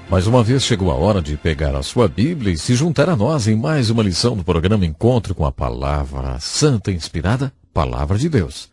Mais uma vez chegou a hora de pegar a sua Bíblia e se juntar a nós em mais uma lição do programa Encontro com a Palavra Santa Inspirada, Palavra de Deus.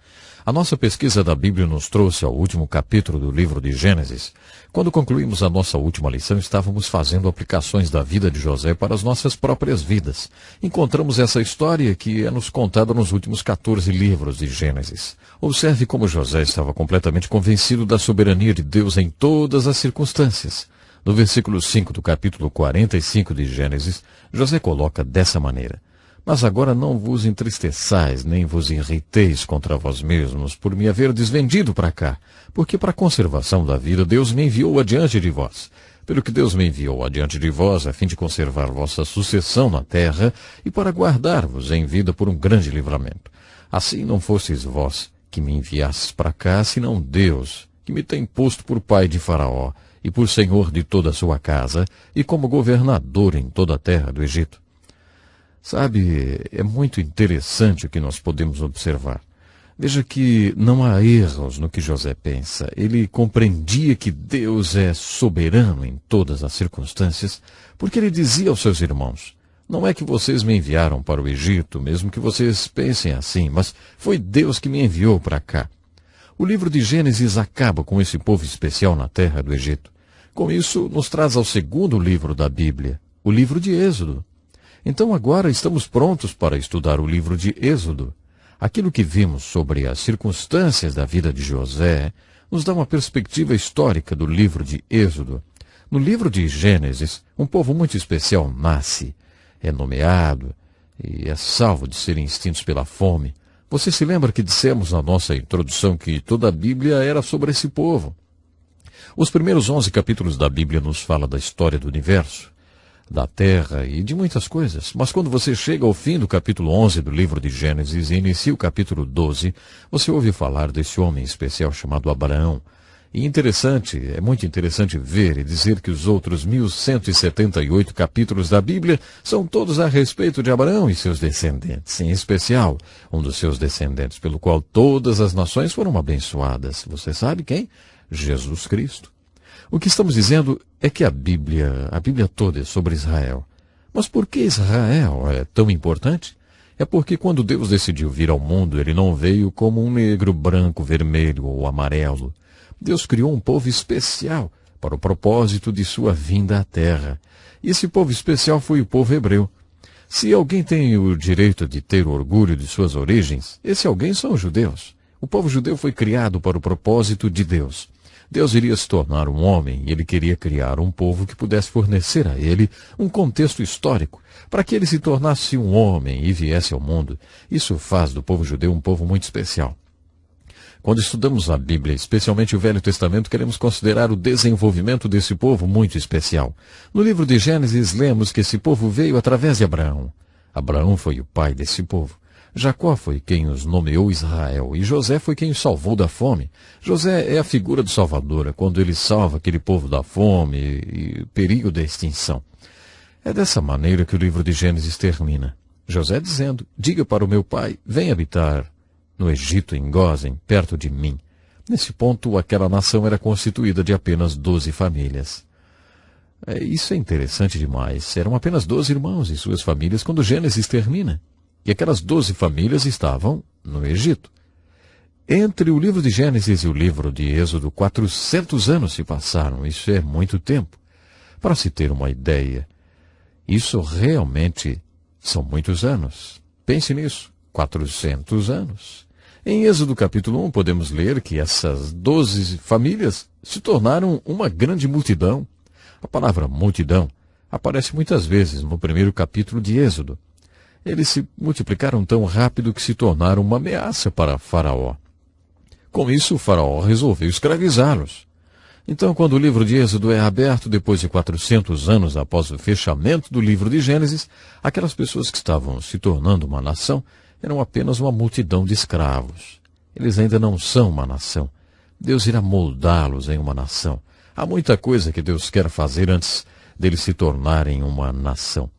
A nossa pesquisa da Bíblia nos trouxe ao último capítulo do livro de Gênesis. Quando concluímos a nossa última lição, estávamos fazendo aplicações da vida de José para as nossas próprias vidas. Encontramos essa história que é nos contada nos últimos 14 livros de Gênesis. Observe como José estava completamente convencido da soberania de Deus em todas as circunstâncias. No versículo 5 do capítulo 45 de Gênesis, José coloca dessa maneira: Mas agora não vos entristeçais, nem vos irriteis contra vós mesmos, por me haver desvendido para cá, porque para a conservação da vida Deus me enviou adiante de vós. Pelo que Deus me enviou adiante de vós, a fim de conservar vossa sucessão na terra, e para guardar-vos em vida por um grande livramento. Assim não fosseis vós que me enviastes para cá, senão Deus, que me tem posto por pai de Faraó, e por senhor de toda a sua casa, e como governador em toda a terra do Egito. Sabe, é muito interessante o que nós podemos observar. Veja que não há erros no que José pensa. Ele compreendia que Deus é soberano em todas as circunstâncias, porque ele dizia aos seus irmãos: Não é que vocês me enviaram para o Egito, mesmo que vocês pensem assim, mas foi Deus que me enviou para cá. O livro de Gênesis acaba com esse povo especial na terra do Egito. Com isso, nos traz ao segundo livro da Bíblia, o livro de Êxodo. Então agora estamos prontos para estudar o livro de Êxodo. Aquilo que vimos sobre as circunstâncias da vida de José nos dá uma perspectiva histórica do livro de Êxodo. No livro de Gênesis, um povo muito especial nasce, é nomeado e é salvo de serem extintos pela fome. Você se lembra que dissemos na nossa introdução que toda a Bíblia era sobre esse povo? Os primeiros 11 capítulos da Bíblia nos falam da história do universo, da terra e de muitas coisas. Mas quando você chega ao fim do capítulo 11 do livro de Gênesis e inicia o capítulo 12, você ouve falar desse homem especial chamado Abraão. E é muito interessante ver e dizer que os outros 1178 capítulos da Bíblia são todos a respeito de Abraão e seus descendentes, em especial um dos seus descendentes, pelo qual todas as nações foram abençoadas. Você sabe quem? Jesus Cristo. O que estamos dizendo é que a Bíblia toda é sobre Israel. Mas por que Israel é tão importante? É porque quando Deus decidiu vir ao mundo, ele não veio como um negro, branco, vermelho ou amarelo. Deus criou um povo especial para o propósito de sua vinda à terra. E esse povo especial foi o povo hebreu. Se alguém tem o direito de ter orgulho de suas origens, esse alguém são os judeus. O povo judeu foi criado para o propósito de Deus. Deus iria se tornar um homem e ele queria criar um povo que pudesse fornecer a ele um contexto histórico, para que ele se tornasse um homem e viesse ao mundo. Isso faz do povo judeu um povo muito especial. Quando estudamos a Bíblia, especialmente o Velho Testamento, queremos considerar o desenvolvimento desse povo muito especial. No livro de Gênesis, lemos que esse povo veio através de Abraão. Abraão foi o pai desse povo. Jacó foi quem os nomeou Israel, e José foi quem os salvou da fome. José é a figura do Salvador, quando ele salva aquele povo da fome e perigo da extinção. É dessa maneira que o livro de Gênesis termina. José dizendo: Diga para o meu pai, vem habitar no Egito, em Gósen, perto de mim. Nesse ponto, aquela nação era constituída de apenas 12 famílias. Isso é interessante demais. Eram apenas 12 irmãos e suas famílias quando Gênesis termina. E aquelas 12 famílias estavam no Egito. Entre o livro de Gênesis e o livro de Êxodo, 400 anos se passaram. Isso é muito tempo. Para se ter uma ideia, isso realmente são muitos anos. Pense nisso, 400 anos. Em Êxodo capítulo 1, podemos ler que essas 12 famílias se tornaram uma grande multidão. A palavra multidão aparece muitas vezes no primeiro capítulo de Êxodo. Eles se multiplicaram tão rápido que se tornaram uma ameaça para Faraó. Com isso, o Faraó resolveu escravizá-los. Então, quando o livro de Êxodo é aberto, depois de 400 anos após o fechamento do livro de Gênesis, aquelas pessoas que estavam se tornando uma nação eram apenas uma multidão de escravos. Eles ainda não são uma nação. Deus irá moldá-los em uma nação. Há muita coisa que Deus quer fazer antes deles se tornarem uma nação.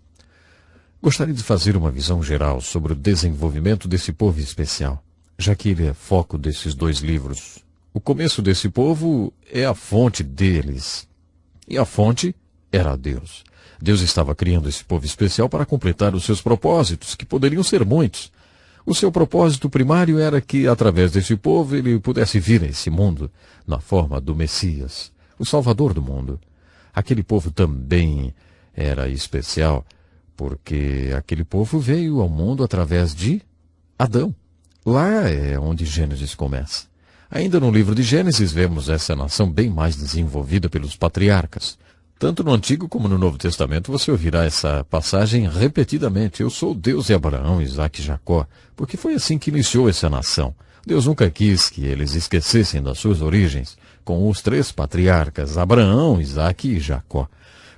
Gostaria de fazer uma visão geral sobre o desenvolvimento desse povo especial, já que ele é foco desses 2 livros. O começo desse povo é a fonte deles. E a fonte era Deus. Deus estava criando esse povo especial para completar os seus propósitos, que poderiam ser muitos. O seu propósito primário era que, através desse povo, ele pudesse vir a esse mundo na forma do Messias, o Salvador do mundo. Aquele povo também era especial, porque aquele povo veio ao mundo através de Adão. Lá é onde Gênesis começa. Ainda no livro de Gênesis vemos essa nação bem mais desenvolvida pelos patriarcas. Tanto no Antigo como no Novo Testamento você ouvirá essa passagem repetidamente. Eu sou o Deus de Abraão, Isaque e Jacó, porque foi assim que iniciou essa nação. Deus nunca quis que eles esquecessem das suas origens, com os 3 patriarcas, Abraão, Isaque e Jacó.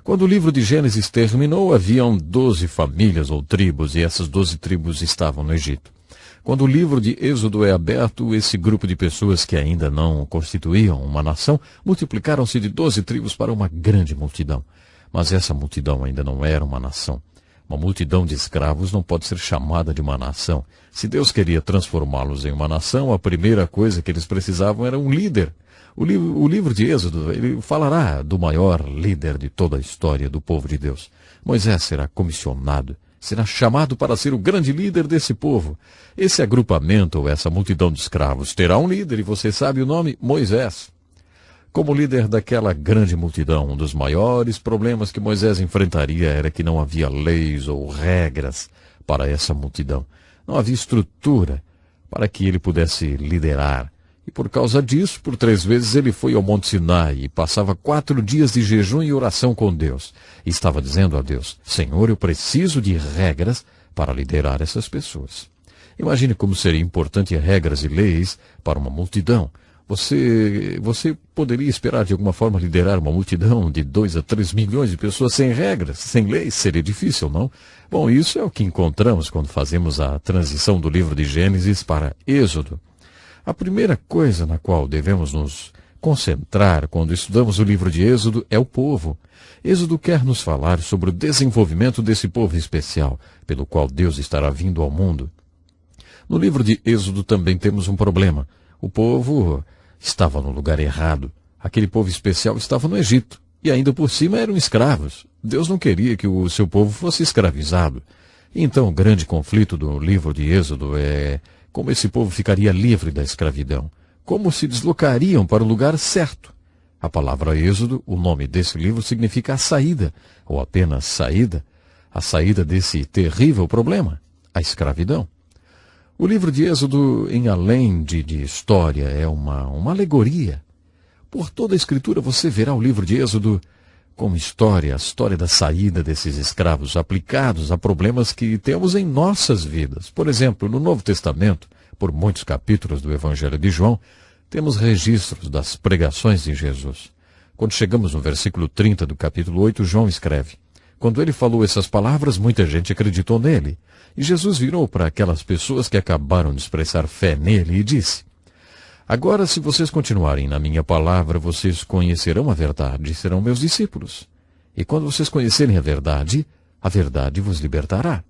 Quando o livro de Gênesis terminou, haviam 12 famílias ou tribos, e essas 12 tribos estavam no Egito. Quando o livro de Êxodo é aberto, esse grupo de pessoas que ainda não constituíam uma nação, multiplicaram-se de 12 tribos para uma grande multidão. Mas essa multidão ainda não era uma nação. Uma multidão de escravos não pode ser chamada de uma nação. Se Deus queria transformá-los em uma nação, a primeira coisa que eles precisavam era um líder. O livro de Êxodo, ele falará do maior líder de toda a história do povo de Deus. Moisés será comissionado, será chamado para ser o grande líder desse povo. Esse agrupamento, ou essa multidão de escravos, terá um líder, e você sabe o nome? Moisés. Como líder daquela grande multidão, um dos maiores problemas que Moisés enfrentaria era que não havia leis ou regras para essa multidão. Não havia estrutura para que ele pudesse liderar. E por causa disso, por 3 vezes ele foi ao Monte Sinai e passava 4 dias de jejum e oração com Deus. E estava dizendo a Deus: Senhor, eu preciso de regras para liderar essas pessoas. Imagine como seria importante regras e leis para uma multidão. Você poderia esperar de alguma forma liderar uma multidão de 2 a 3 milhões de pessoas sem regras, sem leis? Seria difícil, não? Bom, isso é o que encontramos quando fazemos a transição do livro de Gênesis para Êxodo. A primeira coisa na qual devemos nos concentrar quando estudamos o livro de Êxodo é o povo. Êxodo quer nos falar sobre o desenvolvimento desse povo especial, pelo qual Deus estará vindo ao mundo. No livro de Êxodo também temos um problema. O povo estava no lugar errado. Aquele povo especial estava no Egito, e ainda por cima eram escravos. Deus não queria que o seu povo fosse escravizado. Então o grande conflito do livro de Êxodo é como esse povo ficaria livre da escravidão, como se deslocariam para o lugar certo. A palavra Êxodo, o nome desse livro, significa a saída, ou apenas saída, a saída desse terrível problema, a escravidão. O livro de Êxodo, em além de história, é uma alegoria. Por toda a Escritura você verá o livro de Êxodo como história, a história da saída desses escravos aplicados a problemas que temos em nossas vidas. Por exemplo, no Novo Testamento, por muitos capítulos do Evangelho de João, temos registros das pregações de Jesus. Quando chegamos no versículo 30 do capítulo 8, João escreve: Quando ele falou essas palavras, muita gente acreditou nele. E Jesus virou para aquelas pessoas que acabaram de expressar fé nele e disse: Agora, se vocês continuarem na minha palavra, vocês conhecerão a verdade e serão meus discípulos. E quando vocês conhecerem a verdade vos libertará.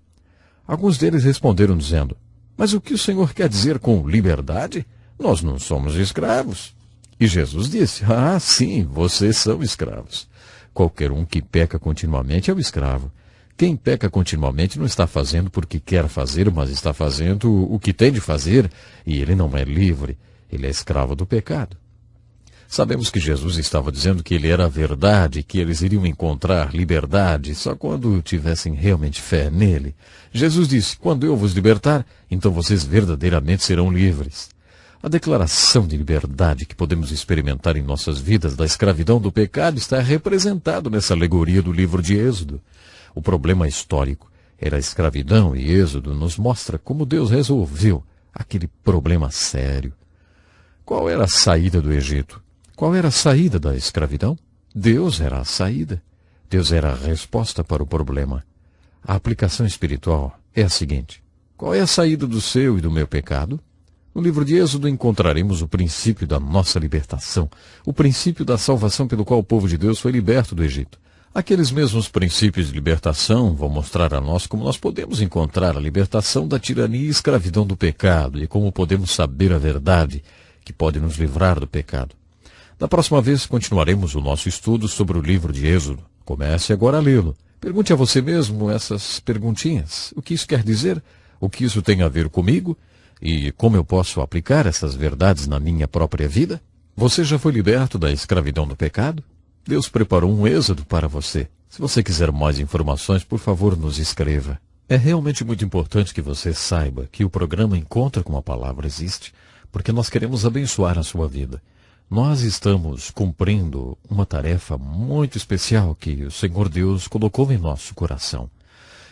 Alguns deles responderam dizendo: Mas o que o Senhor quer dizer com liberdade? Nós não somos escravos. E Jesus disse: Ah, sim, vocês são escravos. Qualquer um que peca continuamente é o escravo. Quem peca continuamente não está fazendo porque quer fazer, mas está fazendo o que tem de fazer, e ele não é livre. Ele é escravo do pecado. Sabemos que Jesus estava dizendo que ele era a verdade, que eles iriam encontrar liberdade só quando tivessem realmente fé nele. Jesus disse: Quando eu vos libertar, então vocês verdadeiramente serão livres. A declaração de liberdade que podemos experimentar em nossas vidas da escravidão do pecado está representado nessa alegoria do livro de Êxodo. O problema histórico era a escravidão, e Êxodo nos mostra como Deus resolveu aquele problema sério. Qual era a saída do Egito? Qual era a saída da escravidão? Deus era a saída. Deus era a resposta para o problema. A aplicação espiritual é a seguinte: qual é a saída do seu e do meu pecado? No livro de Êxodo encontraremos o princípio da nossa libertação, o princípio da salvação pelo qual o povo de Deus foi liberto do Egito. Aqueles mesmos princípios de libertação vão mostrar a nós como nós podemos encontrar a libertação da tirania e escravidão do pecado e como podemos saber a verdade que pode nos livrar do pecado. Da próxima vez continuaremos o nosso estudo sobre o livro de Êxodo. Comece agora a lê-lo. Pergunte a você mesmo essas perguntinhas. O que isso quer dizer? O que isso tem a ver comigo? E como eu posso aplicar essas verdades na minha própria vida? Você já foi liberto da escravidão do pecado? Deus preparou um êxodo para você. Se você quiser mais informações, por favor, nos escreva. É realmente muito importante que você saiba que o programa Encontra com a Palavra existe, porque nós queremos abençoar a sua vida. Nós estamos cumprindo uma tarefa muito especial que o Senhor Deus colocou em nosso coração.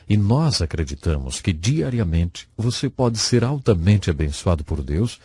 E nós acreditamos que diariamente você pode ser altamente abençoado por Deus,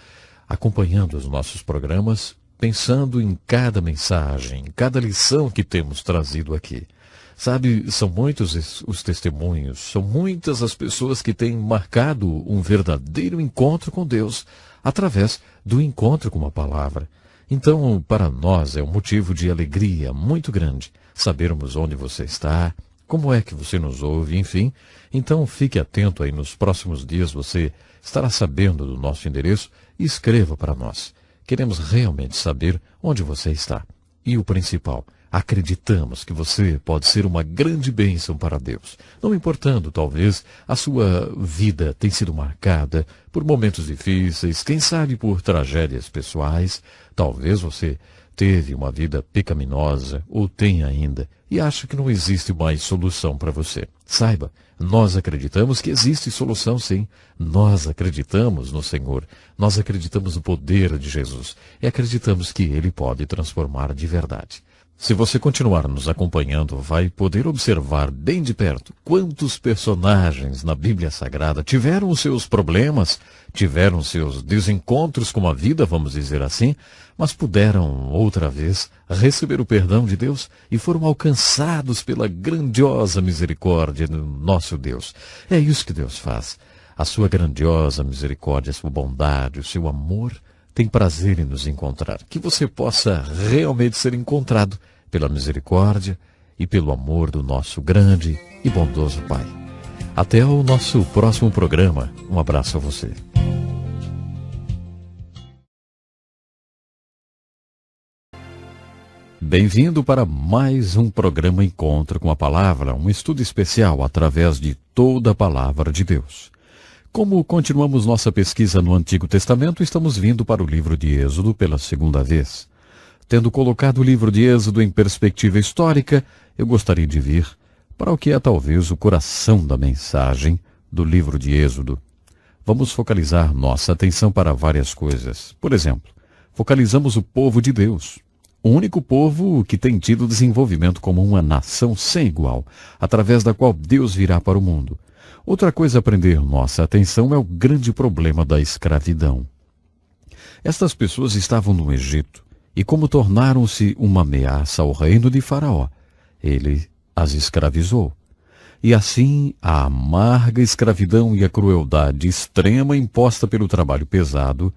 acompanhando os nossos programas, pensando em cada mensagem, em cada lição que temos trazido aqui. Sabe, são muitos os testemunhos, são muitas as pessoas que têm marcado um verdadeiro encontro com Deus através do encontro com a palavra. Então, para nós é um motivo de alegria muito grande sabermos onde você está, como é que você nos ouve, enfim. Então, fique atento aí, nos próximos dias você estará sabendo do nosso endereço e escreva para nós. Queremos realmente saber onde você está. E o principal, acreditamos que você pode ser uma grande bênção para Deus. Não importando, talvez, a sua vida tenha sido marcada por momentos difíceis, quem sabe por tragédias pessoais. Talvez você teve uma vida pecaminosa, ou tem ainda, e acha que não existe mais solução para você. Saiba, nós acreditamos que existe solução sim. Nós acreditamos no Senhor. Nós acreditamos no poder de Jesus. E acreditamos que Ele pode transformar de verdade. Se você continuar nos acompanhando, vai poder observar bem de perto quantos personagens na Bíblia Sagrada tiveram os seus problemas, tiveram seus desencontros com a vida, vamos dizer assim, mas puderam, outra vez, receber o perdão de Deus e foram alcançados pela grandiosa misericórdia do nosso Deus. É isso que Deus faz. A sua grandiosa misericórdia, a sua bondade, o seu amor, tem prazer em nos encontrar. Que você possa realmente ser encontrado pela misericórdia e pelo amor do nosso grande e bondoso Pai. Até o nosso próximo programa. Um abraço a você. Bem-vindo para mais um programa Encontro com a Palavra, um estudo especial através de toda a Palavra de Deus. Como continuamos nossa pesquisa no Antigo Testamento, estamos vindo para o livro de Êxodo pela segunda vez. Tendo colocado o livro de Êxodo em perspectiva histórica, eu gostaria de vir para o que é talvez o coração da mensagem do livro de Êxodo. Vamos focalizar nossa atenção para várias coisas. Por exemplo, focalizamos o povo de Deus, o único povo que tem tido desenvolvimento como uma nação sem igual, através da qual Deus virá para o mundo. Outra coisa a prender nossa atenção é o grande problema da escravidão. Estas pessoas estavam no Egito, e como tornaram-se uma ameaça ao reino de Faraó, ele as escravizou. E assim, a amarga escravidão e a crueldade extrema imposta pelo trabalho pesado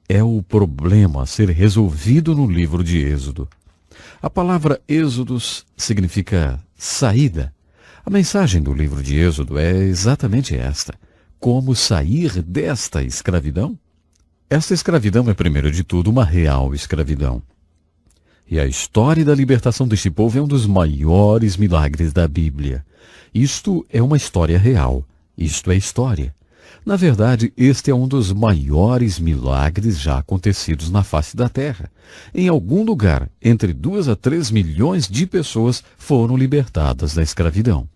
é o problema a ser resolvido no livro de Êxodo. A palavra Êxodos significa saída. A mensagem do livro de Êxodo é exatamente esta. Como sair desta escravidão? Esta escravidão é, primeiro de tudo, uma real escravidão. E a história da libertação deste povo é um dos maiores milagres da Bíblia. Isto é uma história real. Isto é história. Na verdade, este é um dos maiores milagres já acontecidos na face da terra. Em algum lugar, entre 2 a 3 milhões de pessoas foram libertadas da escravidão.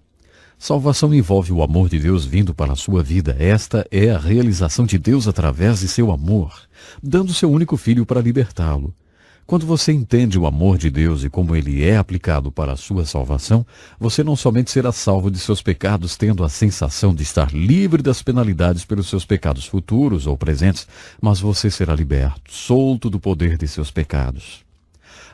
Salvação envolve o amor de Deus vindo para a sua vida. Esta é a realização de Deus através de seu amor, dando seu único filho para libertá-lo. Quando você entende o amor de Deus e como ele é aplicado para a sua salvação, você não somente será salvo de seus pecados, tendo a sensação de estar livre das penalidades pelos seus pecados futuros ou presentes, mas você será liberto, solto do poder de seus pecados.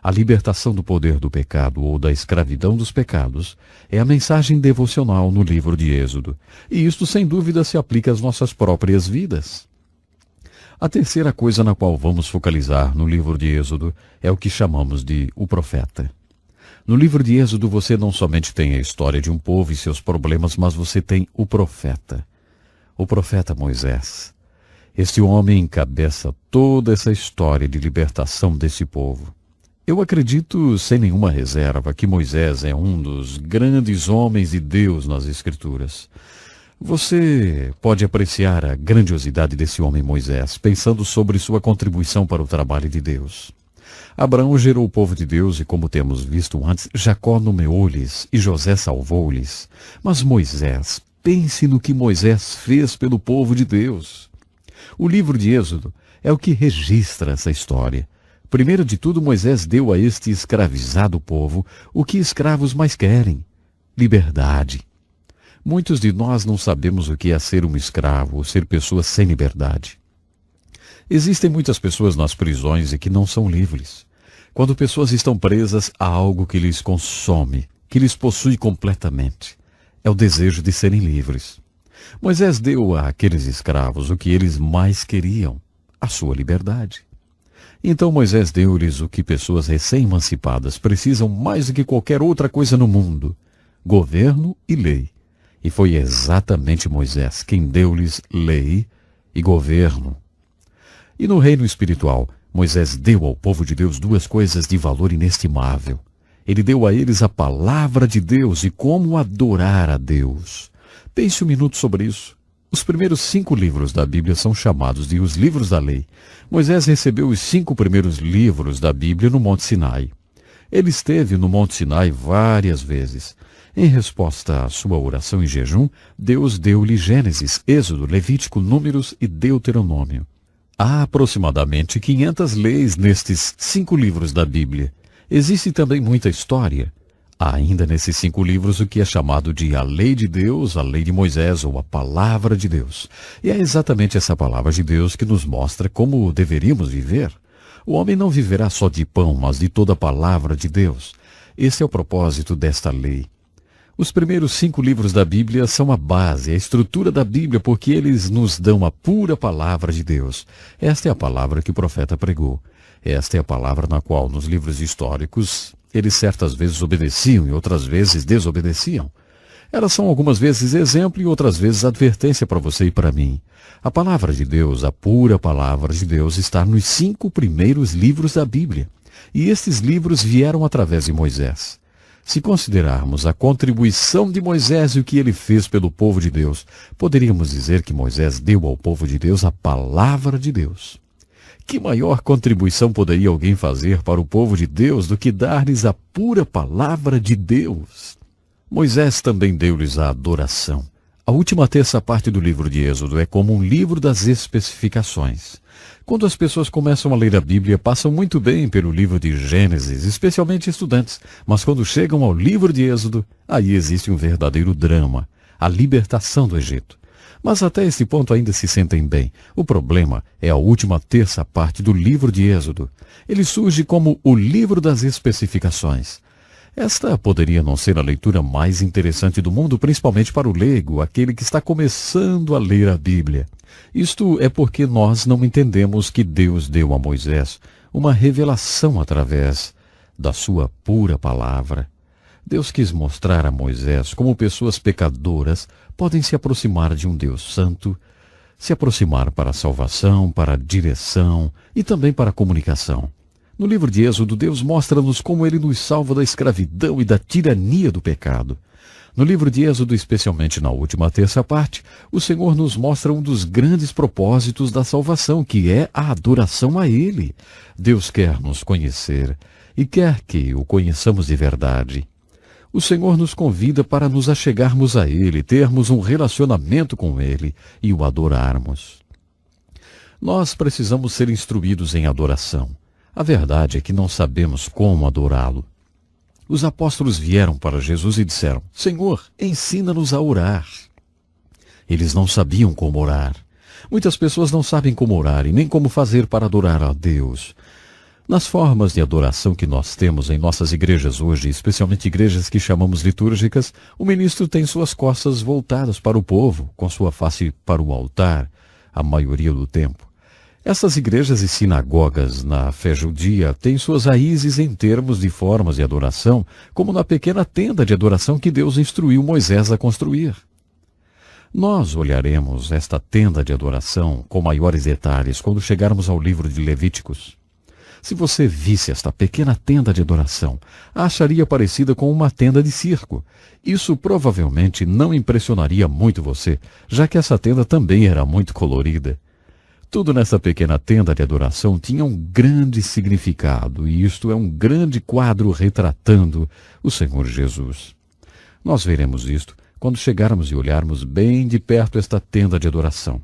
A libertação do poder do pecado ou da escravidão dos pecados é a mensagem devocional no livro de Êxodo, e isto sem dúvida se aplica às nossas próprias vidas. A terceira coisa na qual vamos focalizar no livro de Êxodo é o que chamamos de o profeta. No livro de Êxodo você não somente tem a história de um povo e seus problemas, mas você tem o profeta Moisés. Este homem encabeça toda essa história de libertação desse povo. Eu acredito, sem nenhuma reserva, que Moisés é um dos grandes homens de Deus nas Escrituras. Você pode apreciar a grandiosidade desse homem Moisés, pensando sobre sua contribuição para o trabalho de Deus. Abraão gerou o povo de Deus e, como temos visto antes, Jacó nomeou-lhes e José salvou-lhes. Mas Moisés, pense no que Moisés fez pelo povo de Deus. O livro de Êxodo é o que registra essa história. Primeiro de tudo, Moisés deu a este escravizado povo o que escravos mais querem: liberdade. Muitos de nós não sabemos o que é ser um escravo ou ser pessoas sem liberdade. Existem muitas pessoas nas prisões e que não são livres. Quando pessoas estão presas, há algo que lhes consome, que lhes possui completamente. É o desejo de serem livres. Moisés deu àqueles escravos o que eles mais queriam: a sua liberdade. Então Moisés deu-lhes o que pessoas recém-emancipadas precisam mais do que qualquer outra coisa no mundo: governo e lei. E foi exatamente Moisés quem deu-lhes lei e governo. E no reino espiritual, Moisés deu ao povo de Deus duas coisas de valor inestimável. Ele deu a eles a palavra de Deus e como adorar a Deus. Pense um minuto sobre isso. Os primeiros 5 livros da Bíblia são chamados de os livros da lei. Moisés recebeu os 5 primeiros livros da Bíblia no Monte Sinai. Ele esteve no Monte Sinai várias vezes. Em resposta à sua oração em jejum, Deus deu-lhe Gênesis, Êxodo, Levítico, Números e Deuteronômio. Há aproximadamente 500 leis nestes 5 livros da Bíblia. Existe também muita história. Há ainda nesses 5 livros o que é chamado de a Lei de Deus, a Lei de Moisés ou a Palavra de Deus. E é exatamente essa Palavra de Deus que nos mostra como deveríamos viver. O homem não viverá só de pão, mas de toda a Palavra de Deus. Esse é o propósito desta lei. Os primeiros 5 livros da Bíblia são a base, a estrutura da Bíblia, porque eles nos dão a pura palavra de Deus. Esta é a palavra que o profeta pregou. Esta é a palavra na qual, nos livros históricos, eles certas vezes obedeciam e outras vezes desobedeciam. Elas são algumas vezes exemplo e outras vezes advertência para você e para mim. A palavra de Deus, a pura palavra de Deus, está nos 5 primeiros livros da Bíblia. E estes livros vieram através de Moisés. Se considerarmos a contribuição de Moisés e o que ele fez pelo povo de Deus, poderíamos dizer que Moisés deu ao povo de Deus a palavra de Deus. Que maior contribuição poderia alguém fazer para o povo de Deus do que dar-lhes a pura palavra de Deus? Moisés também deu-lhes a adoração. A última terça parte do livro de Êxodo é como um livro das especificações. Quando as pessoas começam a ler a Bíblia, passam muito bem pelo livro de Gênesis, especialmente estudantes, mas quando chegam ao livro de Êxodo, aí existe um verdadeiro drama, a libertação do Egito. Mas até esse ponto ainda se sentem bem. O problema é a última terça parte do livro de Êxodo. Ele surge como o livro das especificações. Esta poderia não ser a leitura mais interessante do mundo, principalmente para o leigo, aquele que está começando a ler a Bíblia. Isto é porque nós não entendemos que Deus deu a Moisés uma revelação através da sua pura palavra. Deus quis mostrar a Moisés como pessoas pecadoras podem se aproximar de um Deus santo, se aproximar para a salvação, para a direção e também para a comunicação. No livro de Êxodo, Deus mostra-nos como Ele nos salva da escravidão e da tirania do pecado. No livro de Êxodo, especialmente na última terça parte, o Senhor nos mostra um dos grandes propósitos da salvação, que é a adoração a Ele. Deus quer nos conhecer e quer que o conheçamos de verdade. O Senhor nos convida para nos achegarmos a Ele, termos um relacionamento com Ele e o adorarmos. Nós precisamos ser instruídos em adoração. A verdade é que não sabemos como adorá-lo. Os apóstolos vieram para Jesus e disseram: Senhor, ensina-nos a orar. Eles não sabiam como orar. Muitas pessoas não sabem como orar e nem como fazer para adorar a Deus. Nas formas de adoração que nós temos em nossas igrejas hoje, especialmente igrejas que chamamos litúrgicas, o ministro tem suas costas voltadas para o povo, com sua face para o altar, a maioria do tempo. Essas igrejas e sinagogas na fé judia têm suas raízes em termos de formas de adoração, como na pequena tenda de adoração que Deus instruiu Moisés a construir. Nós olharemos esta tenda de adoração com maiores detalhes quando chegarmos ao livro de Levíticos. Se você visse esta pequena tenda de adoração, a acharia parecida com uma tenda de circo. Isso provavelmente não impressionaria muito você, já que essa tenda também era muito colorida. Tudo nessa pequena tenda de adoração tinha um grande significado, e isto é um grande quadro retratando o Senhor Jesus. Nós veremos isto quando chegarmos e olharmos bem de perto esta tenda de adoração.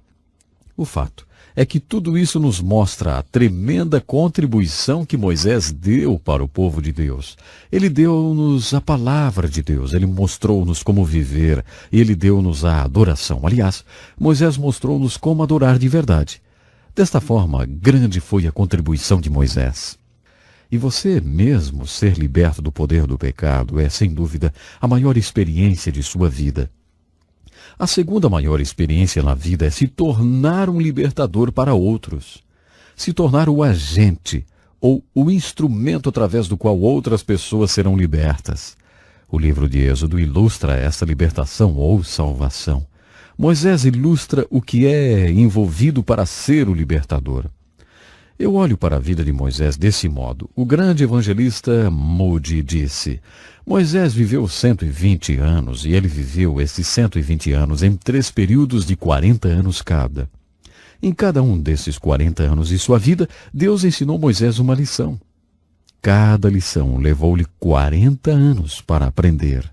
O fato é que tudo isso nos mostra a tremenda contribuição que Moisés deu para o povo de Deus. Ele deu-nos a palavra de Deus, ele mostrou-nos como viver, e ele deu-nos a adoração. Aliás, Moisés mostrou-nos como adorar de verdade. Desta forma, grande foi a contribuição de Moisés. E você mesmo ser liberto do poder do pecado é, sem dúvida, a maior experiência de sua vida. A segunda maior experiência na vida é se tornar um libertador para outros. Se tornar o agente ou o instrumento através do qual outras pessoas serão libertas. O livro de Êxodo ilustra essa libertação ou salvação. Moisés ilustra o que é envolvido para ser o libertador. Eu olho para a vida de Moisés desse modo. O grande evangelista Moody disse: Moisés viveu 120 anos e ele viveu esses 120 anos em 3 períodos de 40 anos cada. Em cada um desses 40 anos de sua vida, Deus ensinou Moisés uma lição. Cada lição levou-lhe 40 anos para aprender.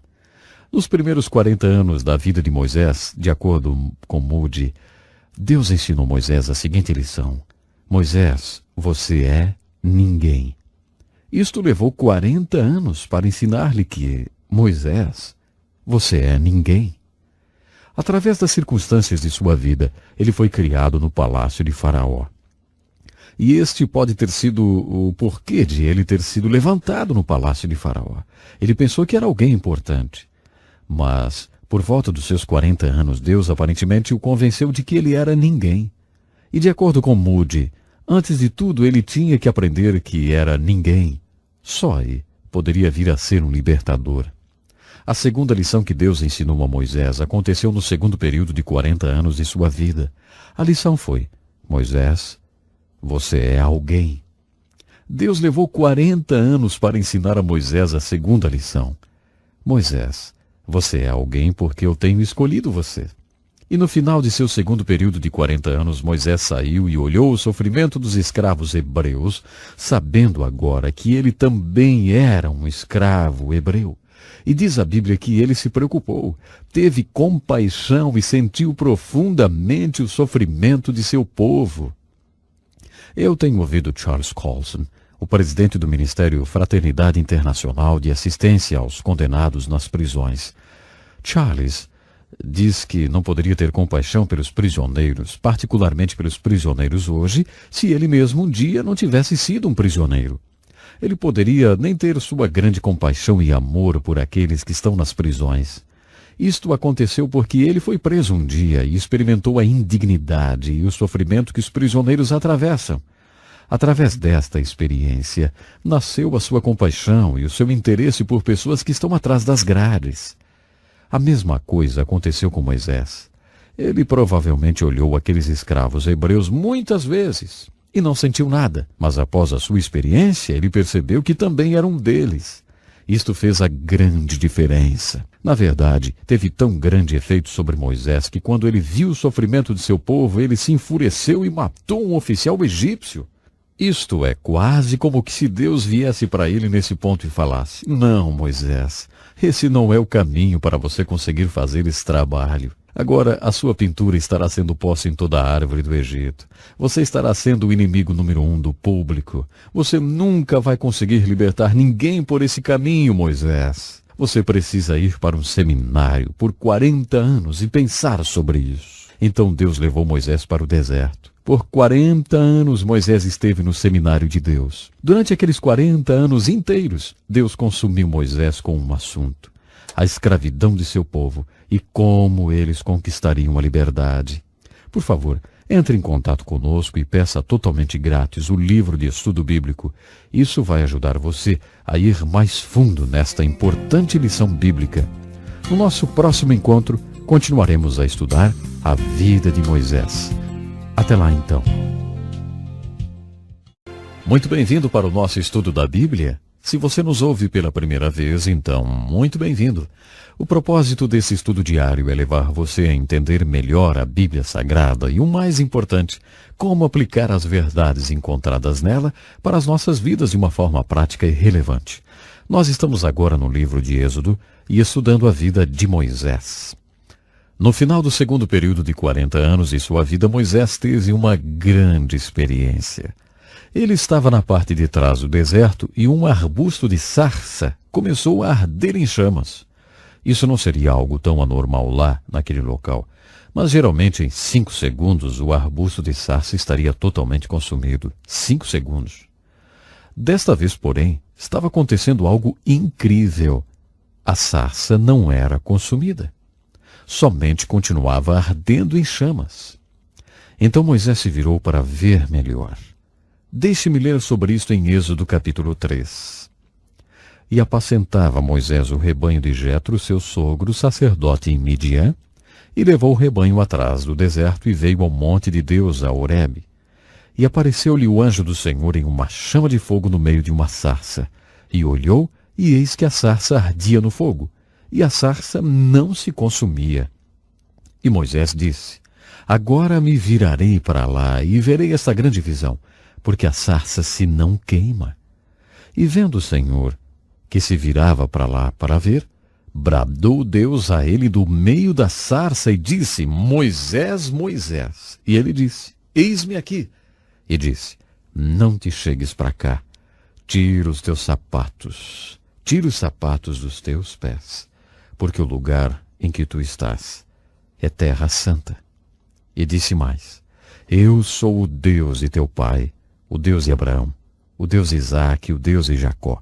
Nos primeiros 40 anos da vida de Moisés, de acordo com Moody, Deus ensinou Moisés a seguinte lição: Moisés, você é ninguém. Isto levou 40 anos para ensinar-lhe que, Moisés, você é ninguém. Através das circunstâncias de sua vida, ele foi criado no palácio de Faraó. E este pode ter sido o porquê de ele ter sido levantado no palácio de Faraó. Ele pensou que era alguém importante. Mas, por volta dos seus 40 anos, Deus aparentemente o convenceu de que ele era ninguém. E de acordo com Moody, antes de tudo ele tinha que aprender que era ninguém. Só aí poderia vir a ser um libertador. A segunda lição que Deus ensinou a Moisés aconteceu no segundo período de 40 anos de sua vida. A lição foi: Moisés, você é alguém. Deus levou 40 anos para ensinar a Moisés a segunda lição. Moisés, você é alguém porque eu tenho escolhido você. E no final de seu segundo período de 40 anos, Moisés saiu e olhou o sofrimento dos escravos hebreus, sabendo agora que ele também era um escravo hebreu. E diz a Bíblia que ele se preocupou, teve compaixão e sentiu profundamente o sofrimento de seu povo. Eu tenho ouvido Charles Colson, o presidente do Ministério Fraternidade Internacional de Assistência aos Condenados nas Prisões. Charles diz que não poderia ter compaixão pelos prisioneiros, particularmente pelos prisioneiros hoje, se ele mesmo um dia não tivesse sido um prisioneiro. Ele poderia nem ter sua grande compaixão e amor por aqueles que estão nas prisões. Isto aconteceu porque ele foi preso um dia e experimentou a indignidade e o sofrimento que os prisioneiros atravessam. Através desta experiência, nasceu a sua compaixão e o seu interesse por pessoas que estão atrás das grades. A mesma coisa aconteceu com Moisés. Ele provavelmente olhou aqueles escravos hebreus muitas vezes e não sentiu nada, mas após a sua experiência, ele percebeu que também era um deles. Isto fez a grande diferença. Na verdade, teve tão grande efeito sobre Moisés que quando ele viu o sofrimento de seu povo, ele se enfureceu e matou um oficial egípcio. Isto é quase como que se Deus viesse para ele nesse ponto e falasse: não, Moisés, esse não é o caminho para você conseguir fazer esse trabalho. Agora a sua pintura estará sendo posta em toda a árvore do Egito. Você estará sendo o inimigo número 1 do público. Você nunca vai conseguir libertar ninguém por esse caminho, Moisés. Você precisa ir para um seminário por 40 anos e pensar sobre isso. Então Deus levou Moisés para o deserto. Por 40 anos Moisés esteve no seminário de Deus. Durante aqueles 40 anos inteiros, Deus consumiu Moisés com um assunto: a escravidão de seu povo e como eles conquistariam a liberdade. Por favor, entre em contato conosco e peça totalmente grátis o livro de estudo bíblico. Isso vai ajudar você a ir mais fundo nesta importante lição bíblica. No nosso próximo encontro, continuaremos a estudar a vida de Moisés. Até lá, então. Muito bem-vindo para o nosso estudo da Bíblia. Se você nos ouve pela primeira vez, então, muito bem-vindo. O propósito desse estudo diário é levar você a entender melhor a Bíblia Sagrada e, o mais importante, como aplicar as verdades encontradas nela para as nossas vidas de uma forma prática e relevante. Nós estamos agora no livro de Êxodo e estudando a vida de Moisés. No final do segundo período de 40 anos de sua vida, Moisés teve uma grande experiência. Ele estava na parte de trás do deserto e um arbusto de sarça começou a arder em chamas. Isso não seria algo tão anormal lá, naquele local, mas geralmente em 5 segundos o arbusto de sarça estaria totalmente consumido. 5 segundos. Desta vez, porém, estava acontecendo algo incrível. A sarça não era consumida. Somente continuava ardendo em chamas. Então Moisés se virou para ver melhor. Deixe-me ler sobre isto em Êxodo capítulo 3. E apacentava Moisés o rebanho de Jetro, seu sogro, sacerdote em Midian, e levou o rebanho atrás do deserto e veio ao monte de Deus, a Horebe. E apareceu-lhe o anjo do Senhor em uma chama de fogo no meio de uma sarça. E olhou, e eis que a sarça ardia no fogo, e a sarça não se consumia. E Moisés disse: Agora me virarei para lá e verei esta grande visão, porque a sarça se não queima. E vendo o Senhor que se virava para lá para ver, bradou Deus a ele do meio da sarça e disse: Moisés, Moisés. E ele disse: Eis-me aqui. E disse: Não te chegues para cá. Tira os teus sapatos. Tira os sapatos dos teus pés, porque o lugar em que tu estás é terra santa. E disse mais: Eu sou o Deus de teu pai, o Deus de Abraão, o Deus de Isaque, o Deus de Jacó.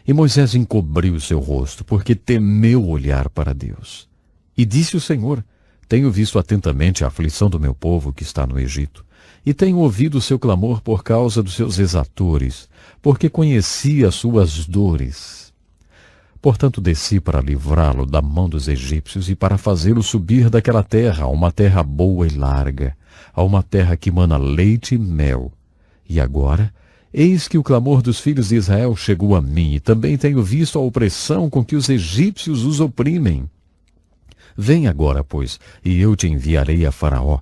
E Moisés encobriu o seu rosto, porque temeu olhar para Deus. E disse o Senhor: Tenho visto atentamente a aflição do meu povo que está no Egito, e tenho ouvido o seu clamor por causa dos seus exatores, porque conheci as suas dores. Portanto, desci para livrá-lo da mão dos egípcios e para fazê-lo subir daquela terra a uma terra boa e larga, a uma terra que mana leite e mel. E agora, eis que o clamor dos filhos de Israel chegou a mim, e também tenho visto a opressão com que os egípcios os oprimem. Vem agora, pois, e eu te enviarei a Faraó,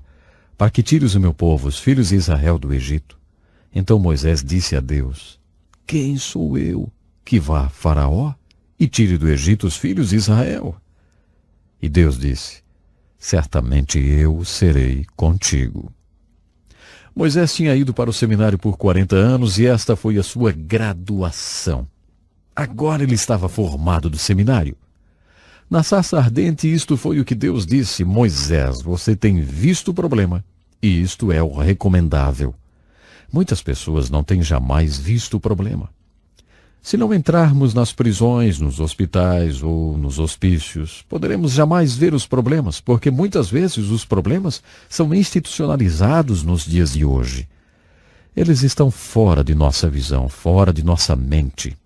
para que tires o meu povo, os filhos de Israel, do Egito. Então Moisés disse a Deus: Quem sou eu que vá a Faraó e tire do Egito os filhos de Israel? E Deus disse: Certamente eu serei contigo. Moisés tinha ido para o seminário por 40 anos e esta foi a sua graduação. Agora ele estava formado do seminário. Na sarça ardente, isto foi o que Deus disse: Moisés, você tem visto o problema, e isto é o recomendável. Muitas pessoas não têm jamais visto o problema. Se não entrarmos nas prisões, nos hospitais ou nos hospícios, poderemos jamais ver os problemas, porque muitas vezes os problemas são institucionalizados nos dias de hoje. Eles estão fora de nossa visão, fora de nossa mente.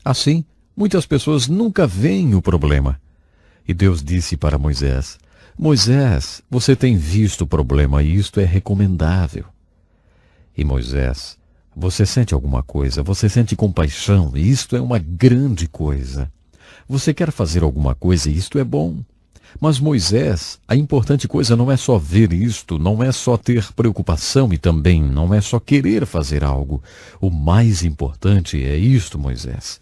Assim, muitas pessoas nunca veem o problema. E Deus disse para Moisés: Moisés, você tem visto o problema e isto é recomendável. E Moisés: Você sente alguma coisa, você sente compaixão, e isto é uma grande coisa. Você quer fazer alguma coisa, e isto é bom. Mas Moisés, a importante coisa não é só ver isto, não é só ter preocupação e também não é só querer fazer algo. O mais importante é isto, Moisés.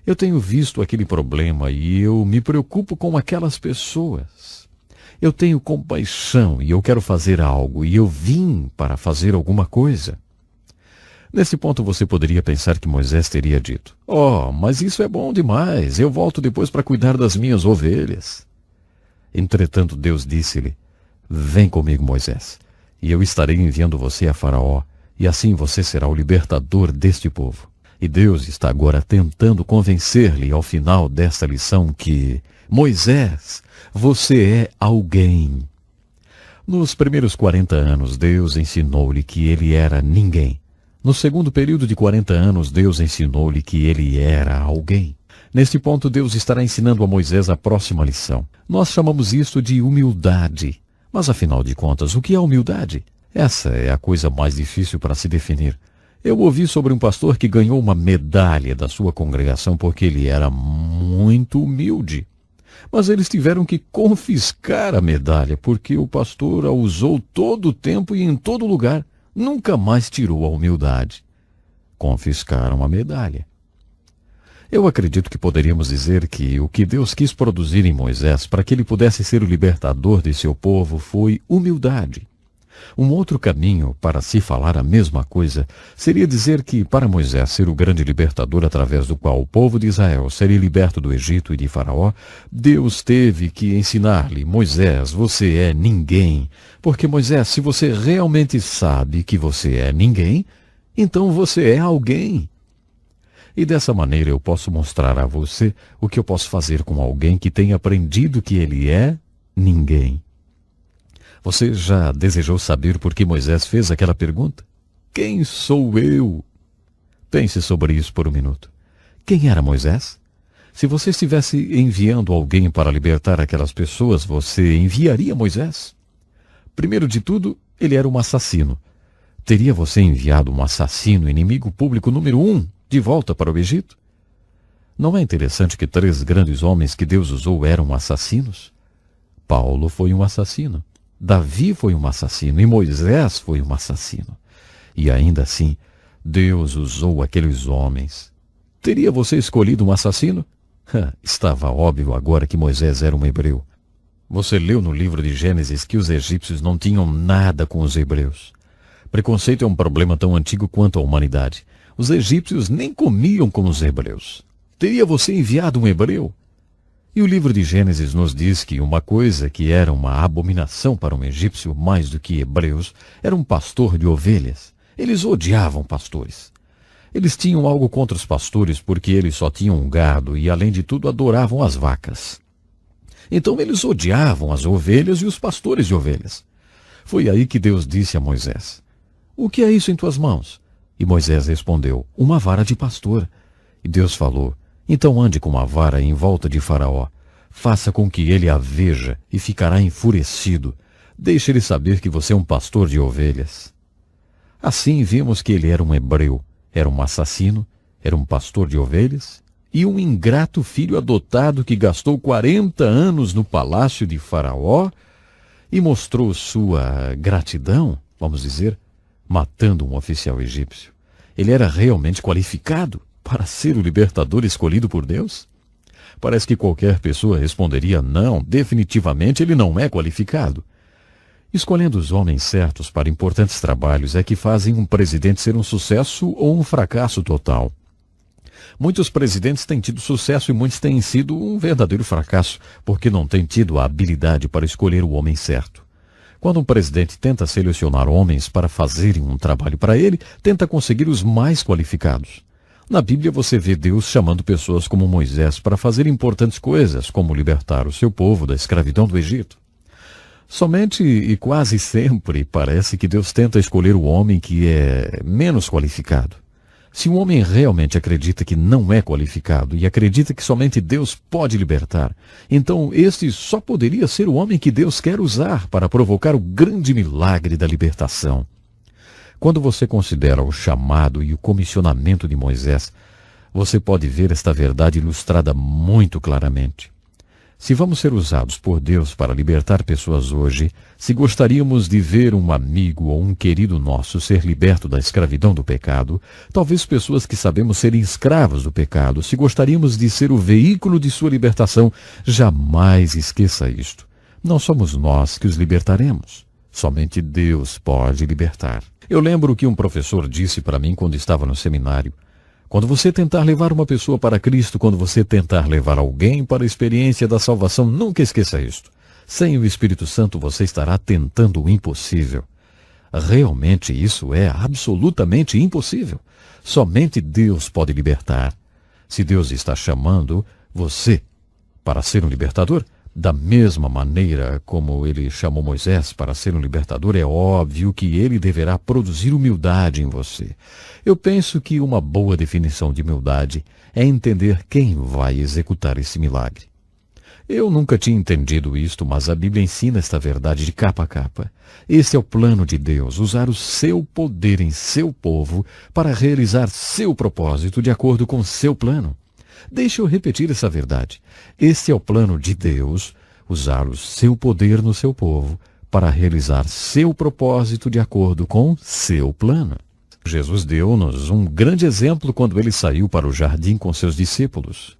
Eu tenho visto aquele problema e eu me preocupo com aquelas pessoas. Eu tenho compaixão e eu quero fazer algo, e eu vim para fazer alguma coisa. Nesse ponto você poderia pensar que Moisés teria dito: Oh, mas isso é bom demais, eu volto depois para cuidar das minhas ovelhas. Entretanto, Deus disse-lhe: Vem comigo, Moisés, e eu estarei enviando você a Faraó, e assim você será o libertador deste povo. E Deus está agora tentando convencer-lhe ao final desta lição que, Moisés, você é alguém. Nos primeiros 40 anos, Deus ensinou-lhe que ele era ninguém. No segundo período de 40 anos, Deus ensinou-lhe que ele era alguém. Neste ponto, Deus estará ensinando a Moisés a próxima lição. Nós chamamos isto de humildade. Mas, afinal de contas, o que é humildade? Essa é a coisa mais difícil para se definir. Eu ouvi sobre um pastor que ganhou uma medalha da sua congregação porque ele era muito humilde. Mas eles tiveram que confiscar a medalha porque o pastor a usou todo o tempo e em todo lugar. Nunca mais tirou a humildade. Confiscaram a medalha. Eu acredito que poderíamos dizer que o que Deus quis produzir em Moisés para que ele pudesse ser o libertador de seu povo foi humildade. Um outro caminho para se falar a mesma coisa seria dizer que, para Moisés ser o grande libertador através do qual o povo de Israel seria liberto do Egito e de Faraó, Deus teve que ensinar-lhe: Moisés, você é ninguém. Porque, Moisés, se você realmente sabe que você é ninguém, então você é alguém. E dessa maneira eu posso mostrar a você o que eu posso fazer com alguém que tem aprendido que ele é ninguém. Você já desejou saber por que Moisés fez aquela pergunta? Quem sou eu? Pense sobre isso por um minuto. Quem era Moisés? Se você estivesse enviando alguém para libertar aquelas pessoas, você enviaria Moisés? Primeiro de tudo, ele era um assassino. Teria você enviado um assassino, inimigo público número 1, de volta para o Egito? Não é interessante que 3 grandes homens que Deus usou eram assassinos? Paulo foi um assassino. Davi foi um assassino e Moisés foi um assassino. E ainda assim, Deus usou aqueles homens. Teria você escolhido um assassino? Estava óbvio agora que Moisés era um hebreu. Você leu no livro de Gênesis que os egípcios não tinham nada com os hebreus. Preconceito é um problema tão antigo quanto a humanidade. Os egípcios nem comiam como os hebreus. Teria você enviado um hebreu? E o livro de Gênesis nos diz que uma coisa que era uma abominação para um egípcio mais do que hebreus era um pastor de ovelhas. Eles odiavam pastores. Eles tinham algo contra os pastores porque eles só tinham um gado e, além de tudo, adoravam as vacas. Então eles odiavam as ovelhas e os pastores de ovelhas. Foi aí que Deus disse a Moisés: O que é isso em tuas mãos? E Moisés respondeu: Uma vara de pastor. E Deus falou: Então ande com uma vara em volta de Faraó. Faça com que ele a veja e ficará enfurecido. Deixe ele saber que você é um pastor de ovelhas. Assim vimos que ele era um hebreu, era um assassino, era um pastor de ovelhas e um ingrato filho adotado que gastou 40 anos no palácio de Faraó e mostrou sua gratidão, vamos dizer, matando um oficial egípcio. Ele era realmente qualificado para ser o libertador escolhido por Deus? Parece que qualquer pessoa responderia: não, definitivamente ele não é qualificado. Escolhendo os homens certos para importantes trabalhos é que fazem um presidente ser um sucesso ou um fracasso total. Muitos presidentes têm tido sucesso e muitos têm sido um verdadeiro fracasso, porque não têm tido a habilidade para escolher o homem certo. Quando um presidente tenta selecionar homens para fazerem um trabalho para ele, tenta conseguir os mais qualificados. Na Bíblia você vê Deus chamando pessoas como Moisés para fazer importantes coisas, como libertar o seu povo da escravidão do Egito. Somente e quase sempre parece que Deus tenta escolher o homem que é menos qualificado. Se um homem realmente acredita que não é qualificado e acredita que somente Deus pode libertar, então este só poderia ser o homem que Deus quer usar para provocar o grande milagre da libertação. Quando você considera o chamado e o comissionamento de Moisés, você pode ver esta verdade ilustrada muito claramente. Se vamos ser usados por Deus para libertar pessoas hoje, se gostaríamos de ver um amigo ou um querido nosso ser liberto da escravidão do pecado, talvez pessoas que sabemos serem escravos do pecado, se gostaríamos de ser o veículo de sua libertação, jamais esqueça isto. Não somos nós que os libertaremos. Somente Deus pode libertar. Eu lembro o que um professor disse para mim quando estava no seminário. Quando você tentar levar uma pessoa para Cristo, quando você tentar levar alguém para a experiência da salvação, nunca esqueça isto. Sem o Espírito Santo você estará tentando o impossível. Realmente isso é absolutamente impossível. Somente Deus pode libertar. Se Deus está chamando você para ser um libertador, da mesma maneira como ele chamou Moisés para ser um libertador, é óbvio que ele deverá produzir humildade em você. Eu penso que uma boa definição de humildade é entender quem vai executar esse milagre. Eu nunca tinha entendido isto, mas a Bíblia ensina esta verdade de capa a capa. Este é o plano de Deus, usar o seu poder em seu povo para realizar seu propósito de acordo com seu plano. Deixe eu repetir essa verdade. Este é o plano de Deus, usar o seu poder no seu povo para realizar seu propósito de acordo com seu plano. Jesus deu-nos um grande exemplo quando ele saiu para o jardim com seus discípulos.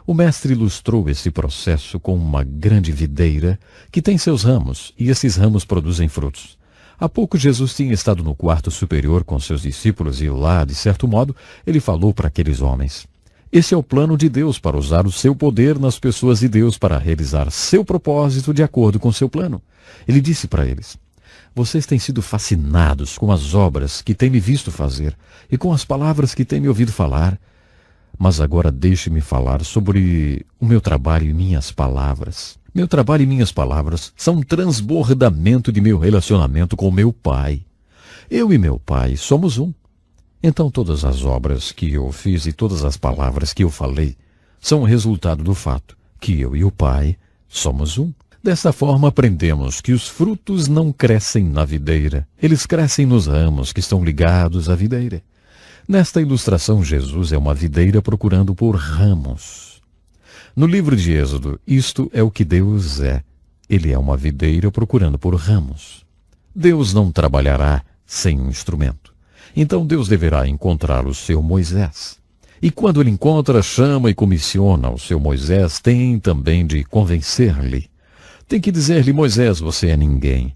O mestre ilustrou esse processo com uma grande videira que tem seus ramos, e esses ramos produzem frutos. Há pouco Jesus tinha estado no quarto superior com seus discípulos e lá, de certo modo, ele falou para aqueles homens: esse é o plano de Deus para usar o seu poder nas pessoas de Deus para realizar seu propósito de acordo com seu plano. Ele disse para eles: vocês têm sido fascinados com as obras que têm me visto fazer e com as palavras que têm me ouvido falar. Mas agora deixe-me falar sobre o meu trabalho e minhas palavras. Meu trabalho e minhas palavras são um transbordamento de meu relacionamento com meu Pai. Eu e meu Pai somos um. Então todas as obras que eu fiz e todas as palavras que eu falei são o resultado do fato que eu e o Pai somos um. Desta forma aprendemos que os frutos não crescem na videira, eles crescem nos ramos que estão ligados à videira. Nesta ilustração, Jesus é uma videira procurando por ramos. No livro de Êxodo, isto é o que Deus é. Ele é uma videira procurando por ramos. Deus não trabalhará sem um instrumento. Então Deus deverá encontrar o seu Moisés. E quando ele encontra, chama e comissiona o seu Moisés, tem também de convencer-lhe. Tem que dizer-lhe: Moisés, você é ninguém.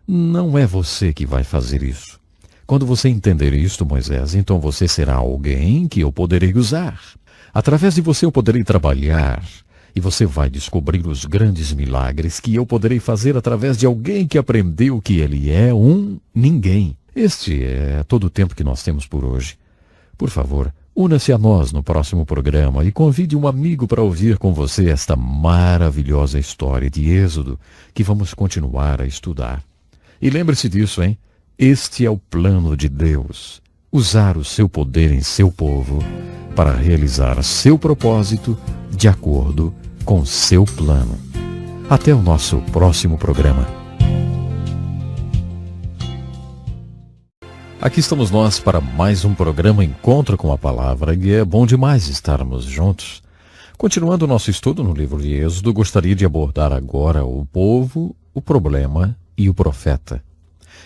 Não é você que vai fazer isso. Quando você entender isto, Moisés, então você será alguém que eu poderei usar. Através de você eu poderei trabalhar, e você vai descobrir os grandes milagres que eu poderei fazer através de alguém que aprendeu que ele é um ninguém. Este é todo o tempo que nós temos por hoje. Por favor, una-se a nós no próximo programa e convide um amigo para ouvir com você esta maravilhosa história de Êxodo que vamos continuar a estudar. E lembre-se disso, hein? Este é o plano de Deus, usar o seu poder em seu povo para realizar seu propósito de acordo com seu plano. Até o nosso próximo programa. Aqui estamos nós para mais um programa Encontro com a Palavra, e é bom demais estarmos juntos. Continuando o nosso estudo no livro de Êxodo, gostaria de abordar agora o povo, o problema e o profeta.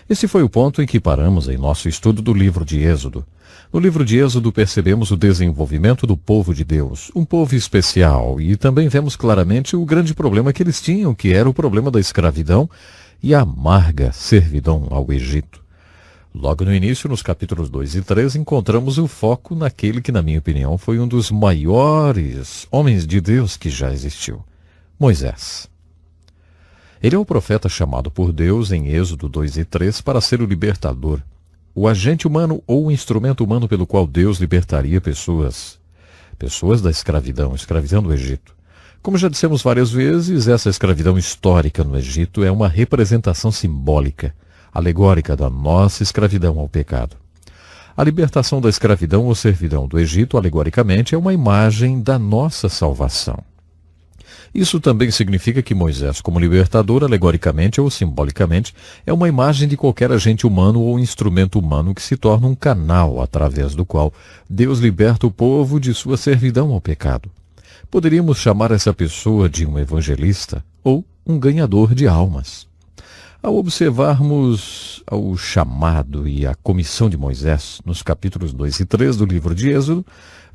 Esse foi o ponto em que paramos em nosso estudo do livro de Êxodo. No livro de Êxodo percebemos o desenvolvimento do povo de Deus, um povo especial, e também vemos claramente o grande problema que eles tinham, que era o problema da escravidão e a amarga servidão ao Egito. Logo no início, nos capítulos 2 e 3, encontramos o foco naquele que, na minha opinião, foi um dos maiores homens de Deus que já existiu, Moisés. Ele é o profeta chamado por Deus em Êxodo 2 e 3 para ser o libertador, o agente humano ou o instrumento humano pelo qual Deus libertaria pessoas da escravidão do Egito. Como já dissemos várias vezes, essa escravidão histórica no Egito é uma representação simbólica, alegórica da nossa escravidão ao pecado. A libertação da escravidão ou servidão do Egito, alegoricamente, é uma imagem da nossa salvação. Isso também significa que Moisés, como libertador, alegoricamente ou simbolicamente, é uma imagem de qualquer agente humano ou instrumento humano que se torna um canal através do qual Deus liberta o povo de sua servidão ao pecado. Poderíamos chamar essa pessoa de um evangelista ou um ganhador de almas. Ao observarmos o chamado e a comissão de Moisés, nos capítulos 2 e 3 do livro de Êxodo,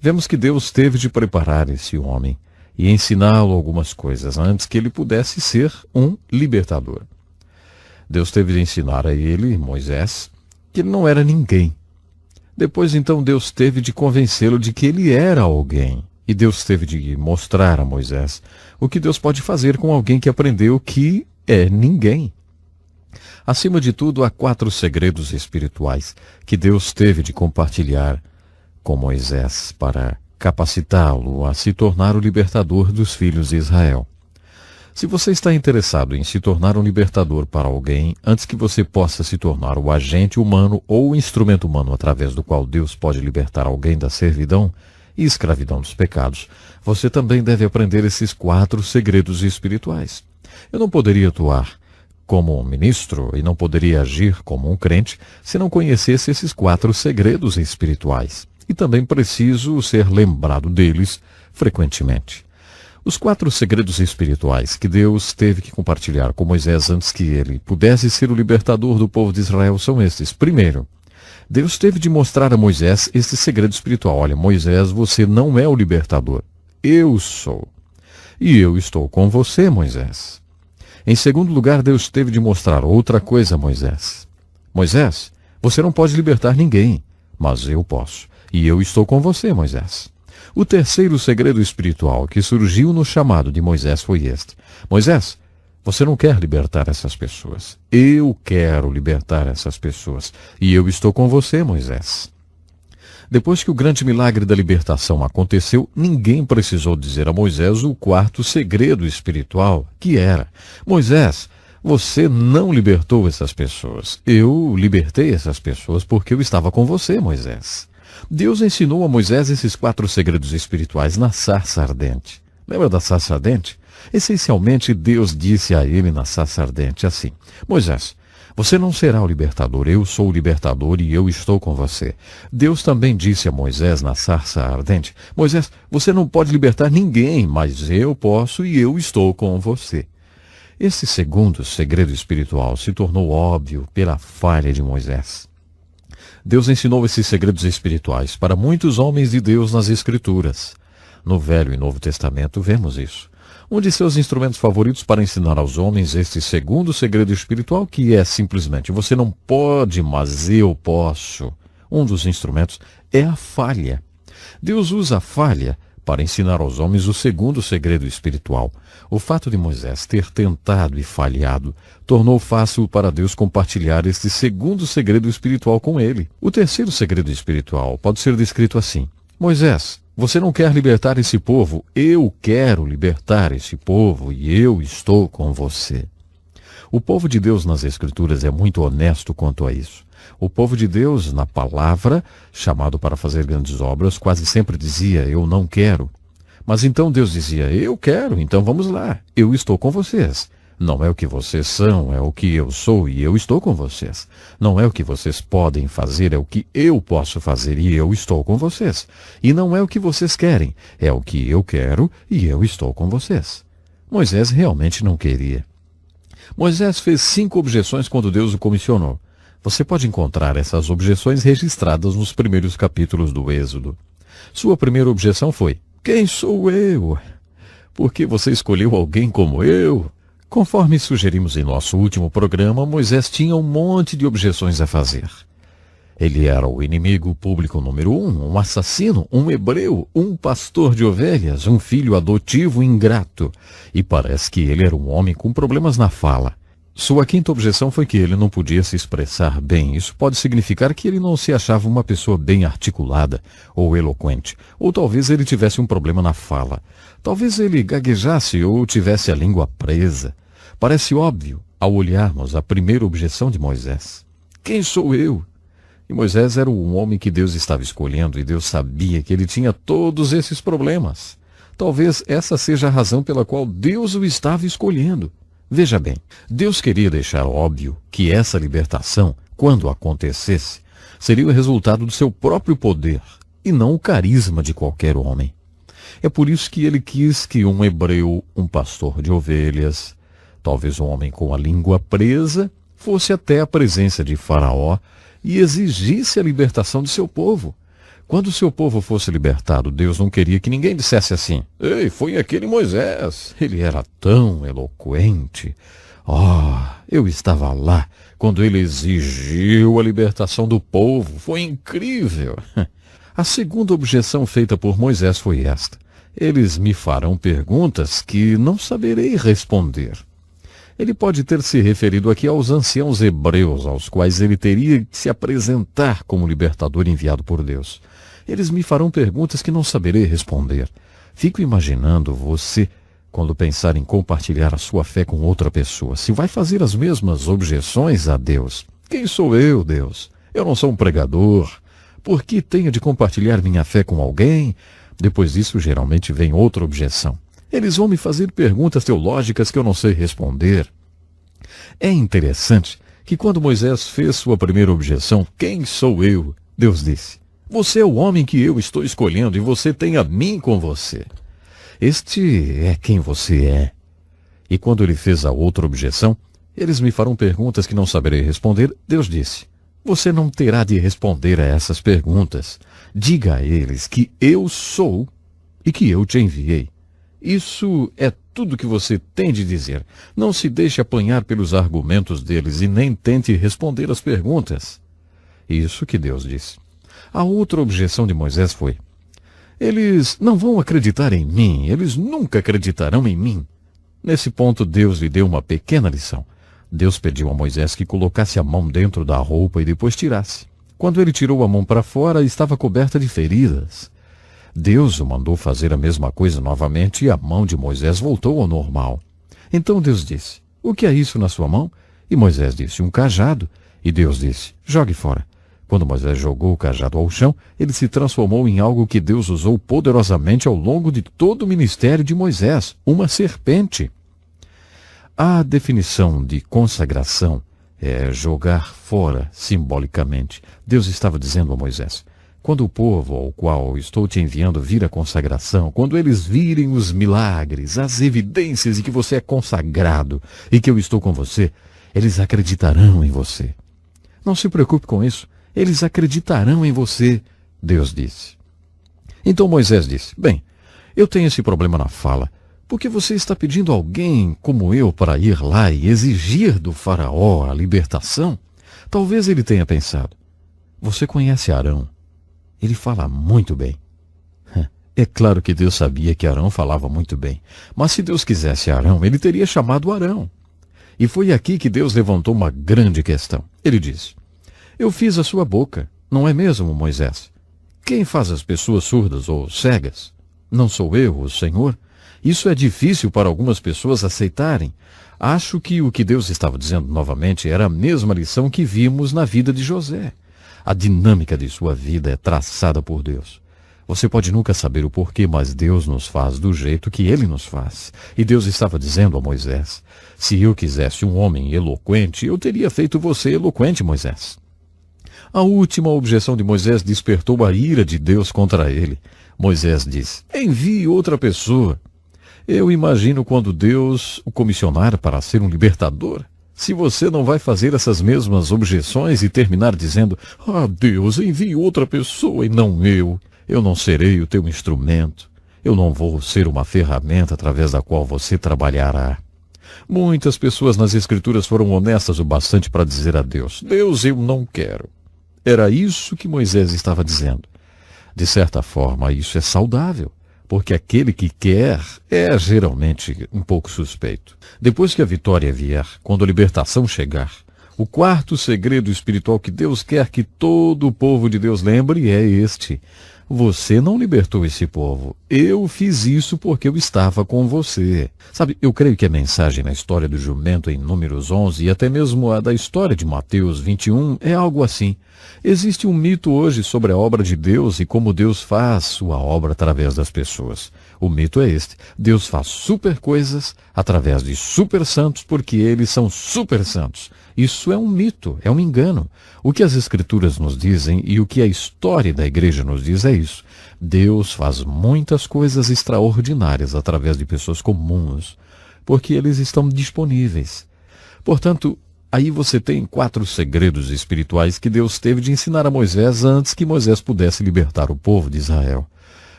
vemos que Deus teve de preparar esse homem e ensiná-lo algumas coisas antes que ele pudesse ser um libertador. Deus teve de ensinar a ele, Moisés, que ele não era ninguém. Depois, então, Deus teve de convencê-lo de que ele era alguém. E Deus teve de mostrar a Moisés o que Deus pode fazer com alguém que aprendeu que é ninguém. Acima de tudo, há 4 segredos espirituais que Deus teve de compartilhar com Moisés para capacitá-lo a se tornar o libertador dos filhos de Israel. Se você está interessado em se tornar um libertador para alguém, antes que você possa se tornar o agente humano ou o instrumento humano através do qual Deus pode libertar alguém da servidão, e escravidão dos pecados, você também deve aprender esses 4 segredos espirituais. Eu não poderia atuar como um ministro e não poderia agir como um crente se não conhecesse esses 4 segredos espirituais. E também preciso ser lembrado deles frequentemente. Os 4 segredos espirituais que Deus teve que compartilhar com Moisés antes que ele pudesse ser o libertador do povo de Israel são estes. Primeiro, Deus teve de mostrar a Moisés este segredo espiritual. Olha, Moisés, você não é o libertador. Eu sou. E eu estou com você, Moisés. Em segundo lugar, Deus teve de mostrar outra coisa a Moisés. Moisés, você não pode libertar ninguém, mas eu posso. E eu estou com você, Moisés. O terceiro segredo espiritual que surgiu no chamado de Moisés foi este. Moisés, você não quer libertar essas pessoas. Eu quero libertar essas pessoas. E eu estou com você, Moisés. Depois que o grande milagre da libertação aconteceu, ninguém precisou dizer a Moisés o 4º segredo espiritual, que era: Moisés, você não libertou essas pessoas. Eu libertei essas pessoas porque eu estava com você, Moisés. Deus ensinou a Moisés esses 4 segredos espirituais na sarça ardente. Lembra da sarça ardente? Essencialmente, Deus disse a ele na sarça ardente assim: Moisés, você não será o libertador, eu sou o libertador e eu estou com você. Deus também disse a Moisés na sarça ardente: Moisés, você não pode libertar ninguém, mas eu posso e eu estou com você. Esse segundo segredo espiritual se tornou óbvio pela falha de Moisés. Deus ensinou esses segredos espirituais para muitos homens de Deus nas Escrituras. No Velho e Novo Testamento vemos isso. Um de seus instrumentos favoritos para ensinar aos homens este segundo segredo espiritual, que é simplesmente: você não pode, mas eu posso. Um dos instrumentos é a falha. Deus usa a falha para ensinar aos homens o segundo segredo espiritual. O fato de Moisés ter tentado e falhado tornou fácil para Deus compartilhar este segundo segredo espiritual com ele. O terceiro segredo espiritual pode ser descrito assim: Moisés, você não quer libertar esse povo? Eu quero libertar esse povo e eu estou com você. O povo de Deus nas Escrituras é muito honesto quanto a isso. O povo de Deus, na palavra, chamado para fazer grandes obras, quase sempre dizia: eu não quero. Mas então Deus dizia: eu quero, então vamos lá, eu estou com vocês. Não é o que vocês são, é o que eu sou e eu estou com vocês. Não é o que vocês podem fazer, é o que eu posso fazer e eu estou com vocês. E não é o que vocês querem, é o que eu quero e eu estou com vocês. Moisés realmente não queria. Moisés fez 5 objeções quando Deus o comissionou. Você pode encontrar essas objeções registradas nos primeiros capítulos do Êxodo. Sua primeira objeção foi: quem sou eu? Por que você escolheu alguém como eu? Conforme sugerimos em nosso último programa, Moisés tinha um monte de objeções a fazer. Ele era o inimigo público número 1, um assassino, um hebreu, um pastor de ovelhas, um filho adotivo ingrato. E parece que ele era um homem com problemas na fala. Sua quinta objeção foi que ele não podia se expressar bem. Isso pode significar que ele não se achava uma pessoa bem articulada ou eloquente. Ou talvez ele tivesse um problema na fala. Talvez ele gaguejasse ou tivesse a língua presa. Parece óbvio ao olharmos a primeira objeção de Moisés. Quem sou eu? E Moisés era o homem que Deus estava escolhendo e Deus sabia que ele tinha todos esses problemas. Talvez essa seja a razão pela qual Deus o estava escolhendo. Veja bem, Deus queria deixar óbvio que essa libertação, quando acontecesse, seria o resultado do seu próprio poder e não o carisma de qualquer homem. É por isso que ele quis que um hebreu, um pastor de ovelhas, talvez um homem com a língua presa, fosse até a presença de Faraó e exigisse a libertação de seu povo. Quando seu povo fosse libertado, Deus não queria que ninguém dissesse assim: ei, foi aquele Moisés, ele era tão eloquente. Eu estava lá quando ele exigiu a libertação do povo, foi incrível. A segunda objeção feita por Moisés foi esta: eles me farão perguntas que não saberei responder. Ele pode ter se referido aqui aos anciãos hebreus, aos quais ele teria que se apresentar como libertador enviado por Deus. Eles me farão perguntas que não saberei responder. Fico imaginando você, quando pensar em compartilhar a sua fé com outra pessoa, se vai fazer as mesmas objeções a Deus. Quem sou eu, Deus? Eu não sou um pregador. Por que tenho de compartilhar minha fé com alguém? Depois disso, geralmente vem outra objeção. Eles vão me fazer perguntas teológicas que eu não sei responder. É interessante que quando Moisés fez sua primeira objeção, quem sou eu? Deus disse, você é o homem que eu estou escolhendo e você tem a mim com você. Este é quem você é. E quando ele fez a outra objeção, eles me farão perguntas que não saberei responder. Deus disse, você não terá de responder a essas perguntas. Diga a eles que eu sou e que eu te enviei. Isso é tudo que você tem de dizer. Não se deixe apanhar pelos argumentos deles e nem tente responder as perguntas. Isso que Deus disse. A outra objeção de Moisés foi, eles não vão acreditar em mim, eles nunca acreditarão em mim. Nesse ponto, Deus lhe deu uma pequena lição. Deus pediu a Moisés que colocasse a mão dentro da roupa e depois tirasse. Quando ele tirou a mão para fora, estava coberta de feridas. Deus o mandou fazer a mesma coisa novamente e a mão de Moisés voltou ao normal. Então Deus disse, o que é isso na sua mão? E Moisés disse, um cajado. E Deus disse, jogue fora. Quando Moisés jogou o cajado ao chão, ele se transformou em algo que Deus usou poderosamente ao longo de todo o ministério de Moisés, uma serpente. A definição de consagração é jogar fora simbolicamente. Deus estava dizendo a Moisés, quando o povo ao qual estou te enviando vir a consagração, quando eles virem os milagres, as evidências de que você é consagrado e que eu estou com você, eles acreditarão em você. Não se preocupe com isso. Eles acreditarão em você, Deus disse. Então Moisés disse, bem, eu tenho esse problema na fala, porque você está pedindo alguém como eu para ir lá e exigir do faraó a libertação? Talvez ele tenha pensado, você conhece Arão, ele fala muito bem. É claro que Deus sabia que Arão falava muito bem, mas se Deus quisesse Arão, ele teria chamado Arão. E foi aqui que Deus levantou uma grande questão. Ele disse, eu fiz a sua boca, não é mesmo, Moisés? Quem faz as pessoas surdas ou cegas? Não sou eu, o Senhor? Isso é difícil para algumas pessoas aceitarem. Acho que o que Deus estava dizendo novamente era a mesma lição que vimos na vida de José. A dinâmica de sua vida é traçada por Deus. Você pode nunca saber o porquê, mas Deus nos faz do jeito que Ele nos faz. E Deus estava dizendo a Moisés, se eu quisesse um homem eloquente, eu teria feito você eloquente, Moisés. A última objeção de Moisés despertou a ira de Deus contra ele. Moisés disse, envie outra pessoa. Eu imagino quando Deus o comissionar para ser um libertador. Se você não vai fazer essas mesmas objeções e terminar dizendo, Deus, envie outra pessoa e não eu. Eu não serei o teu instrumento. Eu não vou ser uma ferramenta através da qual você trabalhará. Muitas pessoas nas Escrituras foram honestas o bastante para dizer a Deus, Deus, eu não quero. Era isso que Moisés estava dizendo. De certa forma, isso é saudável, porque aquele que quer é geralmente um pouco suspeito. Depois que a vitória vier, quando a libertação chegar, o quarto segredo espiritual que Deus quer que todo o povo de Deus lembre é este. Você não libertou esse povo. Eu fiz isso porque eu estava com você. Sabe, eu creio que a mensagem na história do jumento em Números 11 e até mesmo a da história de Mateus 21 é algo assim. Existe um mito hoje sobre a obra de Deus e como Deus faz sua obra através das pessoas. O mito é este. Deus faz super coisas através de super santos porque eles são super santos. Isso é um mito, é um engano. O que as Escrituras nos dizem e o que a história da igreja nos diz é isso. Deus faz muitas coisas extraordinárias através de pessoas comuns, porque eles estão disponíveis. Portanto, aí você tem 4 segredos espirituais que Deus teve de ensinar a Moisés antes que Moisés pudesse libertar o povo de Israel.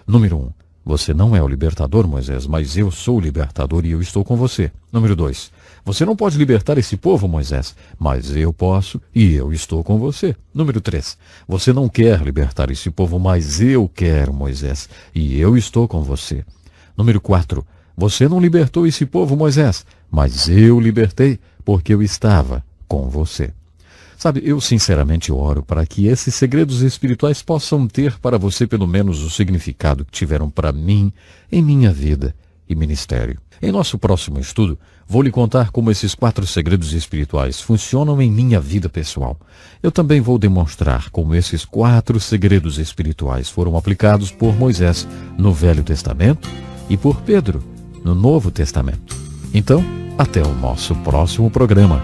Número 1. Você não é o libertador, Moisés, mas eu sou o libertador e eu estou com você. Número 2. Você não pode libertar esse povo, Moisés, mas eu posso e eu estou com você. Número 3. Você não quer libertar esse povo, mas eu quero, Moisés, e eu estou com você. Número 4. Você não libertou esse povo, Moisés, mas eu libertei porque eu estava com você. Sabe, eu sinceramente oro para que esses segredos espirituais possam ter para você pelo menos o significado que tiveram para mim em minha vida e ministério. Em nosso próximo estudo, vou lhe contar como esses 4 segredos espirituais funcionam em minha vida pessoal. Eu também vou demonstrar como esses 4 segredos espirituais foram aplicados por Moisés no Velho Testamento e por Pedro no Novo Testamento. Então, até o nosso próximo programa.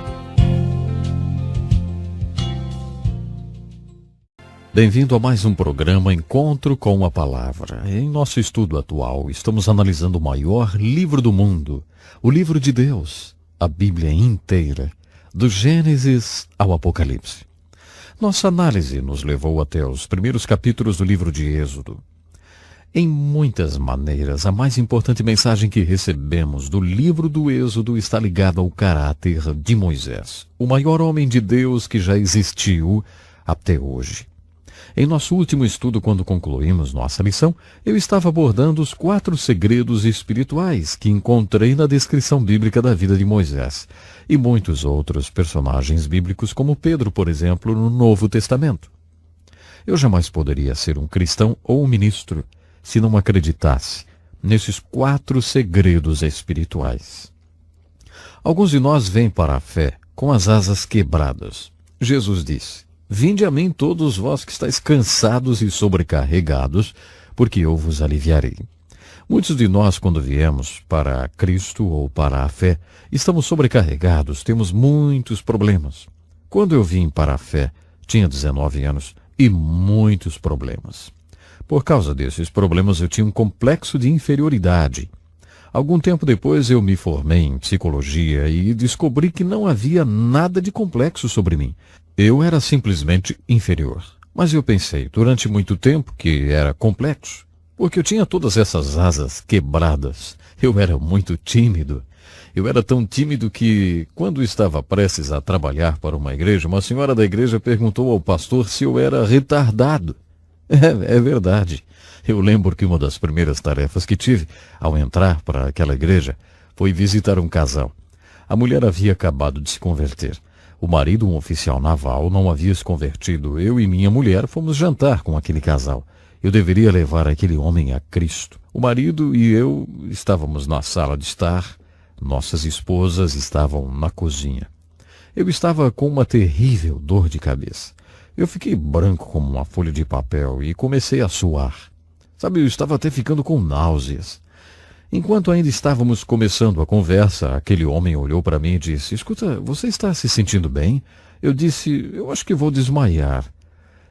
Bem-vindo a mais um programa Encontro com a Palavra. Em nosso estudo atual, estamos analisando o maior livro do mundo, o livro de Deus, a Bíblia inteira, do Gênesis ao Apocalipse. Nossa análise nos levou até os primeiros capítulos do livro de Êxodo. Em muitas maneiras, a mais importante mensagem que recebemos do livro do Êxodo está ligada ao caráter de Moisés, o maior homem de Deus que já existiu até hoje. Em nosso último estudo, quando concluímos nossa lição, eu estava abordando os 4 segredos espirituais que encontrei na descrição bíblica da vida de Moisés e muitos outros personagens bíblicos, como Pedro, por exemplo, no Novo Testamento. Eu jamais poderia ser um cristão ou um ministro se não acreditasse nesses 4 segredos espirituais. Alguns de nós vêm para a fé com as asas quebradas. Jesus disse: "Vinde a mim todos vós que estáis cansados e sobrecarregados, porque eu vos aliviarei." Muitos de nós, quando viemos para Cristo ou para a fé, estamos sobrecarregados, temos muitos problemas. Quando eu vim para a fé, tinha 19 anos e muitos problemas. Por causa desses problemas, eu tinha um complexo de inferioridade. Algum tempo depois, eu me formei em psicologia e descobri que não havia nada de complexo sobre mim. Eu era simplesmente inferior. Mas eu pensei, durante muito tempo, que era complexo, porque eu tinha todas essas asas quebradas. Eu era muito tímido. Eu era tão tímido que, quando estava prestes a trabalhar para uma igreja, uma senhora da igreja perguntou ao pastor se eu era retardado. É verdade. Eu lembro que uma das primeiras tarefas que tive, ao entrar para aquela igreja, foi visitar um casal. A mulher havia acabado de se converter. O marido, um oficial naval, não havia se convertido. Eu e minha mulher fomos jantar com aquele casal. Eu deveria levar aquele homem a Cristo. O marido e eu estávamos na sala de estar. Nossas esposas estavam na cozinha. Eu estava com uma terrível dor de cabeça. Eu fiquei branco como uma folha de papel e comecei a suar. Sabe, eu estava até ficando com náuseas. Enquanto ainda estávamos começando a conversa, aquele homem olhou para mim e disse: "Escuta, você está se sentindo bem?" Eu disse: "Eu acho que vou desmaiar."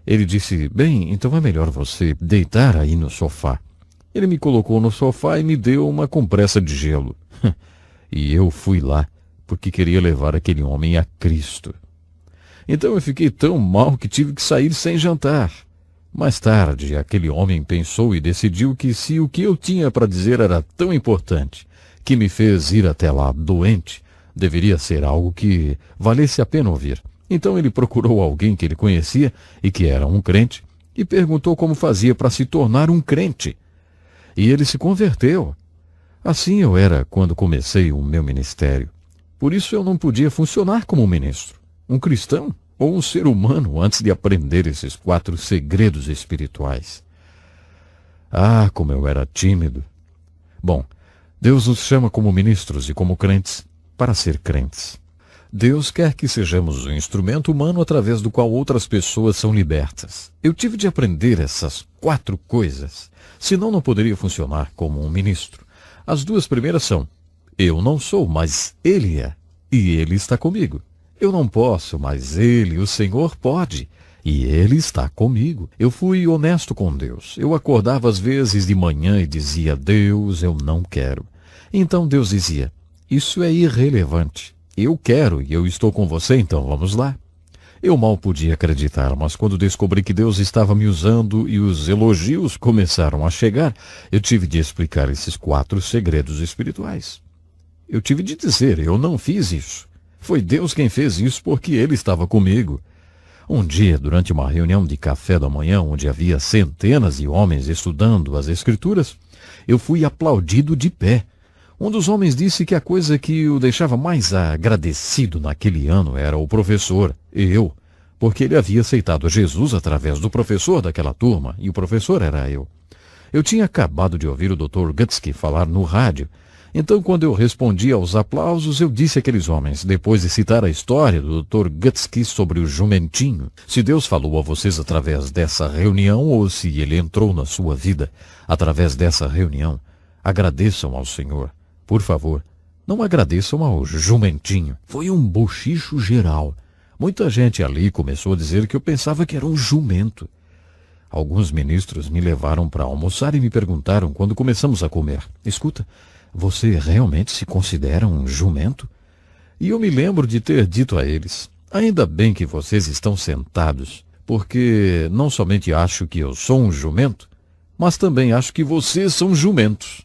Ele disse: "Bem, então é melhor você deitar aí no sofá." Ele me colocou no sofá e me deu uma compressa de gelo. E eu fui lá, porque queria levar aquele homem a Cristo. Então eu fiquei tão mal que tive que sair sem jantar. Mais tarde, aquele homem pensou e decidiu que se o que eu tinha para dizer era tão importante, que me fez ir até lá doente, deveria ser algo que valesse a pena ouvir. Então ele procurou alguém que ele conhecia e que era um crente e perguntou como fazia para se tornar um crente. E ele se converteu. Assim eu era quando comecei o meu ministério. Por isso eu não podia funcionar como ministro, um cristão ou um ser humano antes de aprender esses 4 segredos espirituais. Ah, como eu era tímido. Bom, Deus nos chama como ministros e como crentes para ser crentes. Deus quer que sejamos um instrumento humano através do qual outras pessoas são libertas. Eu tive de aprender essas 4 coisas, senão não poderia funcionar como um ministro. As 2 primeiras são: eu não sou, mas Ele é, e Ele está comigo. Eu não posso, mas Ele, o Senhor, pode, e Ele está comigo. Eu fui honesto com Deus. Eu acordava às vezes de manhã e dizia: "Deus, eu não quero." Então Deus dizia: "Isso é irrelevante. Eu quero e eu estou com você, então vamos lá." Eu mal podia acreditar, mas quando descobri que Deus estava me usando e os elogios começaram a chegar, eu tive de explicar esses 4 segredos espirituais. Eu tive de dizer: eu não fiz isso. Foi Deus quem fez isso porque Ele estava comigo. Um dia, durante uma reunião de café da manhã, onde havia centenas de homens estudando as Escrituras, eu fui aplaudido de pé. Um dos homens disse que a coisa que o deixava mais agradecido naquele ano era o professor, eu, porque ele havia aceitado Jesus através do professor daquela turma, e o professor era eu. Eu tinha acabado de ouvir o Dr. Gutsky falar no rádio, Então, quando eu respondi aos aplausos, eu disse àqueles homens, depois de citar a história do Dr. Gutsky sobre o jumentinho, se Deus falou a vocês através dessa reunião ou se ele entrou na sua vida através dessa reunião, agradeçam ao Senhor. Por favor, não agradeçam ao jumentinho. Foi um bochicho geral. Muita gente ali começou a dizer que eu pensava que era um jumento. Alguns ministros me levaram para almoçar e me perguntaram quando começamos a comer: escuta, você realmente se considera um jumento? E eu me lembro de ter dito a eles: ainda bem que vocês estão sentados, porque não somente acho que eu sou um jumento, mas também acho que vocês são jumentos.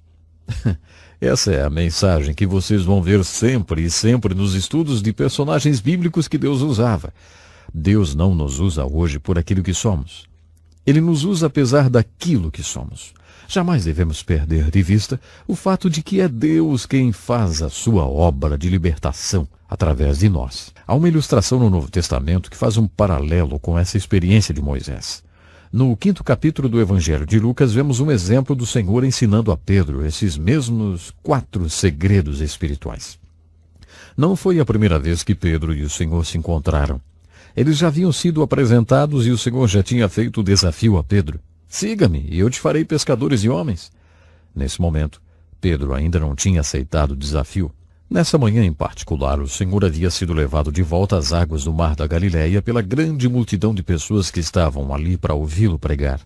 Essa é a mensagem que vocês vão ver sempre e sempre nos estudos de personagens bíblicos que Deus usava. Deus não nos usa hoje por aquilo que somos. Ele nos usa apesar daquilo que somos. Jamais devemos perder de vista o fato de que é Deus quem faz a sua obra de libertação através de nós. Há uma ilustração no Novo Testamento que faz um paralelo com essa experiência de Moisés. No 5º capítulo do Evangelho de Lucas, vemos um exemplo do Senhor ensinando a Pedro esses mesmos 4 segredos espirituais. Não foi a primeira vez que Pedro e o Senhor se encontraram. Eles já haviam sido apresentados e o Senhor já tinha feito o desafio a Pedro: siga-me e eu te farei pescadores de homens. Nesse momento, Pedro ainda não tinha aceitado o desafio. Nessa manhã em particular, o Senhor havia sido levado de volta às águas do mar da Galileia pela grande multidão de pessoas que estavam ali para ouvi-lo pregar.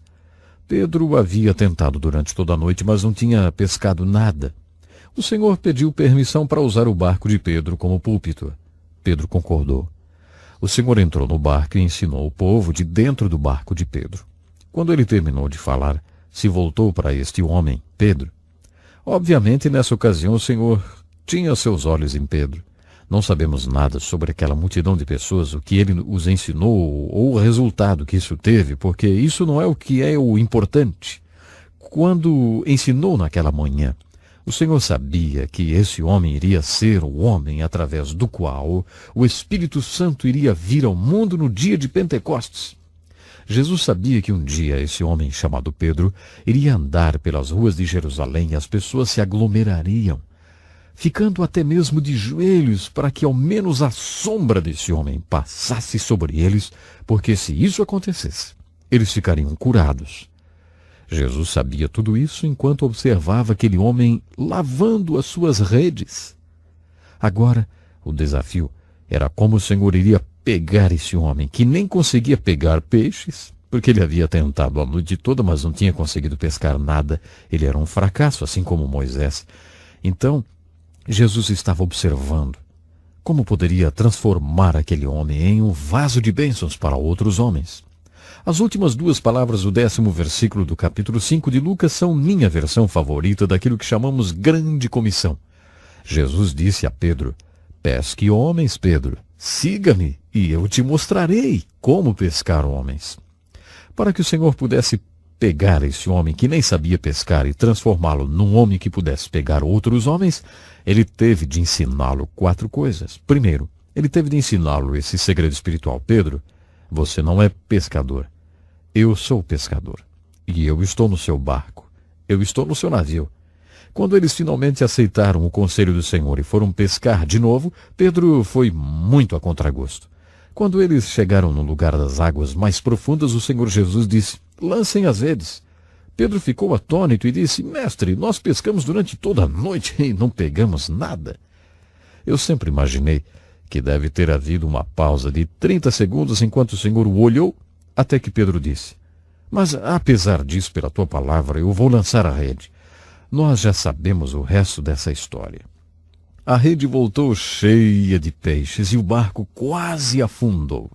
Pedro havia tentado durante toda a noite, mas não tinha pescado nada. O Senhor pediu permissão para usar o barco de Pedro como púlpito. Pedro concordou. O Senhor entrou no barco e ensinou o povo de dentro do barco de Pedro. Quando ele terminou de falar, se voltou para este homem, Pedro. Obviamente, nessa ocasião, o Senhor tinha seus olhos em Pedro. Não sabemos nada sobre aquela multidão de pessoas, o que ele os ensinou ou o resultado que isso teve, porque isso não é o que é o importante. Quando ensinou naquela manhã, o Senhor sabia que esse homem iria ser o homem através do qual o Espírito Santo iria vir ao mundo no dia de Pentecostes. Jesus sabia que um dia esse homem chamado Pedro iria andar pelas ruas de Jerusalém e as pessoas se aglomerariam, ficando até mesmo de joelhos para que ao menos a sombra desse homem passasse sobre eles, porque se isso acontecesse, eles ficariam curados. Jesus sabia tudo isso enquanto observava aquele homem lavando as suas redes. Agora, o desafio era como o Senhor iria pegar esse homem, que nem conseguia pegar peixes, porque ele havia tentado a noite toda, mas não tinha conseguido pescar nada. Ele era um fracasso, assim como Moisés. Então, Jesus estava observando como poderia transformar aquele homem em um vaso de bênçãos para outros homens. As últimas 2 palavras do 10º versículo do capítulo 5 de Lucas são minha versão favorita daquilo que chamamos grande comissão. Jesus disse a Pedro: pesque homens, Pedro, siga-me e eu te mostrarei como pescar homens. Para que o Senhor pudesse pegar esse homem que nem sabia pescar e transformá-lo num homem que pudesse pegar outros homens, ele teve de ensiná-lo 4 coisas. Primeiro, ele teve de ensiná-lo esse segredo espiritual: Pedro, você não é pescador. Eu sou pescador. E eu estou no seu barco. Eu estou no seu navio. Quando eles finalmente aceitaram o conselho do Senhor e foram pescar de novo, Pedro foi muito a contragosto. Quando eles chegaram no lugar das águas mais profundas, o Senhor Jesus disse: lancem as redes. Pedro ficou atônito e disse: mestre, nós pescamos durante toda a noite e não pegamos nada. Eu sempre imaginei que deve ter havido uma pausa de 30 segundos enquanto o Senhor o olhou, até que Pedro disse: mas apesar disso, pela tua palavra, eu vou lançar a rede. Nós já sabemos o resto dessa história. A rede voltou cheia de peixes e o barco quase afundou.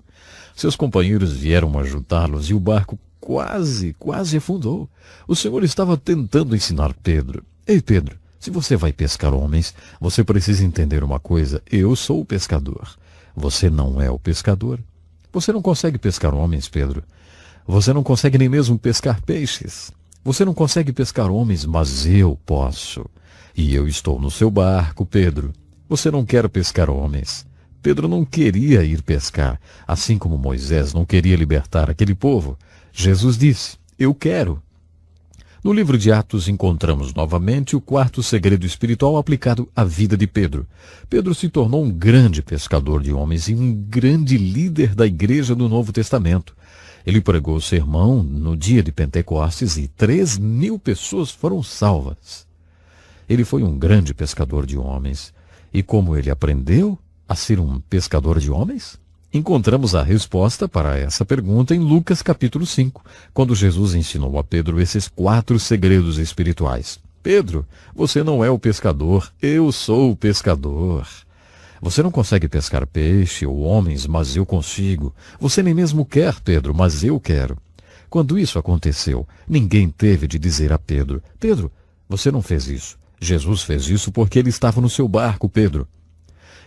Seus companheiros vieram ajudá-los e o barco quase afundou. O Senhor estava tentando ensinar Pedro: ei, Pedro, se você vai pescar homens, você precisa entender uma coisa: eu sou o pescador. Você não é o pescador. Você não consegue pescar homens, Pedro. Você não consegue nem mesmo pescar peixes. Você não consegue pescar homens, mas eu posso. E eu estou no seu barco, Pedro. Você não quer pescar homens. Pedro não queria ir pescar, assim como Moisés não queria libertar aquele povo. Jesus disse: eu quero. No livro de Atos encontramos novamente o quarto segredo espiritual aplicado à vida de Pedro. Pedro se tornou um grande pescador de homens e um grande líder da igreja do Novo Testamento. Ele pregou o sermão no dia de Pentecostes e 3.000 pessoas foram salvas. Ele foi um grande pescador de homens. E como ele aprendeu a ser um pescador de homens? Encontramos a resposta para essa pergunta em Lucas capítulo 5, quando Jesus ensinou a Pedro esses 4 segredos espirituais. Pedro, você não é o pescador, eu sou o pescador. Você não consegue pescar peixe ou homens, mas eu consigo. Você nem mesmo quer, Pedro, mas eu quero. Quando isso aconteceu, ninguém teve de dizer a Pedro, Pedro, você não fez isso. Jesus fez isso porque ele estava no seu barco, Pedro.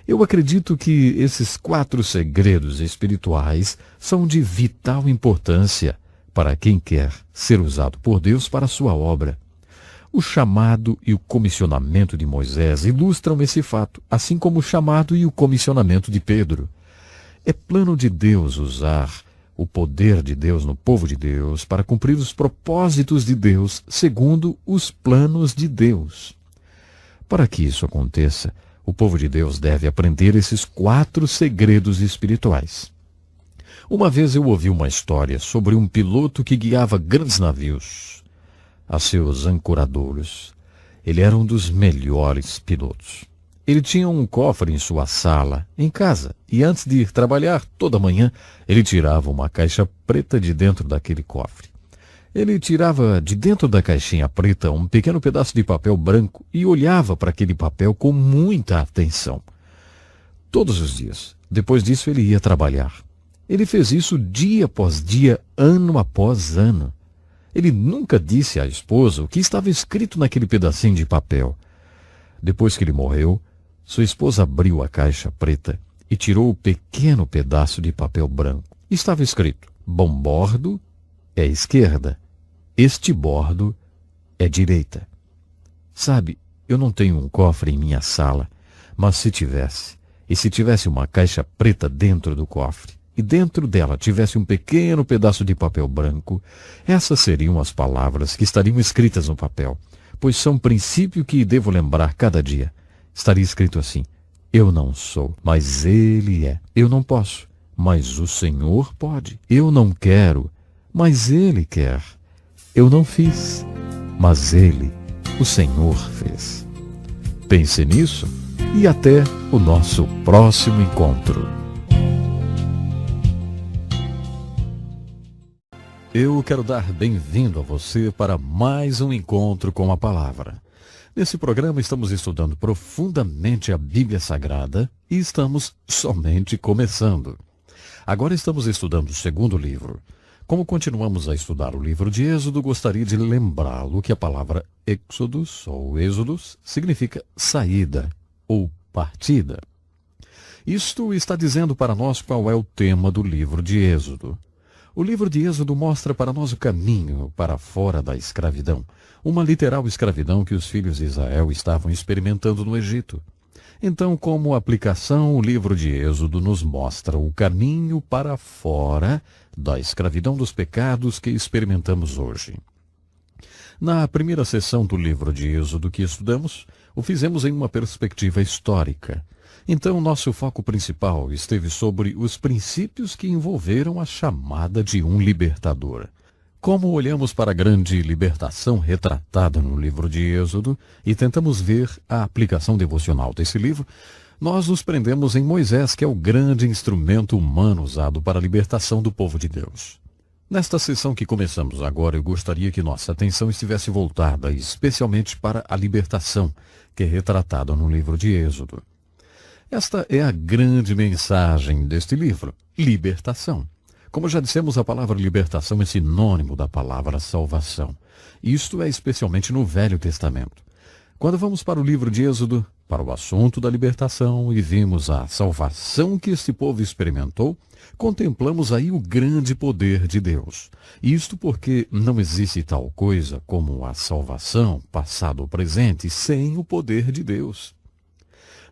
Eu acredito que esses 4 segredos espirituais são de vital importância para quem quer ser usado por Deus para a sua obra. O chamado e o comissionamento de Moisés ilustram esse fato, assim como o chamado e o comissionamento de Pedro. É plano de Deus usar o poder de Deus no povo de Deus para cumprir os propósitos de Deus segundo os planos de Deus. Para que isso aconteça, o povo de Deus deve aprender esses 4 segredos espirituais. Uma vez eu ouvi uma história sobre um piloto que guiava grandes navios a seus ancoradouros. Ele era um dos melhores pilotos. Ele tinha um cofre em sua sala, em casa, e antes de ir trabalhar toda manhã, ele tirava uma caixa preta de dentro daquele cofre. Ele tirava de dentro da caixinha preta um pequeno pedaço de papel branco e olhava para aquele papel com muita atenção. Todos os dias. Depois disso, ele ia trabalhar. Ele fez isso dia após dia, ano após ano. Ele nunca disse à esposa o que estava escrito naquele pedacinho de papel. Depois que ele morreu, sua esposa abriu a caixa preta e tirou o pequeno pedaço de papel branco. Estava escrito: bombordo é esquerda, estibordo é direita. Sabe, eu não tenho um cofre em minha sala, mas se tivesse, e se tivesse uma caixa preta dentro do cofre, e dentro dela tivesse um pequeno pedaço de papel branco, essas seriam as palavras que estariam escritas no papel, pois são princípio que devo lembrar cada dia. Estaria escrito assim: eu não sou, mas Ele é. Eu não posso, mas o Senhor pode. Eu não quero, mas Ele quer. Eu não fiz, mas Ele, o Senhor, fez. Pense nisso e até o nosso próximo encontro. Eu quero dar bem-vindo a você para mais um encontro com a Palavra. Nesse programa estamos estudando profundamente a Bíblia Sagrada e estamos somente começando. Agora estamos estudando o segundo livro. Como continuamos a estudar o livro de Êxodo, gostaria de lembrá-lo que a palavra Êxodos ou Êxodos significa saída ou partida. Isto está dizendo para nós qual é o tema do livro de Êxodo. O livro de Êxodo mostra para nós o caminho para fora da escravidão, uma literal escravidão que os filhos de Israel estavam experimentando no Egito. Então, como aplicação, o livro de Êxodo nos mostra o caminho para fora da escravidão dos pecados que experimentamos hoje. Na primeira sessão do livro de Êxodo que estudamos, o fizemos em uma perspectiva histórica. Então, nosso foco principal esteve sobre os princípios que envolveram a chamada de um libertador. Como olhamos para a grande libertação retratada no livro de Êxodo e tentamos ver a aplicação devocional desse livro, nós nos prendemos em Moisés, que é o grande instrumento humano usado para a libertação do povo de Deus. Nesta sessão que começamos agora, eu gostaria que nossa atenção estivesse voltada especialmente para a libertação, que é retratada no livro de Êxodo. Esta é a grande mensagem deste livro, libertação. Como já dissemos, a palavra libertação é sinônimo da palavra salvação. Isto é especialmente no Velho Testamento. Quando vamos para o livro de Êxodo, para o assunto da libertação, e vimos a salvação que este povo experimentou, contemplamos aí o grande poder de Deus. Isto porque não existe tal coisa como a salvação, passado ou presente, sem o poder de Deus.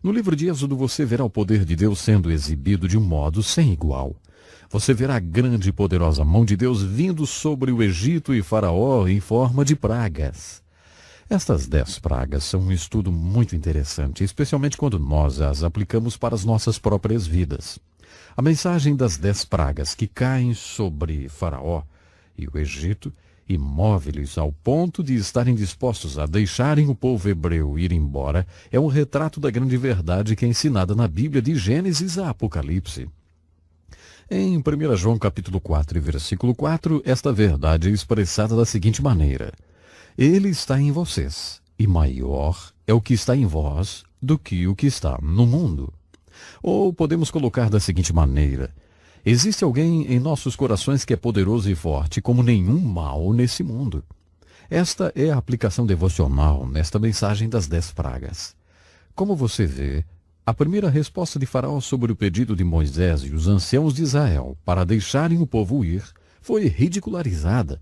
No livro de Êxodo você verá o poder de Deus sendo exibido de um modo sem igual. Você verá a grande e poderosa mão de Deus vindo sobre o Egito e Faraó em forma de pragas. Estas 10 pragas são um estudo muito interessante, especialmente quando nós as aplicamos para as nossas próprias vidas. A mensagem das 10 pragas que caem sobre Faraó e o Egito e move-lhes ao ponto de estarem dispostos a deixarem o povo hebreu ir embora é um retrato da grande verdade que é ensinada na Bíblia de Gênesis a Apocalipse. Em 1 João capítulo 4 e versículo 4, esta verdade é expressada da seguinte maneira: Ele está em vocês, e maior é o que está em vós do que o que está no mundo. Ou podemos colocar da seguinte maneira: existe alguém em nossos corações que é poderoso e forte como nenhum mal nesse mundo. Esta é a aplicação devocional nesta mensagem das 10 pragas. Como você vê, a primeira resposta de Faraó sobre o pedido de Moisés e os anciãos de Israel para deixarem o povo ir foi ridicularizada.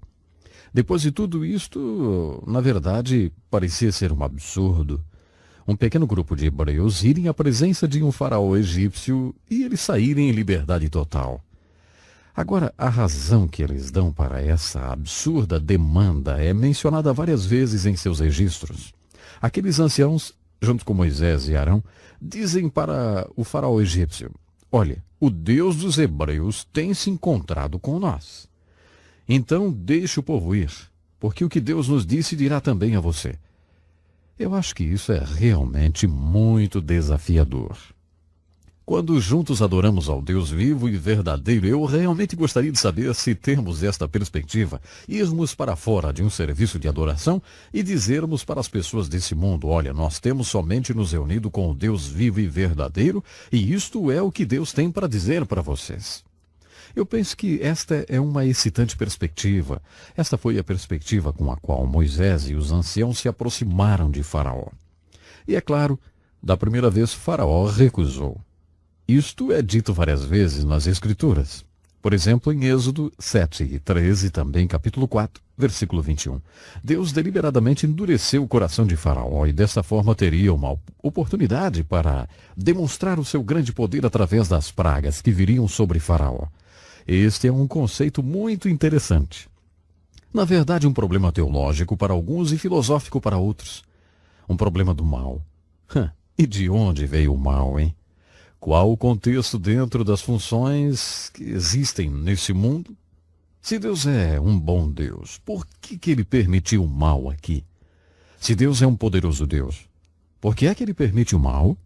Depois de tudo isto, na verdade, parecia ser um absurdo. Um pequeno grupo de hebreus irem à presença de um faraó egípcio e eles saírem em liberdade total. Agora, a razão que eles dão para essa absurda demanda é mencionada várias vezes em seus registros. Aqueles anciãos, junto com Moisés e Arão, dizem para o faraó egípcio: olha, o Deus dos hebreus tem se encontrado com nós. Então deixe o povo ir, porque o que Deus nos disse dirá também a você. Eu acho que isso é realmente muito desafiador. Quando juntos adoramos ao Deus vivo e verdadeiro, eu realmente gostaria de saber se temos esta perspectiva, irmos para fora de um serviço de adoração e dizermos para as pessoas desse mundo: olha, nós temos somente nos reunido com o Deus vivo e verdadeiro, e isto é o que Deus tem para dizer para vocês. Eu penso que esta é uma excitante perspectiva. Esta foi a perspectiva com a qual Moisés e os anciãos se aproximaram de Faraó. E é claro, da primeira vez Faraó recusou. Isto é dito várias vezes nas Escrituras. Por exemplo, em Êxodo 7 e 13, também capítulo 4, versículo 21. Deus deliberadamente endureceu o coração de Faraó e dessa forma teria uma oportunidade para demonstrar o seu grande poder através das pragas que viriam sobre Faraó. Este é um conceito muito interessante. Na verdade, um problema teológico para alguns e filosófico para outros. Um problema do mal. E de onde veio o mal, hein? Qual o contexto dentro das funções que existem nesse mundo? Se Deus é um bom Deus, por que ele permitiu o mal aqui? Se Deus é um poderoso Deus, por que é que ele permite o mal?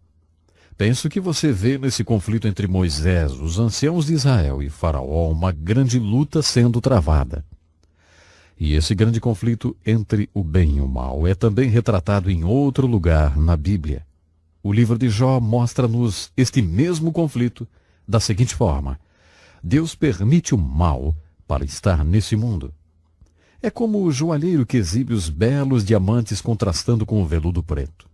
Penso que você vê nesse conflito entre Moisés, os anciãos de Israel e Faraó uma grande luta sendo travada. E esse grande conflito entre o bem e o mal é também retratado em outro lugar na Bíblia. O livro de Jó mostra-nos este mesmo conflito da seguinte forma: Deus permite o mal para estar nesse mundo. É como o joalheiro que exibe os belos diamantes contrastando com o veludo preto.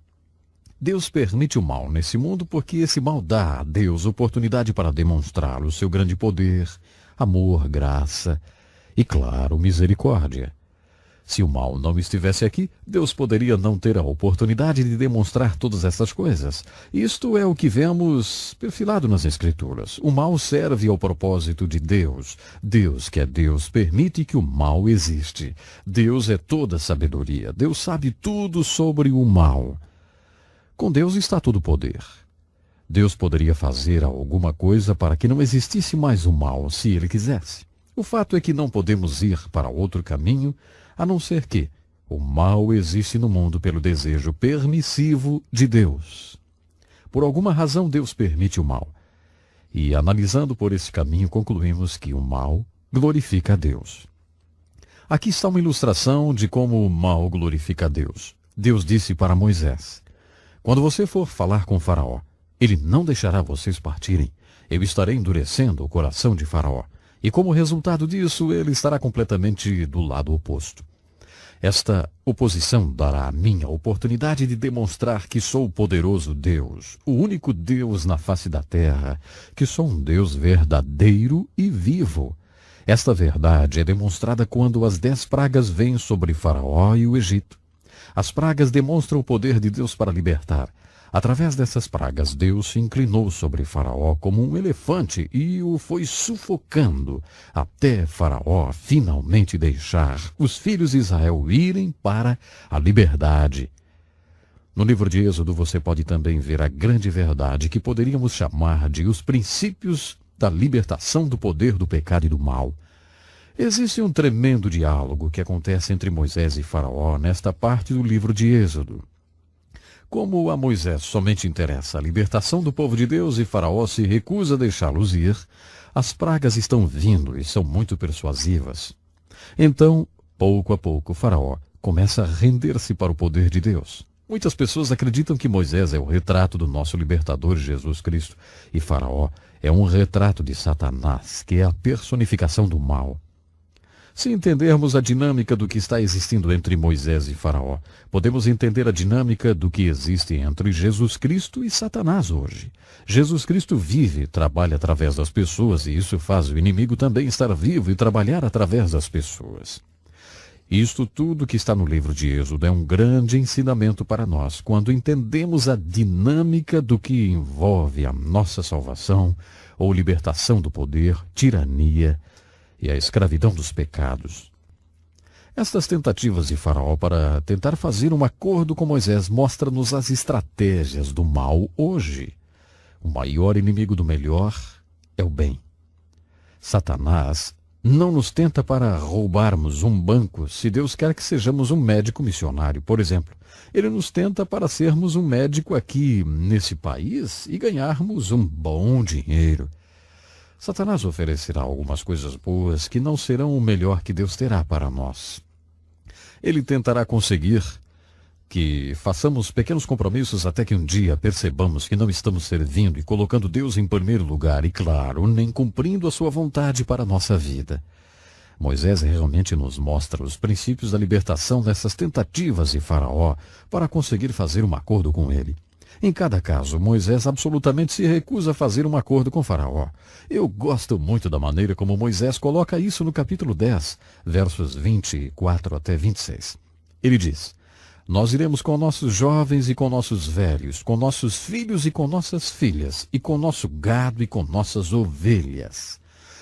Deus permite o mal nesse mundo porque esse mal dá a Deus oportunidade para demonstrar o seu grande poder, amor, graça e, claro, misericórdia. Se o mal não estivesse aqui, Deus poderia não ter a oportunidade de demonstrar todas essas coisas. Isto é o que vemos perfilado nas Escrituras. O mal serve ao propósito de Deus. Deus, que é Deus, permite que o mal existe. Deus é toda sabedoria. Deus sabe tudo sobre o mal. Com Deus está todo o poder. Deus poderia fazer alguma coisa para que não existisse mais o mal, se ele quisesse. O fato é que não podemos ir para outro caminho, a não ser que o mal existe no mundo pelo desejo permissivo de Deus. Por alguma razão, Deus permite o mal. E, analisando por esse caminho, concluímos que o mal glorifica a Deus. Aqui está uma ilustração de como o mal glorifica a Deus. Deus disse para Moisés: quando você for falar com Faraó, ele não deixará vocês partirem. Eu estarei endurecendo o coração de Faraó. E como resultado disso, ele estará completamente do lado oposto. Esta oposição dará a mim a oportunidade de demonstrar que sou o poderoso Deus, o único Deus na face da terra, que sou um Deus verdadeiro e vivo. Esta verdade é demonstrada quando as 10 pragas vêm sobre Faraó e o Egito. As pragas demonstram o poder de Deus para libertar. Através dessas pragas, Deus se inclinou sobre Faraó como um elefante e o foi sufocando, até Faraó finalmente deixar os filhos de Israel irem para a liberdade. No livro de Êxodo você pode também ver a grande verdade que poderíamos chamar de os princípios da libertação do poder do pecado e do mal. Existe um tremendo diálogo que acontece entre Moisés e Faraó nesta parte do livro de Êxodo. Como a Moisés somente interessa a libertação do povo de Deus e Faraó se recusa a deixá-los ir, as pragas estão vindo e são muito persuasivas. Então, pouco a pouco, Faraó começa a render-se para o poder de Deus. Muitas pessoas acreditam que Moisés é o retrato do nosso libertador Jesus Cristo e Faraó é um retrato de Satanás, que é a personificação do mal. Se entendermos a dinâmica do que está existindo entre Moisés e Faraó, podemos entender a dinâmica do que existe entre Jesus Cristo e Satanás hoje. Jesus Cristo vive e trabalha através das pessoas, e isso faz o inimigo também estar vivo e trabalhar através das pessoas. Isto tudo que está no livro de Êxodo é um grande ensinamento para nós, quando entendemos a dinâmica do que envolve a nossa salvação ou libertação do poder, tirania e a escravidão dos pecados. Estas tentativas de Faraó para tentar fazer um acordo com Moisés mostram-nos as estratégias do mal hoje. O maior inimigo do melhor é o bem. Satanás não nos tenta para roubarmos um banco se Deus quer que sejamos um médico missionário, por exemplo. Ele nos tenta para sermos um médico aqui nesse país e ganharmos um bom dinheiro. Satanás oferecerá algumas coisas boas que não serão o melhor que Deus terá para nós. Ele tentará conseguir que façamos pequenos compromissos até que um dia percebamos que não estamos servindo e colocando Deus em primeiro lugar e, claro, nem cumprindo a sua vontade para a nossa vida. Moisés realmente nos mostra os princípios da libertação dessas tentativas de Faraó para conseguir fazer um acordo com ele. Em cada caso, Moisés absolutamente se recusa a fazer um acordo com Faraó. Eu gosto muito da maneira como Moisés coloca isso no capítulo 10, versos 24 até 26. Ele diz: nós iremos com nossos jovens e com nossos velhos, com nossos filhos e com nossas filhas, e com nosso gado e com nossas ovelhas.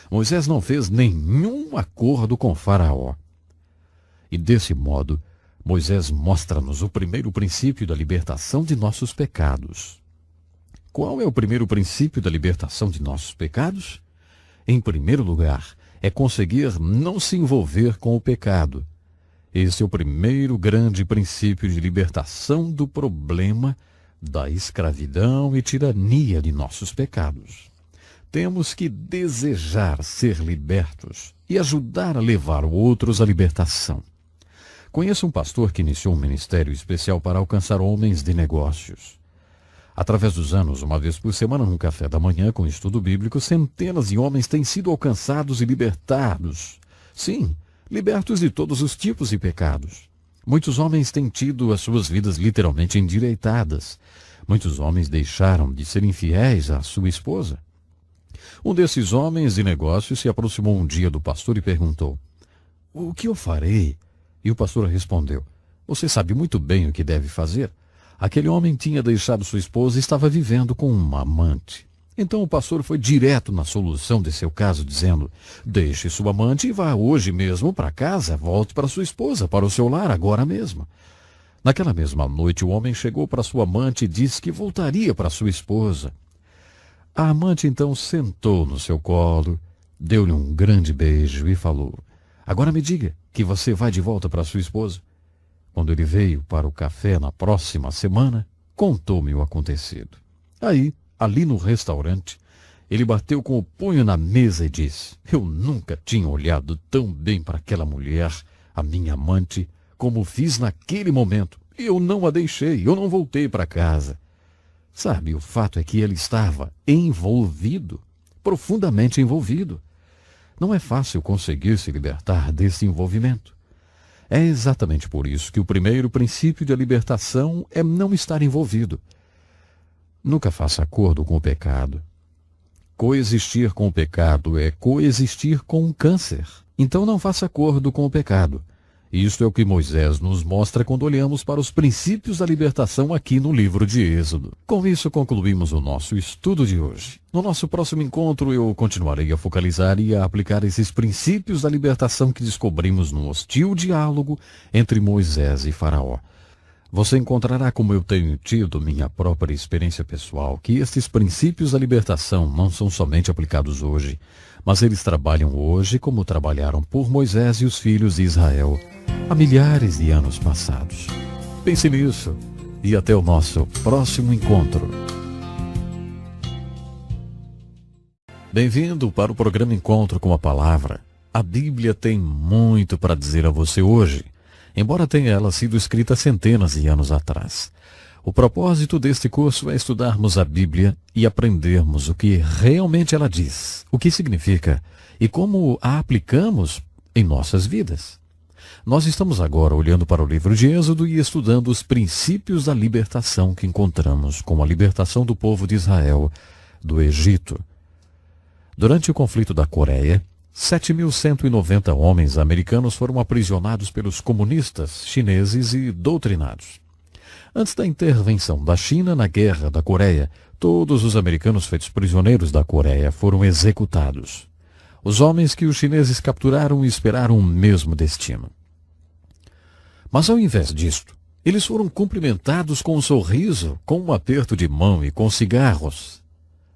Moisés não fez nenhum acordo com Faraó. E desse modo, Moisés mostra-nos o primeiro princípio da libertação de nossos pecados. Qual é o primeiro princípio da libertação de nossos pecados? Em primeiro lugar, é conseguir não se envolver com o pecado. Esse é o primeiro grande princípio de libertação do problema da escravidão e tirania de nossos pecados. Temos que desejar ser libertos e ajudar a levar outros à libertação. Conheço um pastor que iniciou um ministério especial para alcançar homens de negócios. Através dos anos, uma vez por semana, num café da manhã com estudo bíblico, centenas de homens têm sido alcançados e libertados. Sim, libertos de todos os tipos de pecados. Muitos homens têm tido as suas vidas literalmente endireitadas. Muitos homens deixaram de ser infiéis à sua esposa. Um desses homens de negócios se aproximou um dia do pastor e perguntou: "O que eu farei?" E o pastor respondeu: "Você sabe muito bem o que deve fazer." Aquele homem tinha deixado sua esposa e estava vivendo com uma amante. Então o pastor foi direto na solução de seu caso, dizendo: "Deixe sua amante e vá hoje mesmo para casa, volte para sua esposa, para o seu lar agora mesmo." Naquela mesma noite o homem chegou para sua amante e disse que voltaria para sua esposa. A amante então sentou no seu colo, deu-lhe um grande beijo e falou: "Agora me diga que você vai de volta para sua esposa." Quando ele veio para o café na próxima semana, contou-me o acontecido. Aí, ali no restaurante, ele bateu com o punho na mesa e disse: "Eu nunca tinha olhado tão bem para aquela mulher, a minha amante, como fiz naquele momento. Eu não a deixei, eu não voltei para casa." Sabe, o fato é que ele estava envolvido, profundamente envolvido. Não é fácil conseguir se libertar desse envolvimento. É exatamente por isso que o primeiro princípio da libertação é não estar envolvido. Nunca faça acordo com o pecado. Coexistir com o pecado é coexistir com um câncer. Então não faça acordo com o pecado. Isto é o que Moisés nos mostra quando olhamos para os princípios da libertação aqui no livro de Êxodo. Com isso, concluímos o nosso estudo de hoje. No nosso próximo encontro, eu continuarei a focalizar e a aplicar esses princípios da libertação que descobrimos no hostil diálogo entre Moisés e Faraó. Você encontrará, como eu tenho tido minha própria experiência pessoal, que estes princípios da libertação não são somente aplicados hoje, mas eles trabalham hoje como trabalharam por Moisés e os filhos de Israel há milhares de anos passados. Pense nisso e até o nosso próximo encontro. Bem-vindo para o programa Encontro com a Palavra. A Bíblia tem muito para dizer a você hoje, embora tenha ela sido escrita centenas de anos atrás. O propósito deste curso é estudarmos a Bíblia e aprendermos o que realmente ela diz, o que significa e como a aplicamos em nossas vidas. Nós estamos agora olhando para o livro de Êxodo e estudando os princípios da libertação que encontramos com a libertação do povo de Israel do Egito. Durante o conflito da Coreia, 7.190 homens americanos foram aprisionados pelos comunistas chineses e doutrinados. Antes da intervenção da China na Guerra da Coreia, todos os americanos feitos prisioneiros da Coreia foram executados. Os homens que os chineses capturaram esperaram o mesmo destino. Mas ao invés disto, eles foram cumprimentados com um sorriso, com um aperto de mão e com cigarros.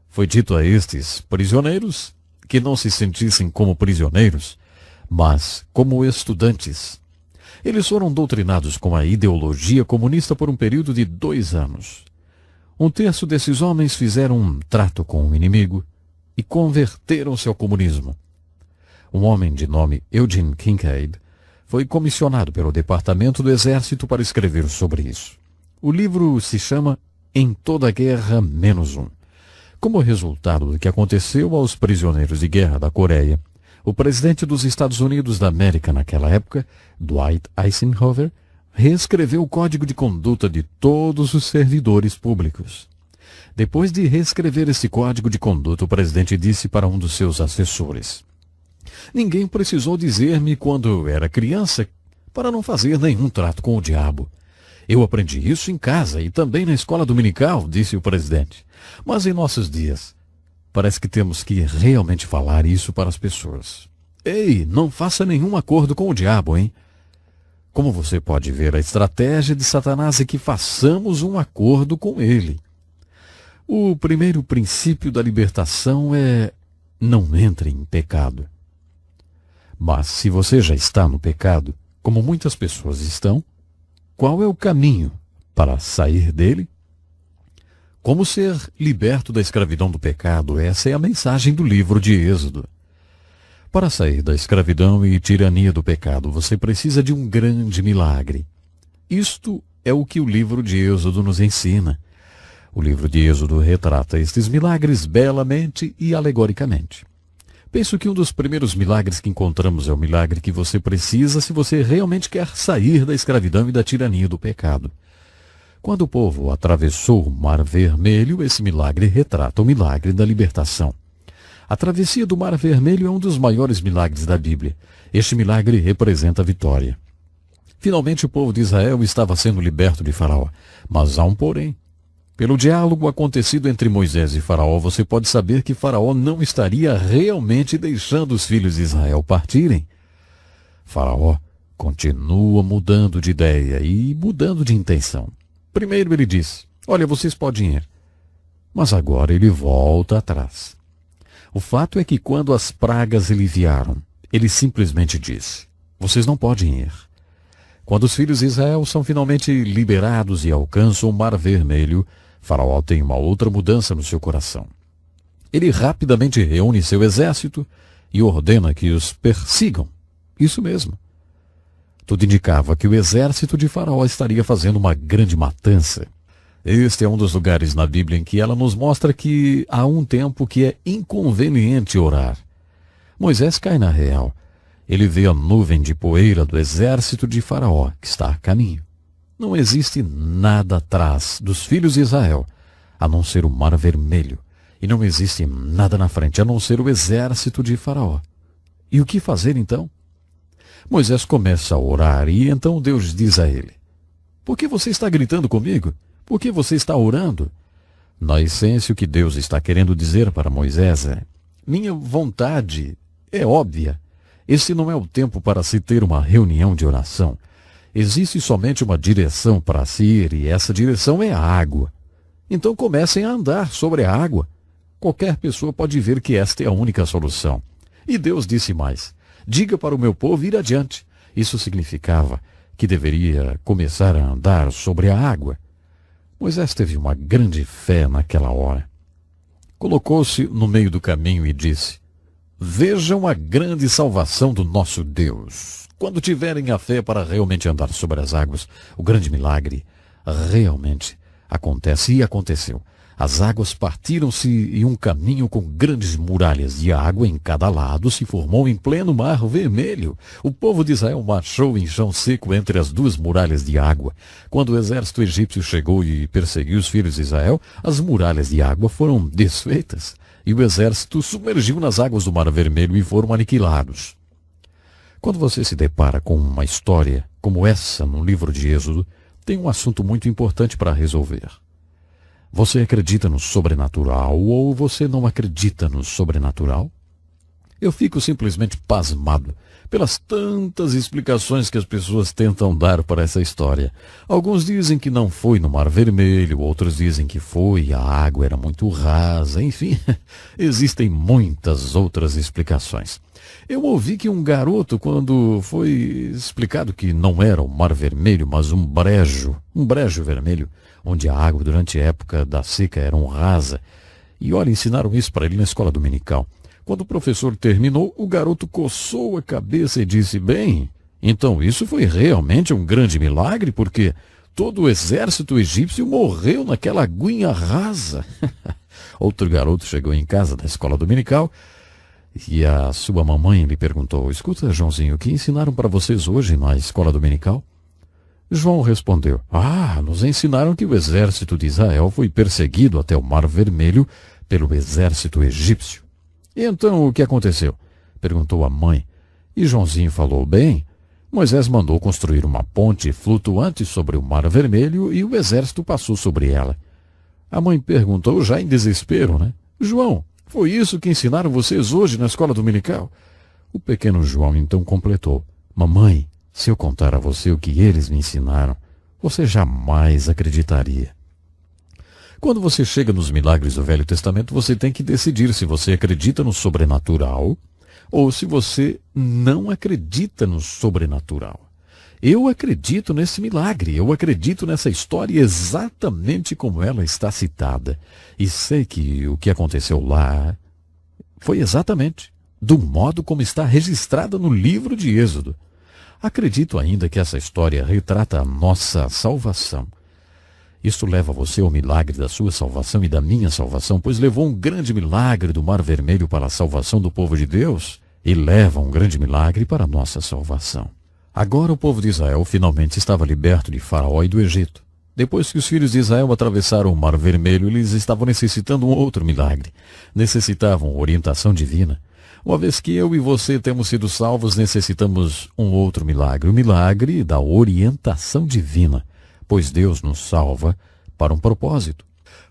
Foi dito a estes prisioneiros que não se sentissem como prisioneiros, mas como estudantes. Eles foram doutrinados com a ideologia comunista por um período de 2 anos. Um terço desses homens fizeram um trato com o inimigo e converteram-se ao comunismo. Um homem de nome Eugene Kincaid foi comissionado pelo Departamento do Exército para escrever sobre isso. O livro se chama Em Toda Guerra Menos Um. Como resultado do que aconteceu aos prisioneiros de guerra da Coreia, o presidente dos Estados Unidos da América naquela época, Dwight Eisenhower, reescreveu o Código de Conduta de todos os servidores públicos. Depois de reescrever esse Código de Conduta, o presidente disse para um dos seus assessores: "Ninguém precisou dizer-me quando era criança para não fazer nenhum trato com o diabo. Eu aprendi isso em casa e também na escola dominical", disse o presidente. Mas em nossos dias, parece que temos que realmente falar isso para as pessoas. Ei, não faça nenhum acordo com o diabo, hein? Como você pode ver, a estratégia de Satanás é que façamos um acordo com ele. O primeiro princípio da libertação é: não entre em pecado. Mas se você já está no pecado, como muitas pessoas estão, qual é o caminho para sair dele? Como ser liberto da escravidão do pecado? Essa é a mensagem do livro de Êxodo. Para sair da escravidão e tirania do pecado, você precisa de um grande milagre. Isto é o que o livro de Êxodo nos ensina. O livro de Êxodo retrata estes milagres belamente e alegoricamente. Penso que um dos primeiros milagres que encontramos é o milagre que você precisa se você realmente quer sair da escravidão e da tirania do pecado. Quando o povo atravessou o Mar Vermelho, esse milagre retrata o milagre da libertação. A travessia do Mar Vermelho é um dos maiores milagres da Bíblia. Este milagre representa a vitória. Finalmente o povo de Israel estava sendo liberto de Faraó. Mas há um porém. Pelo diálogo acontecido entre Moisés e Faraó, você pode saber que Faraó não estaria realmente deixando os filhos de Israel partirem. Faraó continua mudando de ideia e mudando de intenção. Primeiro ele disse: "Olha, vocês podem ir." Mas agora ele volta atrás. O fato é que quando as pragas lhe vieram, ele simplesmente disse: "Vocês não podem ir." Quando os filhos de Israel são finalmente liberados e alcançam o Mar Vermelho, Faraó tem uma outra mudança no seu coração. Ele rapidamente reúne seu exército e ordena que os persigam. Isso mesmo. Tudo indicava que o exército de Faraó estaria fazendo uma grande matança. Este é um dos lugares na Bíblia em que ela nos mostra que há um tempo que é inconveniente orar. Moisés cai na real. Ele vê a nuvem de poeira do exército de Faraó, que está a caminho. Não existe nada atrás dos filhos de Israel, a não ser o Mar Vermelho. E não existe nada na frente, a não ser o exército de Faraó. E o que fazer então? Moisés começa a orar e então Deus diz a ele: por que você está gritando comigo? Por que você está orando? Na essência, o que Deus está querendo dizer para Moisés é: minha vontade é óbvia. Esse não é o tempo para se ter uma reunião de oração. Existe somente uma direção para se ir e essa direção é a água. Então comecem a andar sobre a água. Qualquer pessoa pode ver que esta é a única solução. E Deus disse mais: diga para o meu povo ir adiante. Isso significava que deveria começar a andar sobre a água. Moisés teve uma grande fé naquela hora. Colocou-se no meio do caminho e disse: vejam a grande salvação do nosso Deus. Quando tiverem a fé para realmente andar sobre as águas, o grande milagre realmente acontece e aconteceu. As águas partiram-se e um caminho com grandes muralhas de água em cada lado se formou em pleno mar vermelho. O povo de Israel marchou em chão seco entre as duas muralhas de água. Quando o exército egípcio chegou e perseguiu os filhos de Israel, as muralhas de água foram desfeitas e o exército submergiu nas águas do mar vermelho e foram aniquilados. Quando você se depara com uma história como essa no livro de Êxodo, tem um assunto muito importante para resolver. Você acredita no sobrenatural ou você não acredita no sobrenatural? Eu fico simplesmente pasmado pelas tantas explicações que as pessoas tentam dar para essa história. Alguns dizem que não foi no Mar Vermelho, outros dizem que foi, a água era muito rasa, enfim, existem muitas outras explicações. Eu ouvi que um garoto, quando foi explicado que não era o Mar Vermelho, mas um brejo vermelho, onde a água durante a época da seca era rasa. E olha, ensinaram isso para ele na escola dominical. Quando o professor terminou, o garoto coçou a cabeça e disse: bem, então isso foi realmente um grande milagre, porque todo o exército egípcio morreu naquela aguinha rasa. Outro garoto chegou em casa da escola dominical e a sua mamãe lhe perguntou: escuta, Joãozinho, o que ensinaram para vocês hoje na escola dominical? João respondeu: nos ensinaram que o exército de Israel foi perseguido até o Mar Vermelho pelo exército egípcio. E então o que aconteceu? Perguntou a mãe. E Joãozinho falou: bem, Moisés mandou construir uma ponte flutuante sobre o Mar Vermelho e o exército passou sobre ela. A mãe perguntou, já em desespero, né? João, foi isso que ensinaram vocês hoje na escola dominical? O pequeno João então completou: mamãe, se eu contar a você o que eles me ensinaram, você jamais acreditaria. Quando você chega nos milagres do Velho Testamento, você tem que decidir se você acredita no sobrenatural ou se você não acredita no sobrenatural. Eu acredito nesse milagre, eu acredito nessa história exatamente como ela está citada. E sei que o que aconteceu lá foi exatamente do modo como está registrada no livro de Êxodo. Acredito ainda que essa história retrata a nossa salvação. Isto leva você ao milagre da sua salvação e da minha salvação, pois levou um grande milagre do Mar Vermelho para a salvação do povo de Deus e leva um grande milagre para a nossa salvação. Agora o povo de Israel finalmente estava liberto de Faraó e do Egito. Depois que os filhos de Israel atravessaram o Mar Vermelho, eles estavam necessitando um outro milagre. Necessitavam orientação divina. Uma vez que eu e você temos sido salvos, necessitamos um outro milagre, o milagre da orientação divina, pois Deus nos salva para um propósito.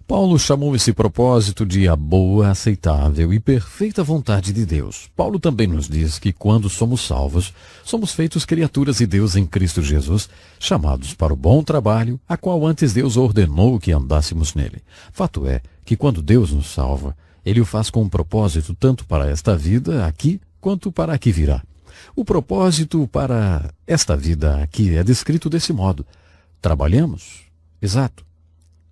Paulo chamou esse propósito de a boa, aceitável e perfeita vontade de Deus. Paulo também nos diz que quando somos salvos, somos feitos criaturas de Deus em Cristo Jesus, chamados para o bom trabalho, a qual antes Deus ordenou que andássemos nele. Fato é que quando Deus nos salva, Ele o faz com um propósito tanto para esta vida aqui, quanto para a que virá. O propósito para esta vida aqui é descrito desse modo: trabalhamos? Exato.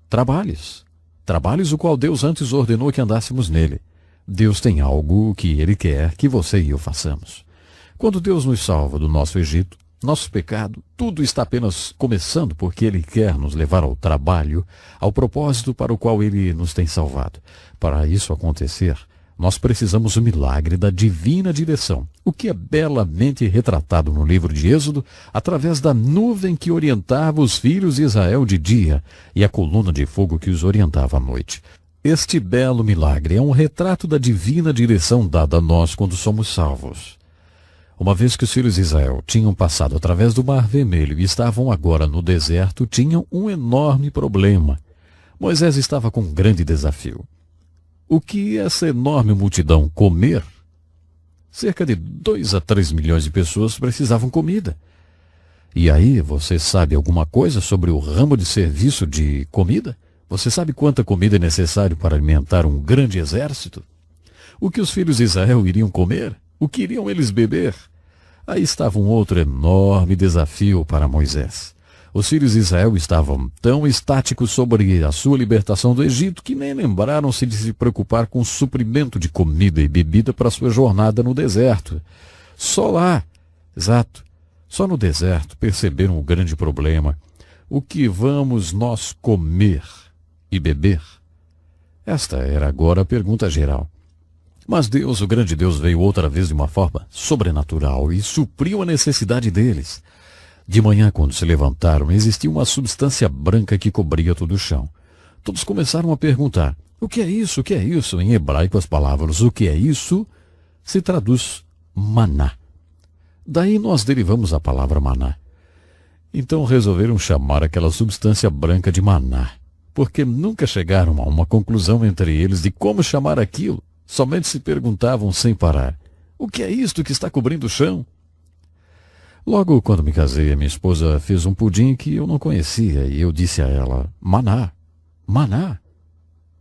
Trabalhes. Trabalhes o qual Deus antes ordenou que andássemos nele. Deus tem algo que Ele quer que você e eu façamos. Quando Deus nos salva do nosso Egito, nosso pecado, tudo está apenas começando porque Ele quer nos levar ao trabalho, ao propósito para o qual Ele nos tem salvado. Para isso acontecer, nós precisamos do milagre da divina direção, o que é belamente retratado no livro de Êxodo, através da nuvem que orientava os filhos de Israel de dia e a coluna de fogo que os orientava à noite. Este belo milagre é um retrato da divina direção dada a nós quando somos salvos. Uma vez que os filhos de Israel tinham passado através do Mar Vermelho e estavam agora no deserto, tinham um enorme problema. Moisés estava com um grande desafio. O que essa enorme multidão comer? Cerca de 2 a 3 milhões de pessoas precisavam comida. E aí, você sabe alguma coisa sobre o ramo de serviço de comida? Você sabe quanta comida é necessário para alimentar um grande exército? O que os filhos de Israel iriam comer? O que iriam eles beber? Aí estava um outro enorme desafio para Moisés. Os filhos de Israel estavam tão estáticos sobre a sua libertação do Egito que nem lembraram-se de se preocupar com o suprimento de comida e bebida para sua jornada no deserto. Só lá, exato, só no deserto perceberam o grande problema. O que vamos nós comer e beber? Esta era agora a pergunta geral. Mas Deus, o grande Deus, veio outra vez de uma forma sobrenatural e supriu a necessidade deles. De manhã, quando se levantaram, existia uma substância branca que cobria todo o chão. Todos começaram a perguntar, o que é isso? O que é isso? Em hebraico, as palavras o que é isso se traduz maná. Daí nós derivamos a palavra maná. Então resolveram chamar aquela substância branca de maná, porque nunca chegaram a uma conclusão entre eles de como chamar aquilo. Somente se perguntavam sem parar, o que é isto que está cobrindo o chão? Logo, quando me casei, a minha esposa fez um pudim que eu não conhecia e eu disse a ela, maná, maná.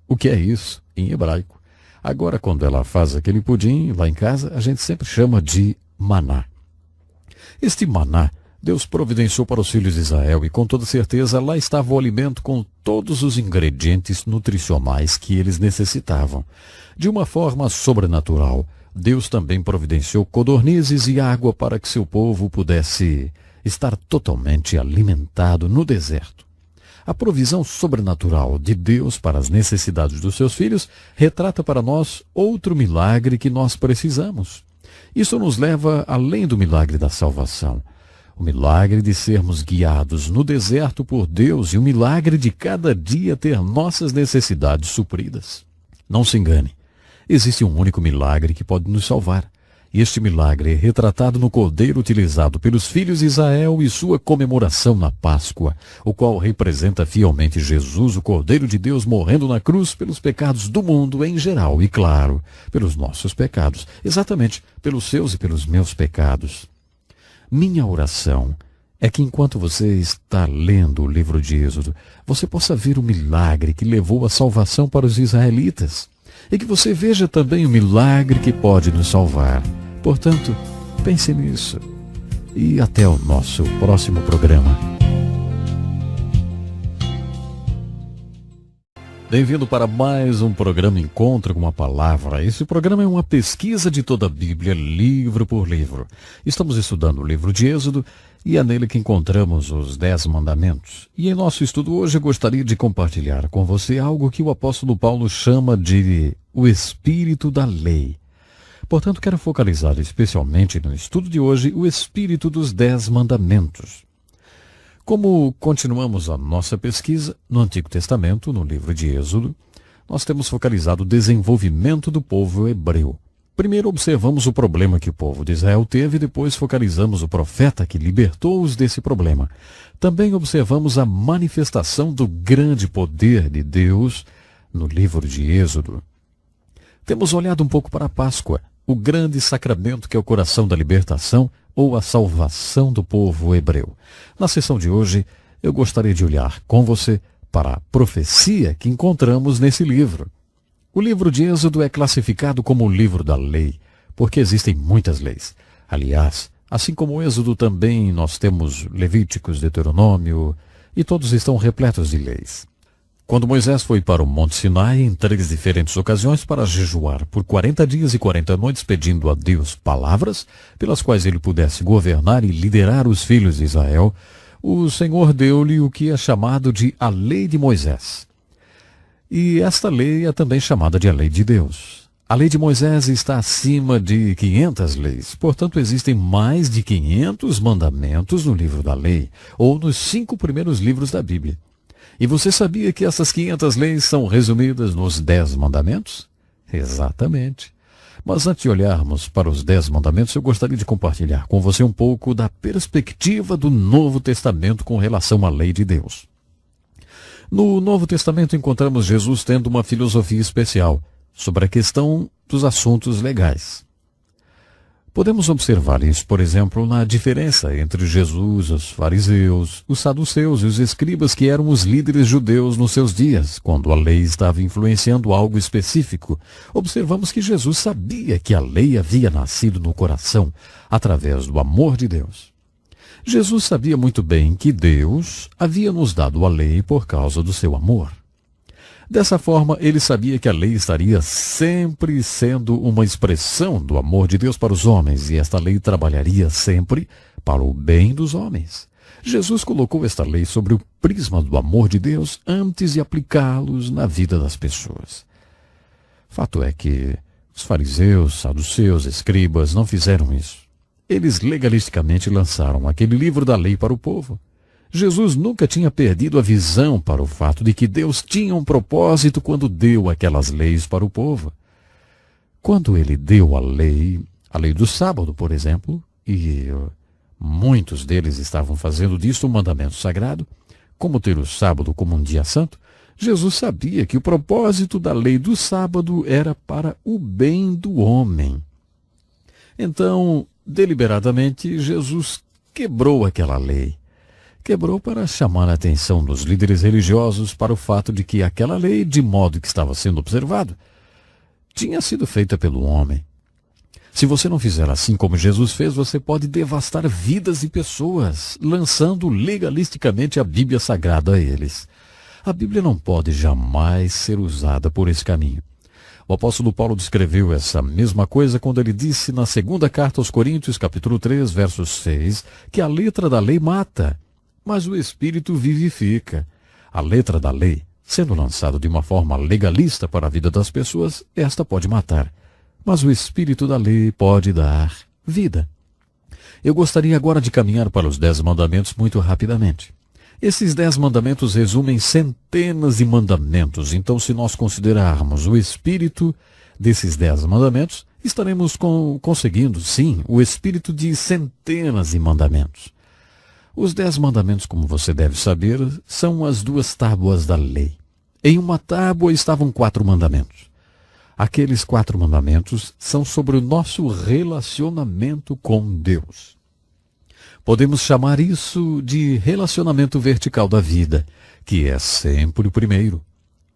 O que é isso? Em hebraico. Agora, quando ela faz aquele pudim lá em casa, a gente sempre chama de maná. Este maná, Deus providenciou para os filhos de Israel e com toda certeza lá estava o alimento com todos os ingredientes nutricionais que eles necessitavam. De uma forma sobrenatural, Deus também providenciou codornizes e água para que seu povo pudesse estar totalmente alimentado no deserto. A provisão sobrenatural de Deus para as necessidades dos seus filhos retrata para nós outro milagre que nós precisamos. Isso nos leva além do milagre da salvação. O milagre de sermos guiados no deserto por Deus e o milagre de cada dia ter nossas necessidades supridas. Não se engane, existe um único milagre que pode nos salvar. E este milagre é retratado no cordeiro utilizado pelos filhos de Israel e sua comemoração na Páscoa, o qual representa fielmente Jesus, o Cordeiro de Deus, morrendo na cruz pelos pecados do mundo em geral e, claro, pelos nossos pecados, exatamente pelos seus e pelos meus pecados. Minha oração é que enquanto você está lendo o livro de Êxodo, você possa ver o milagre que levou a salvação para os israelitas e que você veja também o milagre que pode nos salvar. Portanto, pense nisso e até o nosso próximo programa. Bem-vindo para mais um programa Encontro com a Palavra. Esse programa é uma pesquisa de toda a Bíblia, livro por livro. Estamos estudando o livro de Êxodo e é nele que encontramos os 10 mandamentos. E em nosso estudo hoje eu gostaria de compartilhar com você algo que o apóstolo Paulo chama de o espírito da lei. Portanto, quero focalizar especialmente no estudo de hoje o espírito dos 10 mandamentos. Como continuamos a nossa pesquisa no Antigo Testamento, no livro de Êxodo, nós temos focalizado o desenvolvimento do povo hebreu. Primeiro observamos o problema que o povo de Israel teve e depois focalizamos o profeta que libertou-os desse problema. Também observamos a manifestação do grande poder de Deus no livro de Êxodo. Temos olhado um pouco para a Páscoa, o grande sacramento que é o coração da libertação ou a salvação do povo hebreu. Na sessão de hoje, eu gostaria de olhar com você para a profecia que encontramos nesse livro. O livro de Êxodo é classificado como o livro da lei, porque existem muitas leis. Aliás, assim como o Êxodo também nós temos Levíticos, Deuteronômio, e todos estão repletos de leis. Quando Moisés foi para o Monte Sinai em 3 diferentes ocasiões para jejuar por 40 dias e 40 noites pedindo a Deus palavras pelas quais ele pudesse governar e liderar os filhos de Israel, o Senhor deu-lhe o que é chamado de a lei de Moisés. E esta lei é também chamada de a lei de Deus. A lei de Moisés está acima de 500 leis, portanto existem mais de 500 mandamentos no livro da lei, ou nos 5 primeiros livros da Bíblia. E você sabia que essas 500 leis são resumidas nos 10 mandamentos? Exatamente. Mas antes de olharmos para os 10 mandamentos, eu gostaria de compartilhar com você um pouco da perspectiva do Novo Testamento com relação à lei de Deus. No Novo Testamento encontramos Jesus tendo uma filosofia especial sobre a questão dos assuntos legais. Podemos observar isso, por exemplo, na diferença entre Jesus, os fariseus, os saduceus e os escribas, que eram os líderes judeus nos seus dias, quando a lei estava influenciando algo específico. Observamos que Jesus sabia que a lei havia nascido no coração através do amor de Deus. Jesus sabia muito bem que Deus havia nos dado a lei por causa do seu amor. Dessa forma, ele sabia que a lei estaria sempre sendo uma expressão do amor de Deus para os homens, e esta lei trabalharia sempre para o bem dos homens. Jesus colocou esta lei sobre o prisma do amor de Deus antes de aplicá-los na vida das pessoas. Fato é que os fariseus, saduceus, escribas não fizeram isso. Eles legalisticamente lançaram aquele livro da lei para o povo. Jesus nunca tinha perdido a visão para o fato de que Deus tinha um propósito quando deu aquelas leis para o povo. Quando ele deu a lei do sábado, por exemplo, e muitos deles estavam fazendo disto um mandamento sagrado, como ter o sábado como um dia santo, Jesus sabia que o propósito da lei do sábado era para o bem do homem. Então, deliberadamente, Jesus quebrou aquela lei. Quebrou para chamar a atenção dos líderes religiosos para o fato de que aquela lei, de modo que estava sendo observado, tinha sido feita pelo homem. Se você não fizer assim como Jesus fez, você pode devastar vidas de pessoas, lançando legalisticamente a Bíblia Sagrada a eles. A Bíblia não pode jamais ser usada por esse caminho. O apóstolo Paulo descreveu essa mesma coisa quando ele disse na segunda carta aos Coríntios, capítulo 3, verso 6, que a letra da lei mata, mas o Espírito vivifica. A letra da lei, sendo lançada de uma forma legalista para a vida das pessoas, esta pode matar. Mas o Espírito da lei pode dar vida. Eu gostaria agora de caminhar para os 10 mandamentos muito rapidamente. Esses 10 mandamentos resumem centenas de mandamentos. Então, se nós considerarmos o espírito desses 10 mandamentos, estaremos conseguindo, sim, o espírito de centenas de mandamentos. Os 10 mandamentos, como você deve saber, são as 2 tábuas da lei. Em uma tábua estavam 4 mandamentos. Aqueles 4 mandamentos são sobre o nosso relacionamento com Deus. Podemos chamar isso de relacionamento vertical da vida, que é sempre o primeiro.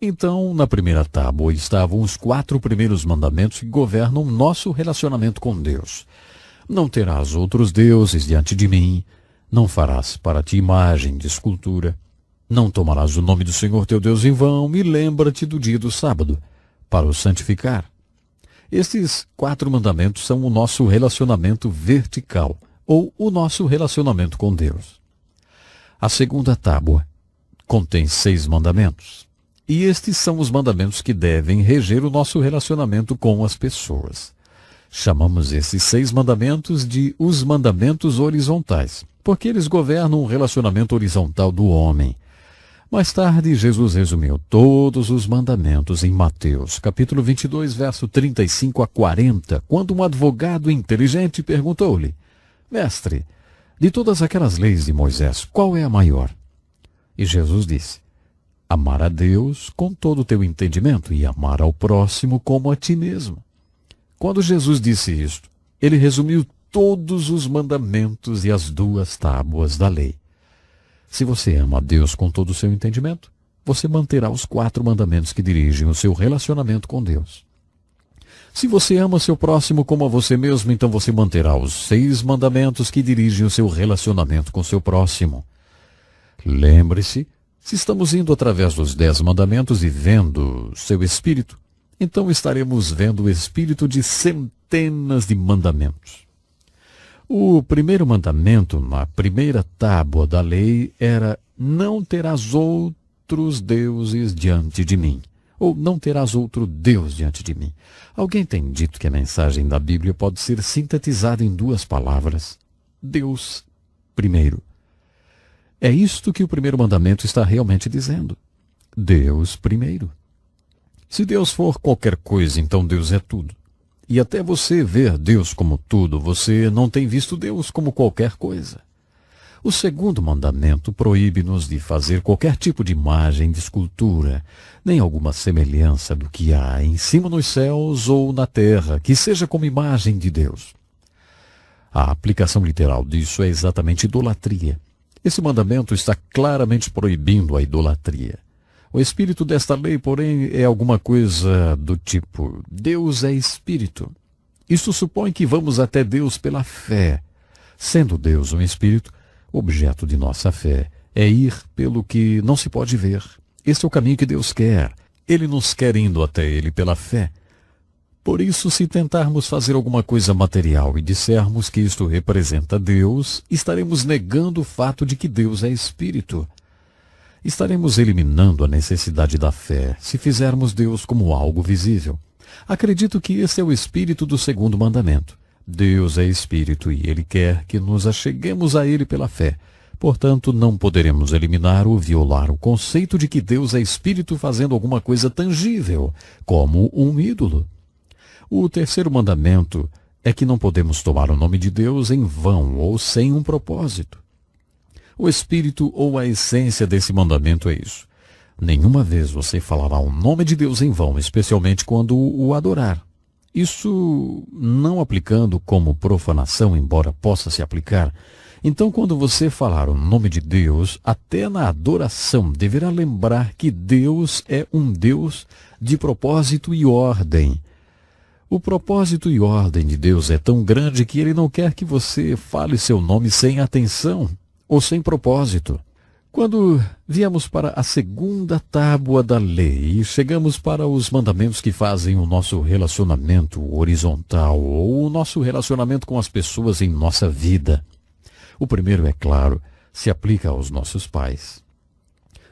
Então, na primeira tábua estavam os 4 primeiros mandamentos que governam nosso relacionamento com Deus. Não terás outros deuses diante de mim. Não farás para ti imagem de escultura. Não tomarás o nome do Senhor teu Deus em vão, e lembra-te do dia do sábado, para o santificar. Estes 4 mandamentos são o nosso relacionamento vertical, ou o nosso relacionamento com Deus. A segunda tábua contém 6 mandamentos, e estes são os mandamentos que devem reger o nosso relacionamento com as pessoas. Chamamos esses 6 mandamentos de os mandamentos horizontais, porque eles governam o relacionamento horizontal do homem. Mais tarde, Jesus resumiu todos os mandamentos em Mateus, capítulo 22, verso 35 a 40, quando um advogado inteligente perguntou-lhe: Mestre, de todas aquelas leis de Moisés, qual é a maior? E Jesus disse: Amar a Deus com todo o teu entendimento e amar ao próximo como a ti mesmo. Quando Jesus disse isto, ele resumiu todos os mandamentos e as 2 tábuas da lei. Se você ama a Deus com todo o seu entendimento, você manterá os 4 mandamentos que dirigem o seu relacionamento com Deus. Se você ama seu próximo como a você mesmo, então você manterá os 6 mandamentos que dirigem o seu relacionamento com seu próximo. Lembre-se, se estamos indo através dos 10 mandamentos e vendo seu espírito, então estaremos vendo o espírito de centenas de mandamentos. O primeiro mandamento, na primeira tábua da lei, era: não terás outros deuses diante de mim. Ou não terás outro Deus diante de mim. Alguém tem dito que a mensagem da Bíblia pode ser sintetizada em 2 palavras: Deus primeiro. É isto que o primeiro mandamento está realmente dizendo. Deus primeiro. Se Deus for qualquer coisa, então Deus é tudo. E até você ver Deus como tudo, você não tem visto Deus como qualquer coisa. O segundo mandamento proíbe-nos de fazer qualquer tipo de imagem de escultura, nem alguma semelhança do que há em cima nos céus ou na terra, que seja como imagem de Deus. A aplicação literal disso é exatamente idolatria. Esse mandamento está claramente proibindo a idolatria. O espírito desta lei, porém, é alguma coisa do tipo: Deus é espírito. Isto supõe que vamos até Deus pela fé. Sendo Deus um espírito, o objeto de nossa fé é ir pelo que não se pode ver. Este é o caminho que Deus quer. Ele nos quer indo até Ele pela fé. Por isso, se tentarmos fazer alguma coisa material e dissermos que isto representa Deus, estaremos negando o fato de que Deus é espírito. Estaremos eliminando a necessidade da fé se fizermos Deus como algo visível. Acredito que esse é o espírito do segundo mandamento. Deus é espírito e Ele quer que nos acheguemos a Ele pela fé. Portanto, não poderemos eliminar ou violar o conceito de que Deus é espírito fazendo alguma coisa tangível, como um ídolo. O terceiro mandamento é que não podemos tomar o nome de Deus em vão ou sem um propósito. O espírito ou a essência desse mandamento é isso. Nenhuma vez você falará o nome de Deus em vão, especialmente quando o adorar. Isso não aplicando como profanação, embora possa se aplicar. Então, quando você falar o nome de Deus, até na adoração, deverá lembrar que Deus é um Deus de propósito e ordem. O propósito e ordem de Deus é tão grande que Ele não quer que você fale seu nome sem atenção ou sem propósito. Quando viemos para a segunda tábua da lei e chegamos para os mandamentos que fazem o nosso relacionamento horizontal ou o nosso relacionamento com as pessoas em nossa vida, o primeiro, é claro, se aplica aos nossos pais.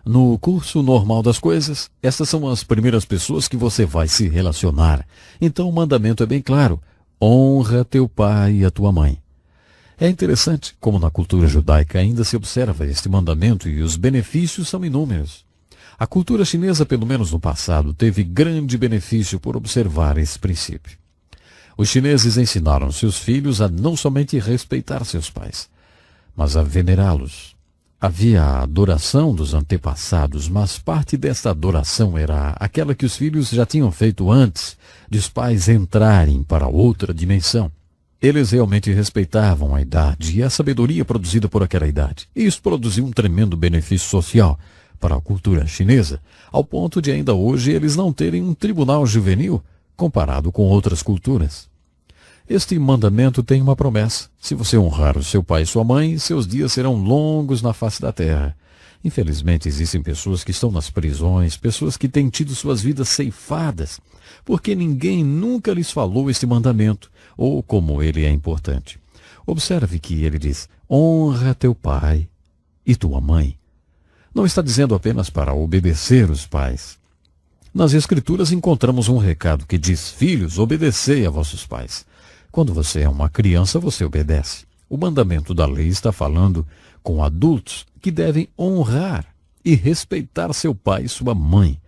No curso normal das coisas, essas são as primeiras pessoas que você vai se relacionar. Então o mandamento é bem claro: honra teu pai e a tua mãe. É interessante como na cultura judaica ainda se observa este mandamento e os benefícios são inúmeros. A cultura chinesa, pelo menos no passado, teve grande benefício por observar esse princípio. Os chineses ensinaram seus filhos a não somente respeitar seus pais, mas a venerá-los. Havia a adoração dos antepassados, mas parte desta adoração era aquela que os filhos já tinham feito antes de os pais entrarem para outra dimensão. Eles realmente respeitavam a idade e a sabedoria produzida por aquela idade. E isso produziu um tremendo benefício social para a cultura chinesa, ao ponto de ainda hoje eles não terem um tribunal juvenil comparado com outras culturas. Este mandamento tem uma promessa: se você honrar o seu pai e sua mãe, seus dias serão longos na face da terra. Infelizmente, existem pessoas que estão nas prisões, pessoas que têm tido suas vidas ceifadas, porque ninguém nunca lhes falou este mandamento, ou como ele é importante. Observe que ele diz: honra teu pai e tua mãe. Não está dizendo apenas para obedecer os pais. Nas Escrituras encontramos um recado que diz: filhos, obedecei a vossos pais. Quando você é uma criança, você obedece. O mandamento da lei está falando com adultos que devem honrar e respeitar seu pai e sua mãe.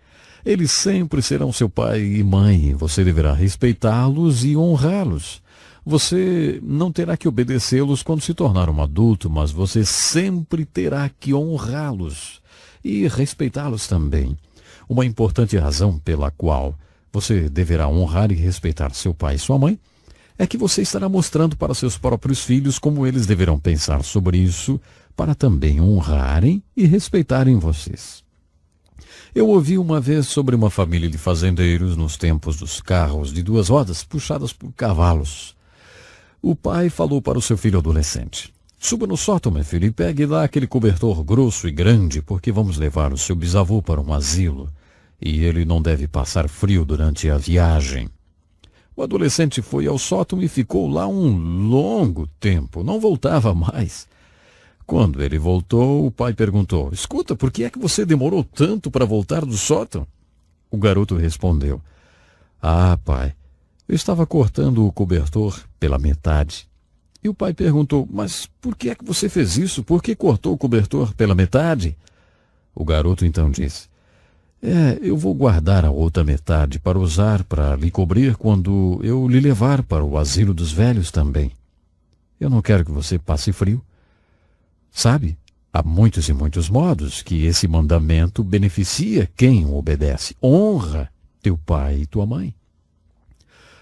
Eles sempre serão seu pai e mãe. Você deverá respeitá-los e honrá-los. Você não terá que obedecê-los quando se tornar um adulto, mas você sempre terá que honrá-los e respeitá-los também. Uma importante razão pela qual você deverá honrar e respeitar seu pai e sua mãe é que você estará mostrando para seus próprios filhos como eles deverão pensar sobre isso, para também honrarem e respeitarem vocês. Eu ouvi uma vez sobre uma família de fazendeiros nos tempos dos carros de duas rodas puxadas por cavalos. O pai falou para o seu filho adolescente: suba no sótão, meu filho, e pegue lá aquele cobertor grosso e grande, porque vamos levar o seu bisavô para um asilo, e ele não deve passar frio durante a viagem. O adolescente foi ao sótão e ficou lá um longo tempo, não voltava mais. Quando ele voltou, o pai perguntou: escuta, por que é que você demorou tanto para voltar do sótão? O garoto respondeu: ah, pai, eu estava cortando o cobertor pela metade. E o pai perguntou: mas por que é que você fez isso? Por que cortou o cobertor pela metade? O garoto então disse: Eu vou guardar a outra metade para usar para lhe cobrir quando eu lhe levar para o asilo dos velhos também. Eu não quero que você passe frio. Sabe, há muitos e muitos modos que esse mandamento beneficia quem o obedece. Honra teu pai e tua mãe.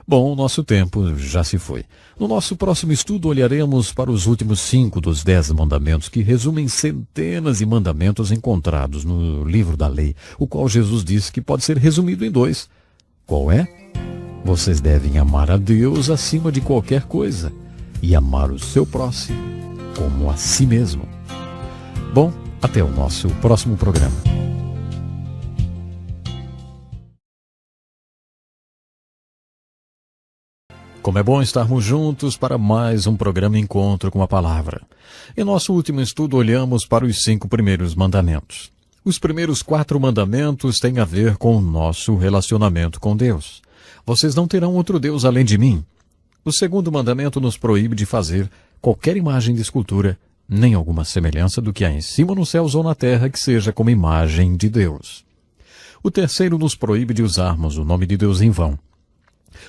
Bom, o nosso tempo já se foi. No nosso próximo estudo olharemos para os últimos 5 dos 10 mandamentos que resumem centenas de mandamentos encontrados no livro da lei, o qual Jesus disse que pode ser resumido em 2. Qual é? Vocês devem amar a Deus acima de qualquer coisa e amar o seu próximo como a si mesmo. Bom, até o nosso próximo programa. Como é bom estarmos juntos para mais um programa Encontro com a Palavra. Em nosso último estudo, olhamos para os 5 primeiros mandamentos. Os primeiros 4 mandamentos têm a ver com o nosso relacionamento com Deus. Vocês não terão outro Deus além de mim. O segundo mandamento nos proíbe de fazer qualquer imagem de escultura, nem alguma semelhança do que há em cima nos céus ou na terra que seja como imagem de Deus. O terceiro nos proíbe de usarmos o nome de Deus em vão.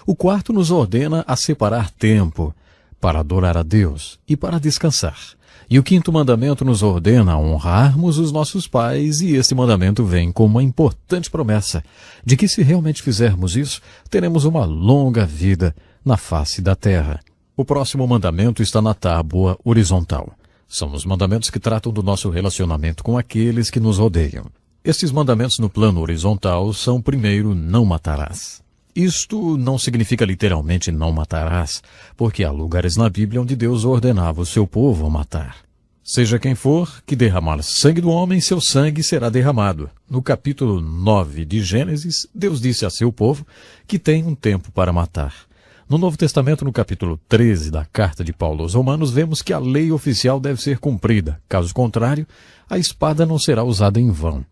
O quarto nos ordena a separar tempo para adorar a Deus e para descansar. E o quinto mandamento nos ordena a honrarmos os nossos pais, e esse mandamento vem com uma importante promessa de que, se realmente fizermos isso, teremos uma longa vida na face da terra. O próximo mandamento está na tábua horizontal. São os mandamentos que tratam do nosso relacionamento com aqueles que nos rodeiam. Estes mandamentos no plano horizontal são, primeiro, não matarás. Isto não significa literalmente não matarás, porque há lugares na Bíblia onde Deus ordenava o seu povo a matar. Seja quem for que derramar sangue do homem, seu sangue será derramado. No capítulo 9 de Gênesis, Deus disse a seu povo que tem um tempo para matar. No Novo Testamento, no capítulo 13 da carta de Paulo aos Romanos, vemos que a lei oficial deve ser cumprida. Caso contrário, a espada não será usada em vão.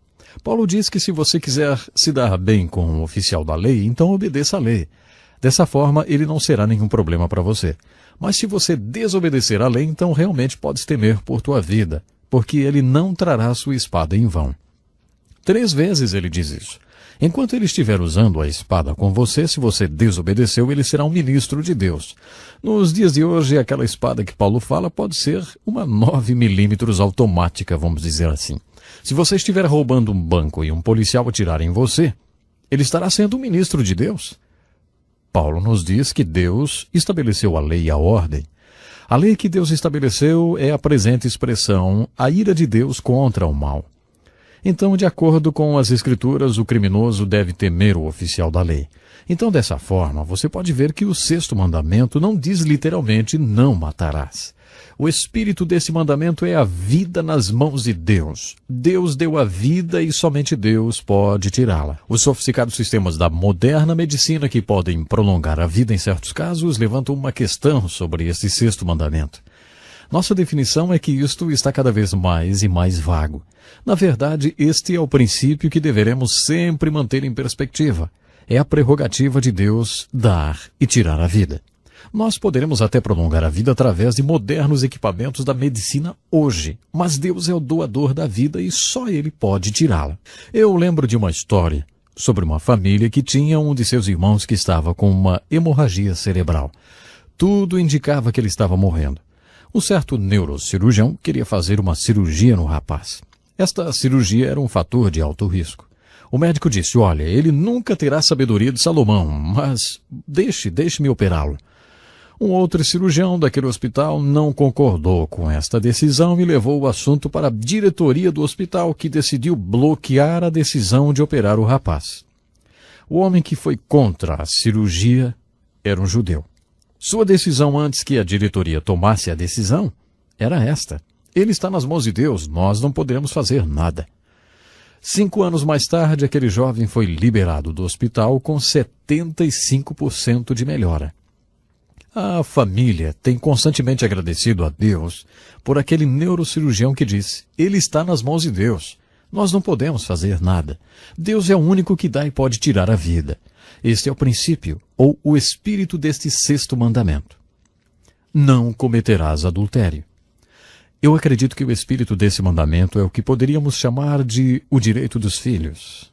Paulo diz que se você quiser se dar bem com o oficial da lei, então obedeça a lei. Dessa forma, ele não será nenhum problema para você. Mas se você desobedecer à lei, então realmente podes temer por tua vida, porque ele não trará sua espada em vão. 3 vezes ele diz isso. Enquanto ele estiver usando a espada com você, se você desobedeceu, ele será um ministro de Deus. Nos dias de hoje, aquela espada que Paulo fala pode ser uma 9 milímetros automática, vamos dizer assim. Se você estiver roubando um banco e um policial atirar em você, ele estará sendo um ministro de Deus. Paulo nos diz que Deus estabeleceu a lei e a ordem. A lei que Deus estabeleceu é a presente expressão, a ira de Deus contra o mal. Então, de acordo com as Escrituras, o criminoso deve temer o oficial da lei. Então, dessa forma, você pode ver que o 6º mandamento não diz literalmente não matarás. O espírito desse mandamento é a vida nas mãos de Deus. Deus deu a vida e somente Deus pode tirá-la. Os sofisticados sistemas da moderna medicina, que podem prolongar a vida em certos casos, levantam uma questão sobre esse 6º mandamento. Nossa definição é que isto está cada vez mais e mais vago. Na verdade, este é o princípio que deveremos sempre manter em perspectiva. É a prerrogativa de Deus dar e tirar a vida. Nós poderemos até prolongar a vida através de modernos equipamentos da medicina hoje, mas Deus é o doador da vida e só Ele pode tirá-la. Eu lembro de uma história sobre uma família que tinha um de seus irmãos que estava com uma hemorragia cerebral. Tudo indicava que ele estava morrendo. Um certo neurocirurgião queria fazer uma cirurgia no rapaz. Esta cirurgia era um fator de alto risco. O médico disse, olha, ele nunca terá sabedoria de Salomão, mas deixe-me operá-lo. Um outro cirurgião daquele hospital não concordou com esta decisão e levou o assunto para a diretoria do hospital, que decidiu bloquear a decisão de operar o rapaz. O homem que foi contra a cirurgia era um judeu. Sua decisão antes que a diretoria tomasse a decisão era esta. Ele está nas mãos de Deus, nós não poderemos fazer nada. 5 anos mais tarde, aquele jovem foi liberado do hospital com 75% de melhora. A família tem constantemente agradecido a Deus por aquele neurocirurgião que disse, ele está nas mãos de Deus, nós não podemos fazer nada. Deus é o único que dá e pode tirar a vida. Este é o princípio, ou o espírito deste 6º mandamento. Não cometerás adultério. Eu acredito que o espírito desse mandamento é o que poderíamos chamar de o direito dos filhos.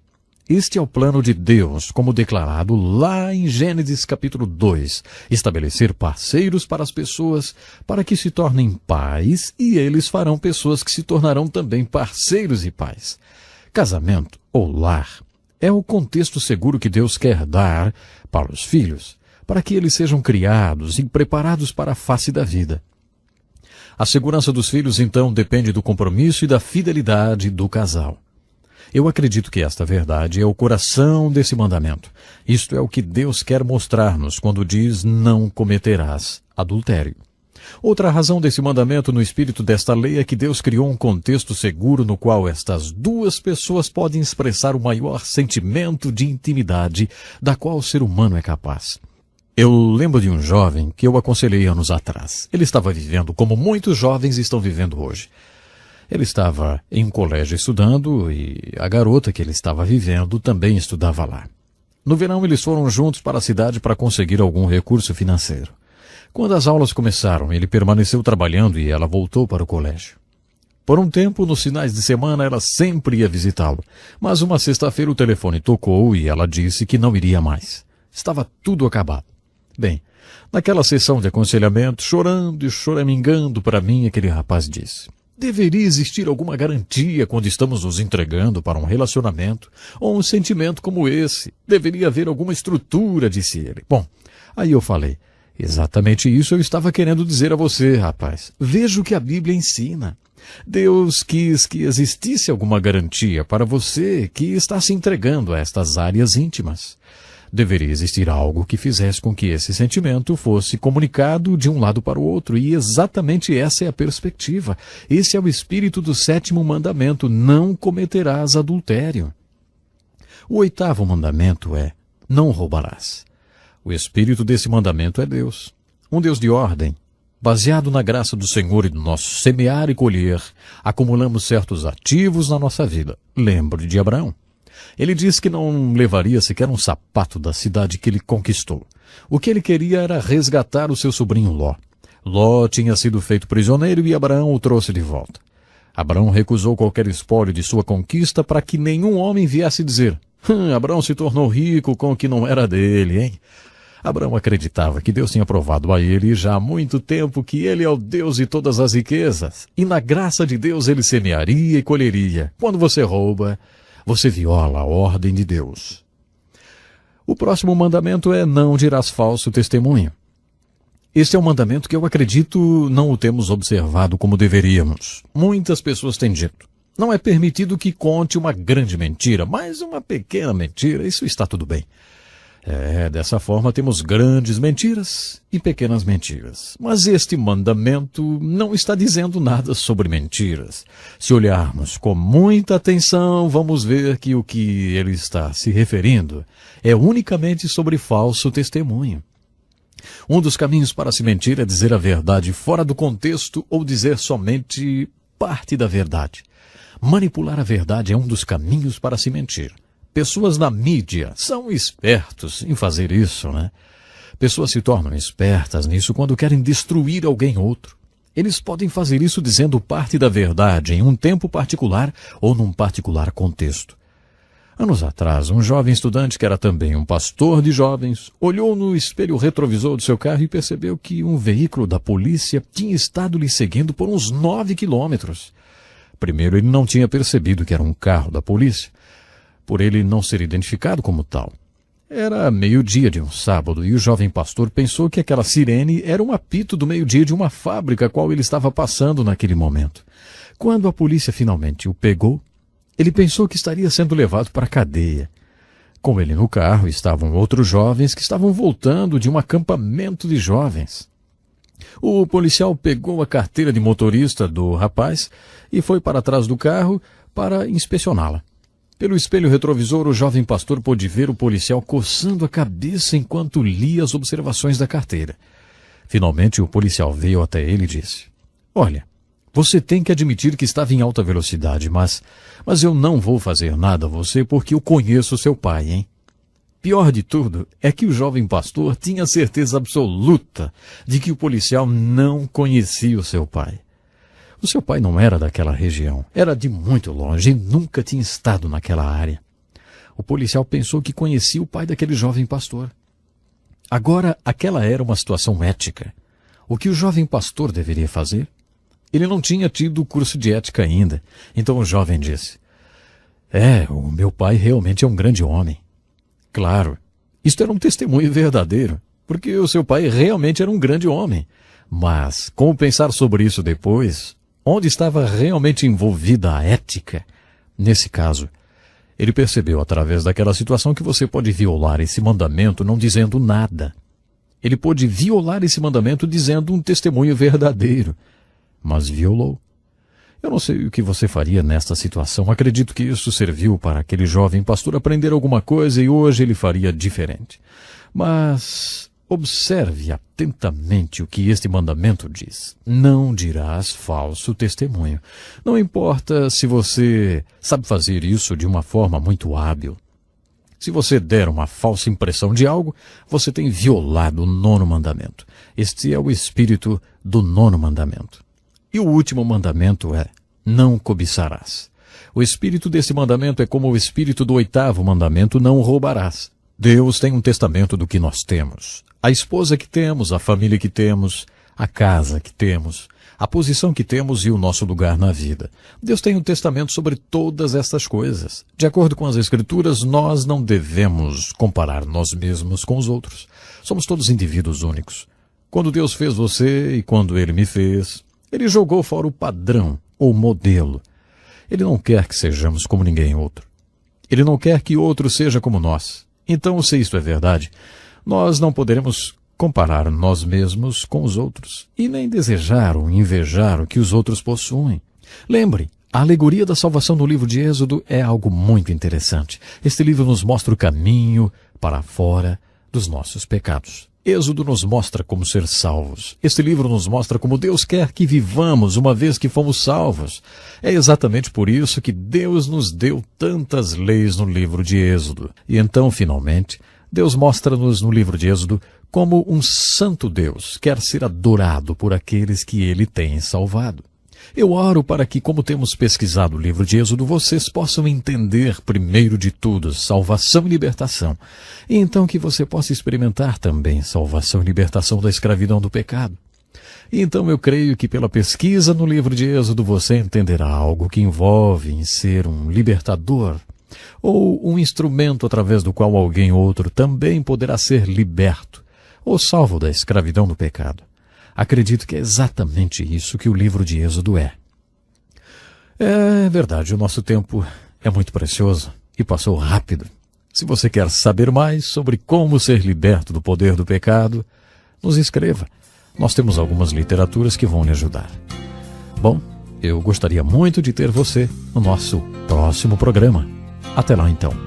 Este é o plano de Deus, como declarado lá em Gênesis capítulo 2. Estabelecer parceiros para as pessoas, para que se tornem pais, e eles farão pessoas que se tornarão também parceiros e pais. Casamento, ou lar, é o contexto seguro que Deus quer dar para os filhos, para que eles sejam criados e preparados para a face da vida. A segurança dos filhos, então, depende do compromisso e da fidelidade do casal. Eu acredito que esta verdade é o coração desse mandamento. Isto é o que Deus quer mostrar-nos quando diz: não cometerás adultério. Outra razão desse mandamento no espírito desta lei é que Deus criou um contexto seguro no qual estas duas pessoas podem expressar o maior sentimento de intimidade da qual o ser humano é capaz. Eu lembro de um jovem que eu aconselhei anos atrás. Ele estava vivendo como muitos jovens estão vivendo hoje. Ele estava em um colégio estudando e a garota que ele estava vivendo também estudava lá. No verão eles foram juntos para a cidade para conseguir algum recurso financeiro. Quando as aulas começaram, ele permaneceu trabalhando e ela voltou para o colégio. Por um tempo, nos finais de semana, ela sempre ia visitá-lo. Mas uma sexta-feira o telefone tocou e ela disse que não iria mais. Estava tudo acabado. Bem, naquela sessão de aconselhamento, chorando e choramingando para mim, aquele rapaz disse: deveria existir alguma garantia quando estamos nos entregando para um relacionamento ou um sentimento como esse. Deveria haver alguma estrutura, disse ele. Bom, aí eu falei: exatamente isso eu estava querendo dizer a você, rapaz. Veja o que a Bíblia ensina. Deus quis que existisse alguma garantia para você que está se entregando a estas áreas íntimas. Deveria existir algo que fizesse com que esse sentimento fosse comunicado de um lado para o outro, e exatamente essa é a perspectiva. Esse é o espírito do 7º mandamento: não cometerás adultério. O 8º mandamento é: não roubarás. O espírito desse mandamento é Deus, um Deus de ordem. Baseado na graça do Senhor e no nosso semear e colher, acumulamos certos ativos na nossa vida. Lembre de Abraão. Ele disse que não levaria sequer um sapato da cidade que ele conquistou. O que ele queria era resgatar o seu sobrinho Ló. Ló tinha sido feito prisioneiro e Abraão o trouxe de volta. Abraão recusou qualquer espólio de sua conquista para que nenhum homem viesse dizer: Abraão se tornou rico com o que não era dele, hein? Abraão acreditava que Deus tinha provado a ele já há muito tempo que ele é o Deus de todas as riquezas, e na graça de Deus ele semearia e colheria. Quando você rouba, você viola a ordem de Deus. O próximo mandamento é: não dirás falso testemunho. Este é um mandamento que eu acredito não o temos observado como deveríamos. Muitas pessoas têm dito: não é permitido que conte uma grande mentira, mas uma pequena mentira, isso está tudo bem. Dessa forma temos grandes mentiras e pequenas mentiras. Mas este mandamento não está dizendo nada sobre mentiras. Se olharmos com muita atenção, vamos ver que o que ele está se referindo é unicamente sobre falso testemunho. Um dos caminhos para se mentir é dizer a verdade fora do contexto ou dizer somente parte da verdade. Manipular a verdade é um dos caminhos para se mentir. Pessoas na mídia são espertos em fazer isso, né? Pessoas se tornam espertas nisso quando querem destruir alguém outro. Eles podem fazer isso dizendo parte da verdade em um tempo particular ou num particular contexto. Anos atrás, um jovem estudante que era também um pastor de jovens olhou no espelho retrovisor do seu carro e percebeu que um veículo da polícia tinha estado lhe seguindo por uns 9 quilômetros. Primeiro, ele não tinha percebido que era um carro da polícia, por ele não ser identificado como tal. Era meio-dia de um sábado e o jovem pastor pensou que aquela sirene era um apito do meio-dia de uma fábrica a qual ele estava passando naquele momento. Quando a polícia finalmente o pegou, ele pensou que estaria sendo levado para a cadeia. Com ele no carro estavam outros jovens que estavam voltando de um acampamento de jovens. O policial pegou a carteira de motorista do rapaz e foi para trás do carro para inspecioná-la. Pelo espelho retrovisor, o jovem pastor pôde ver o policial coçando a cabeça enquanto lia as observações da carteira. Finalmente, o policial veio até ele e disse: Olha, você tem que admitir que estava em alta velocidade, mas eu não vou fazer nada a você porque eu conheço seu pai, hein? Pior de tudo é que o jovem pastor tinha certeza absoluta de que o policial não conhecia o seu pai. O seu pai não era daquela região, era de muito longe e nunca tinha estado naquela área. O policial pensou que conhecia o pai daquele jovem pastor. Agora, aquela era uma situação ética. O que o jovem pastor deveria fazer? Ele não tinha tido o curso de ética ainda. Então o jovem disse: o meu pai realmente é um grande homem. Claro, isto era um testemunho verdadeiro, porque o seu pai realmente era um grande homem. Mas, como pensar sobre isso depois? Onde estava realmente envolvida a ética? Nesse caso, ele percebeu através daquela situação que você pode violar esse mandamento não dizendo nada. Ele pôde violar esse mandamento dizendo um testemunho verdadeiro, mas violou. Eu não sei o que você faria nesta situação. Acredito que isso serviu para aquele jovem pastor aprender alguma coisa e hoje ele faria diferente. Mas observe atentamente o que este mandamento diz. Não dirás falso testemunho. Não importa se você sabe fazer isso de uma forma muito hábil. Se você der uma falsa impressão de algo, você tem violado o 9º mandamento. Este é o espírito do 9º mandamento. E o último mandamento é: não cobiçarás. O espírito desse mandamento é como o espírito do 8º mandamento: não roubarás. Deus tem um testamento do que nós temos. A esposa que temos, a família que temos, a casa que temos, a posição que temos e o nosso lugar na vida. Deus tem um testamento sobre todas estas coisas. De acordo com as Escrituras, nós não devemos comparar nós mesmos com os outros. Somos todos indivíduos únicos. Quando Deus fez você e quando Ele me fez, Ele jogou fora o padrão ou modelo. Ele não quer que sejamos como ninguém outro. Ele não quer que outro seja como nós. Então, se isto é verdade, nós não poderemos comparar nós mesmos com os outros e nem desejar ou invejar o que os outros possuem. Lembre, a alegoria da salvação no livro de Êxodo é algo muito interessante. Este livro nos mostra o caminho para fora dos nossos pecados. Êxodo nos mostra como ser salvos. Este livro nos mostra como Deus quer que vivamos uma vez que fomos salvos. É exatamente por isso que Deus nos deu tantas leis no livro de Êxodo. E então, finalmente, Deus mostra-nos no livro de Êxodo como um santo Deus quer ser adorado por aqueles que Ele tem salvado. Eu oro para que, como temos pesquisado o livro de Êxodo, vocês possam entender, primeiro de tudo, salvação e libertação. E então que você possa experimentar também salvação e libertação da escravidão do pecado. E então eu creio que pela pesquisa no livro de Êxodo você entenderá algo que envolve em ser um libertador, ou um instrumento através do qual alguém outro também poderá ser liberto, ou salvo da escravidão do pecado. Acredito que é exatamente isso que o livro de Êxodo é. É verdade, o nosso tempo é muito precioso e passou rápido. Se você quer saber mais sobre como ser liberto do poder do pecado, nos escreva. Nós temos algumas literaturas que vão lhe ajudar. Bom, eu gostaria muito de ter você no nosso próximo programa. Até lá então.